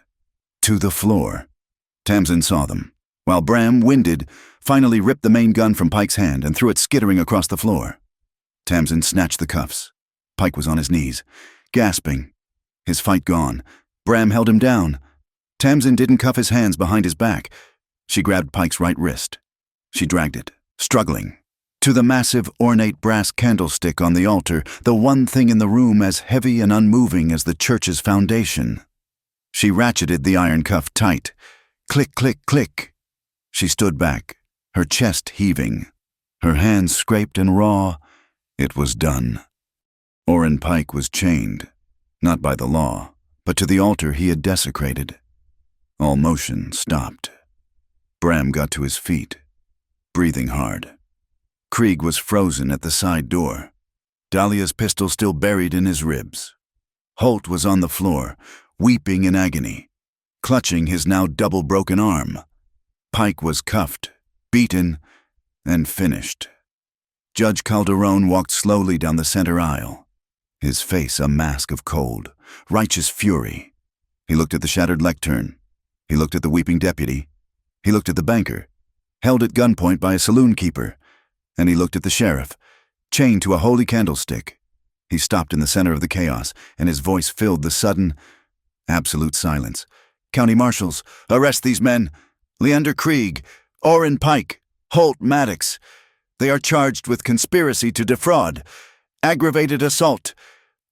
to the floor. Tamsin saw them, while Bram, winded, finally ripped the main gun from Pike's hand and threw it skittering across the floor. Tamsin snatched the cuffs. Pike was on his knees, gasping. His fight gone. Bram held him down. Tamsin didn't cuff his hands behind his back. She grabbed Pike's right wrist. She dragged it, struggling, to the massive, ornate brass candlestick on the altar, the one thing in the room as heavy and unmoving as the church's foundation. She ratcheted the iron cuff tight. Click, click, click. She stood back, her chest heaving. Her hands scraped and raw. It was done. Orrin Pike was chained, not by the law, but to the altar he had desecrated. All motion stopped. Bram got to his feet, breathing hard. Krieg was frozen at the side door, Dahlia's pistol still buried in his ribs. Holt was on the floor, weeping in agony, clutching his now double-broken arm. Pike was cuffed, beaten, and finished. Judge Calderon walked slowly down the center aisle, his face a mask of cold, righteous fury. He looked at the shattered lectern. He looked at the weeping deputy. He looked at the banker, held at gunpoint by a saloon keeper, and he looked at the sheriff, chained to a holy candlestick. He stopped in the center of the chaos, and his voice filled the sudden, absolute silence. "County marshals, arrest these men. Leander Krieg, Orrin Pike, Holt Maddox. They are charged with conspiracy to defraud, aggravated assault,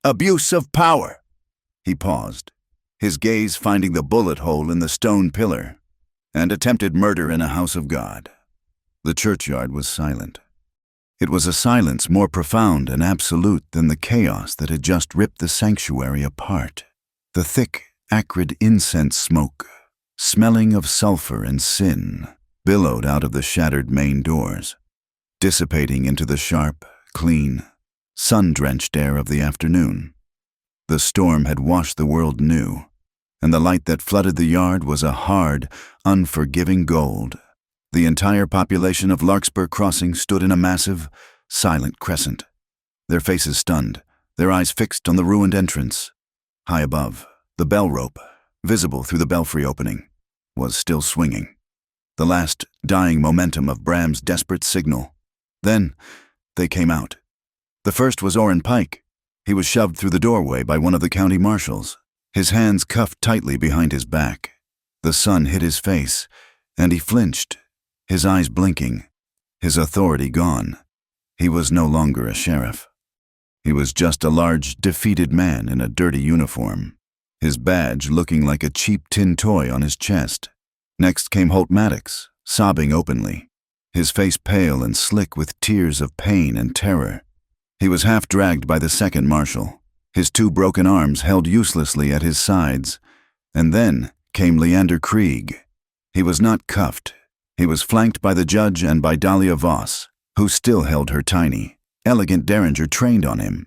abuse of power." He paused, his gaze finding the bullet hole in the stone pillar, and attempted murder in a house of God. The churchyard was silent. It was a silence more profound and absolute than the chaos that had just ripped the sanctuary apart. The thick, acrid incense smoke, smelling of sulfur and sin, billowed out of the shattered main doors, dissipating into the sharp, clean, sun-drenched air of the afternoon. The storm had washed the world new, and the light that flooded the yard was a hard, unforgiving gold. The entire population of Larkspur Crossing stood in a massive, silent crescent, their faces stunned, their eyes fixed on the ruined entrance. High above, the bell rope, visible through the belfry opening, was still swinging, the last dying momentum of Bram's desperate signal. Then, they came out. The first was Orrin Pike. He was shoved through the doorway by one of the county marshals, his hands cuffed tightly behind his back. The sun hit his face, and he flinched, his eyes blinking, his authority gone. He was no longer a sheriff. He was just a large, defeated man in a dirty uniform, his badge looking like a cheap tin toy on his chest. Next came Holt Maddox, sobbing openly, his face pale and slick with tears of pain and terror. He was half-dragged by the second marshal, his two broken arms held uselessly at his sides. And then came Leander Krieg. He was not cuffed. He was flanked by the judge and by Dahlia Voss, who still held her tiny, elegant derringer trained on him.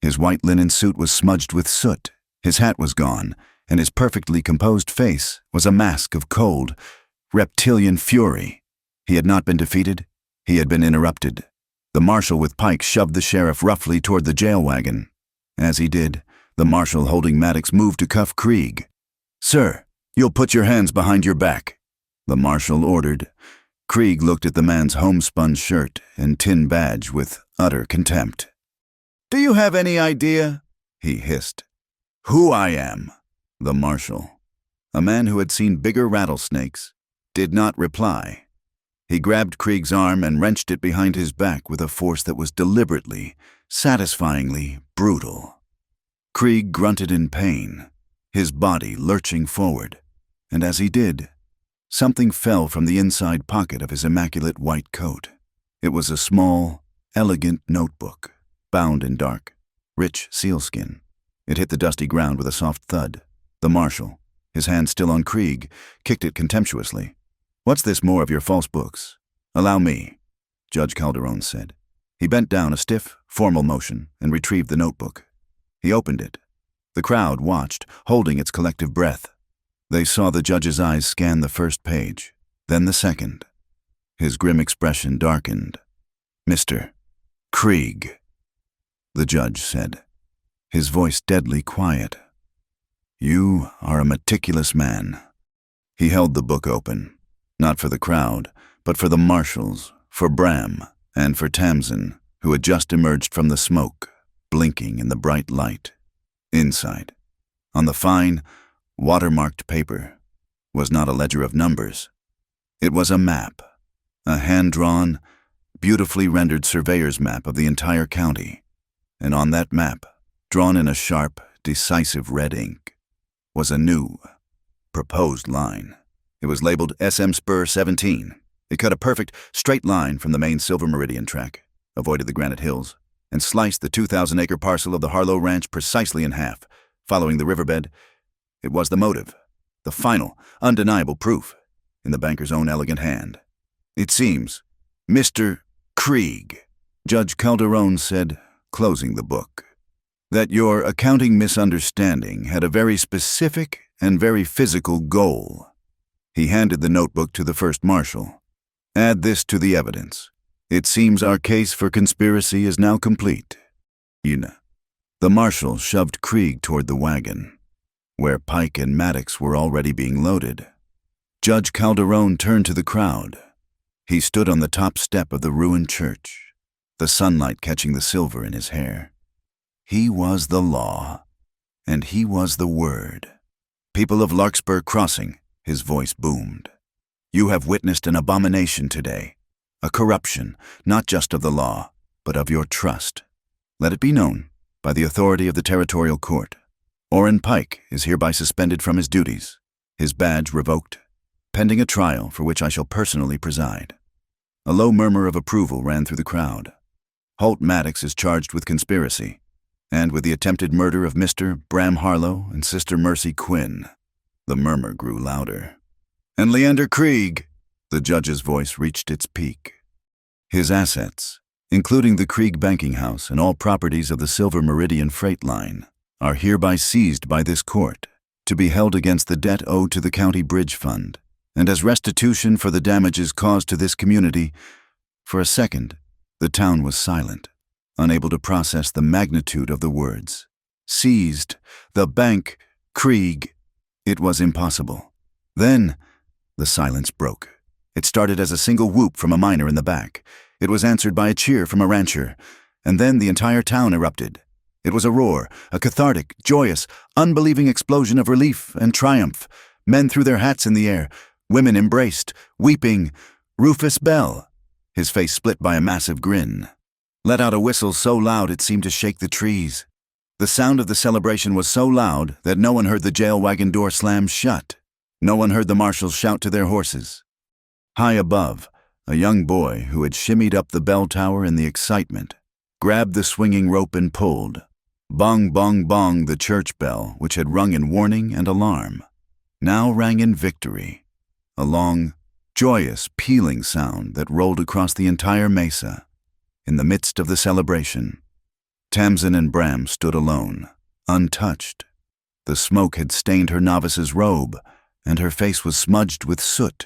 His white linen suit was smudged with soot, his hat was gone, and his perfectly composed face was a mask of cold, reptilian fury. He had not been defeated. He had been interrupted. The marshal with Pike shoved the sheriff roughly toward the jail wagon. As he did, the marshal holding Maddox moved to cuff Krieg. "Sir, you'll put your hands behind your back," the marshal ordered. Krieg looked at the man's homespun shirt and tin badge with utter contempt. "Do you have any idea," he hissed, "who I am?" The marshal, a man who had seen bigger rattlesnakes, did not reply. He grabbed Krieg's arm and wrenched it behind his back with a force that was deliberately, satisfyingly brutal. Krieg grunted in pain, his body lurching forward, and as he did, something fell from the inside pocket of his immaculate white coat. It was a small, elegant notebook, bound in dark, rich sealskin. It hit the dusty ground with a soft thud. The marshal, his hand still on Krieg, kicked it contemptuously. "What's this more of your false books?" "Allow me," Judge Calderon said. He bent down a stiff, formal motion and retrieved the notebook. He opened it. The crowd watched, holding its collective breath. They saw the judge's eyes scan the first page, then the second. His grim expression darkened. "Mr. Krieg," the judge said, his voice deadly quiet. "You are a meticulous man." He held the book open. Not for the crowd, but for the marshals, for Bram, and for Tamsin, who had just emerged from the smoke, blinking in the bright light. Inside, on the fine, watermarked paper, was not a ledger of numbers. It was a map, a hand-drawn, beautifully rendered surveyor's map of the entire county. And on that map, drawn in a sharp, decisive red ink, was a new, proposed line. It was labeled SM Spur 17. It cut a perfect, straight line from the main Silver Meridian track, avoided the granite hills, and sliced the 2,000-acre parcel of the Harlow Ranch precisely in half, following the riverbed. It was the motive, the final, undeniable proof, in the banker's own elegant hand. It seems, Mr. Krieg, Judge Calderon said, closing the book, that your accounting misunderstanding had a very specific and very physical goal. He handed the notebook to the first marshal. Add this to the evidence. It seems our case for conspiracy is now complete. Una. The marshal shoved Krieg toward the wagon, where Pike and Maddox were already being loaded. Judge Calderon turned to the crowd. He stood on the top step of the ruined church, the sunlight catching the silver in his hair. He was the law, and he was the word. People of Larkspur Crossing, his voice boomed. You have witnessed an abomination today, a corruption, not just of the law, but of your trust. Let it be known, by the authority of the territorial court, Orrin Pike is hereby suspended from his duties, his badge revoked, pending a trial for which I shall personally preside. A low murmur of approval ran through the crowd. Holt Maddox is charged with conspiracy, and with the attempted murder of Mr. Bram Harlow and Sister Mercy Quinn. The murmur grew louder. And Leander Krieg, the judge's voice reached its peak. His assets, including the Krieg banking house and all properties of the Silver Meridian freight line, are hereby seized by this court to be held against the debt owed to the county bridge fund, and as restitution for the damages caused to this community. For a second, the town was silent, unable to process the magnitude of the words. Seized, the bank, Krieg. It was impossible. Then, the silence broke. It started as a single whoop from a miner in the back. It was answered by a cheer from a rancher, and then the entire town erupted. It was a roar, a cathartic, joyous, unbelieving explosion of relief and triumph. Men threw their hats in the air. Women embraced, weeping. Rufus Bell, his face split by a massive grin, let out a whistle so loud it seemed to shake the trees. The sound of the celebration was so loud that no one heard the jail wagon door slam shut. No one heard the marshals shout to their horses. High above, a young boy who had shimmied up the bell tower in the excitement grabbed the swinging rope and pulled. Bong, bong, bong, the church bell, which had rung in warning and alarm, now rang in victory, a long, joyous, pealing sound that rolled across the entire mesa. In the midst of the celebration, Tamsin and Bram stood alone, untouched. The smoke had stained her novice's robe, and her face was smudged with soot.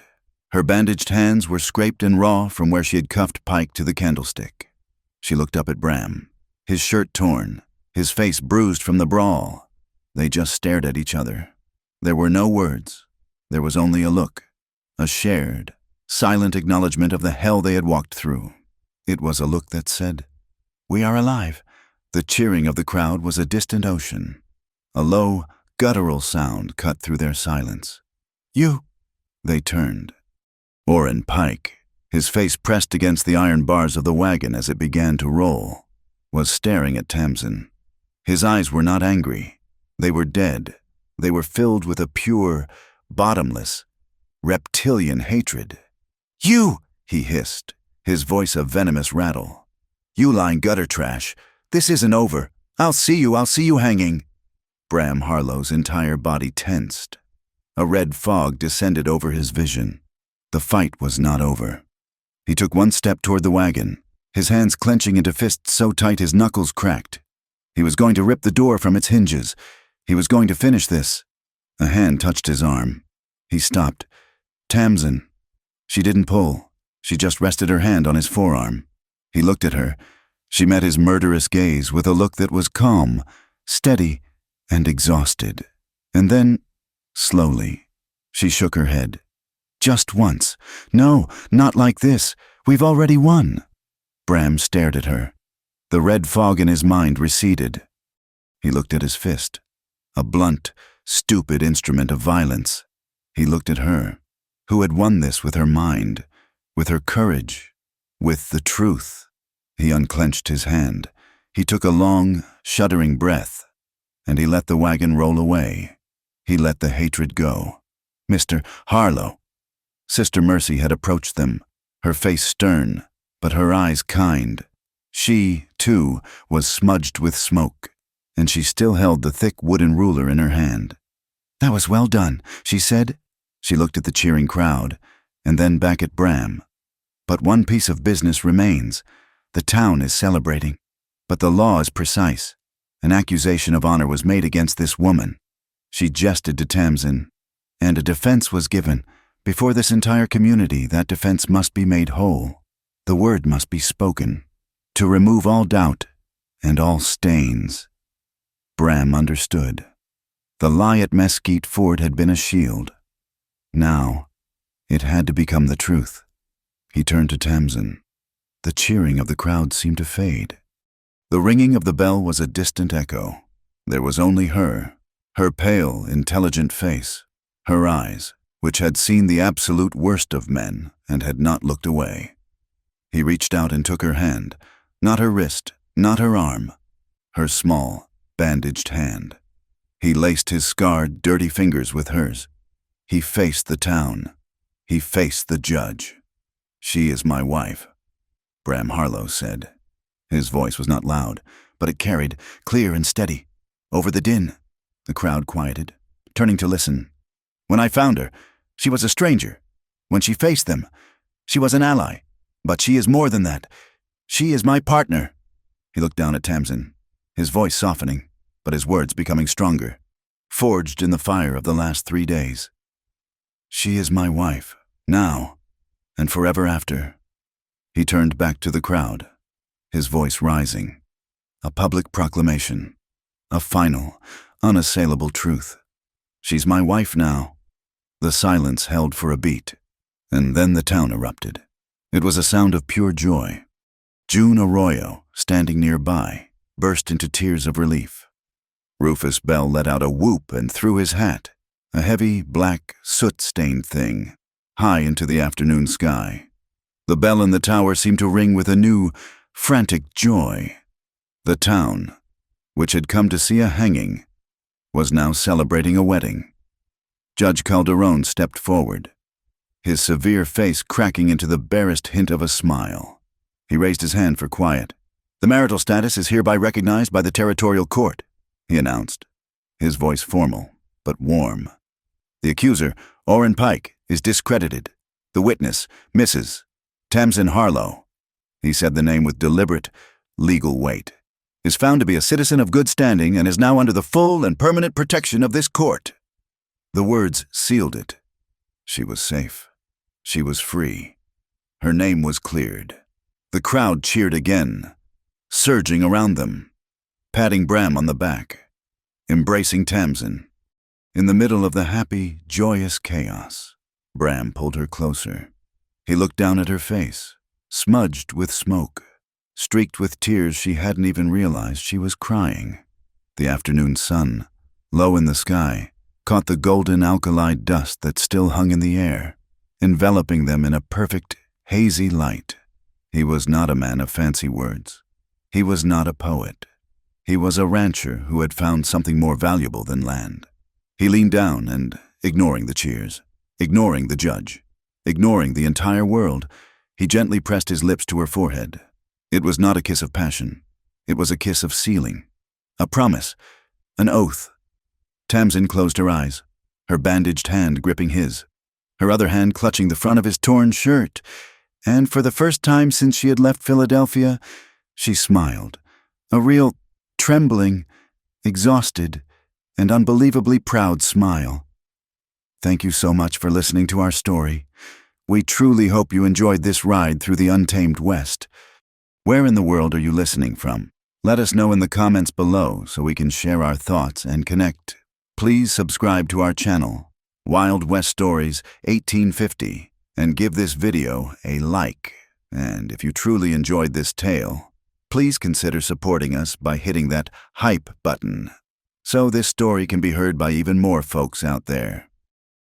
Her bandaged hands were scraped and raw from where she had cuffed Pike to the candlestick. She looked up at Bram, his shirt torn, his face bruised from the brawl. They just stared at each other. There were no words. There was only a look, a shared, silent acknowledgement of the hell they had walked through. It was a look that said, "We are alive." The cheering of the crowd was a distant ocean. A low, guttural sound cut through their silence. "You!" They turned. Orrin Pike, his face pressed against the iron bars of the wagon as it began to roll, was staring at Tamsin. His eyes were not angry. They were dead. They were filled with a pure, bottomless, reptilian hatred. "You!" he hissed, his voice a venomous rattle. "You lying gutter trash. This isn't over. I'll see you hanging." Bram Harlow's entire body tensed. A red fog descended over his vision. The fight was not over. He took one step toward the wagon, his hands clenching into fists so tight his knuckles cracked. He was going to rip the door from its hinges. He was going to finish this. A hand touched his arm. He stopped. Tamsin. She didn't pull. She just rested her hand on his forearm. He looked at her. She met his murderous gaze with a look that was calm, steady, and exhausted. And then, slowly, she shook her head. Just once. No, not like this. We've already won. Bram stared at her. The red fog in his mind receded. He looked at his fist. A blunt, stupid instrument of violence. He looked at her, who had won this with her mind, with her courage, with the truth. He unclenched his hand. He took a long, shuddering breath, and he let the wagon roll away. He let the hatred go. Mr. Harlow. Sister Mercy had approached them, her face stern, but her eyes kind. She, too, was smudged with smoke, and she still held the thick wooden ruler in her hand. "That was well done," she said. She looked at the cheering crowd, and then back at Bram. "But one piece of business remains. The town is celebrating, but the law is precise. An accusation of honor was made against this woman." She gestured to Tamsin, "And a defense was given. Before this entire community, that defense must be made whole. The word must be spoken, to remove all doubt and all stains." Bram understood. The lie at Mesquite Ford had been a shield. Now, it had to become the truth. He turned to Tamsin. The cheering of the crowd seemed to fade. The ringing of the bell was a distant echo. There was only her pale, intelligent face, her eyes, which had seen the absolute worst of men and had not looked away. He reached out and took her hand, not her wrist, not her arm, her small, bandaged hand. He laced his scarred, dirty fingers with hers. He faced the town. He faced the judge. "She is my wife," Bram Harlow said. His voice was not loud, but it carried, clear and steady. Over the din, the crowd quieted, turning to listen. "When I found her, she was a stranger. When she faced them, she was an ally. But she is more than that. She is my partner." He looked down at Tamsin, his voice softening, but his words becoming stronger, forged in the fire of the last 3 days. "She is my wife, now, and forever after." He turned back to the crowd, his voice rising. A public proclamation. A final, unassailable truth. "She's my wife now." The silence held for a beat, and then the town erupted. It was a sound of pure joy. June Arroyo, standing nearby, burst into tears of relief. Rufus Bell let out a whoop and threw his hat, a heavy, black, soot-stained thing, high into the afternoon sky. The bell in the tower seemed to ring with a new, frantic joy. The town, which had come to see a hanging, was now celebrating a wedding. Judge Calderon stepped forward, his severe face cracking into the barest hint of a smile. He raised his hand for quiet. "The marital status is hereby recognized by the territorial court," he announced, his voice formal, but warm. "The accuser, Orrin Pike, is discredited. The witness, Mrs. Tamsin Harlow," he said the name with deliberate, legal weight, "is found to be a citizen of good standing and is now under the full and permanent protection of this court." The words sealed it. She was safe. She was free. Her name was cleared. The crowd cheered again, surging around them, patting Bram on the back, embracing Tamsin. In the middle of the happy, joyous chaos, Bram pulled her closer. He looked down at her face, smudged with smoke, streaked with tears she hadn't even realized she was crying. The afternoon sun, low in the sky, caught the golden alkali dust that still hung in the air, enveloping them in a perfect, hazy light. He was not a man of fancy words. He was not a poet. He was a rancher who had found something more valuable than land. He leaned down and, ignoring the cheers, ignoring the judge, ignoring the entire world, he gently pressed his lips to her forehead. It was not a kiss of passion. It was a kiss of sealing, a promise, an oath. Tamsin closed her eyes, her bandaged hand gripping his, her other hand clutching the front of his torn shirt, and for the first time since she had left Philadelphia, she smiled, a real, trembling, exhausted, and unbelievably proud smile. Thank you so much for listening to our story. We truly hope you enjoyed this ride through the untamed West. Where in the world are you listening from? Let us know in the comments below so we can share our thoughts and connect. Please subscribe to our channel. Wild West Stories, 1850, and give this video a like. And if you truly enjoyed this tale, please consider supporting us by hitting that hype button, so this story can be heard by even more folks out there.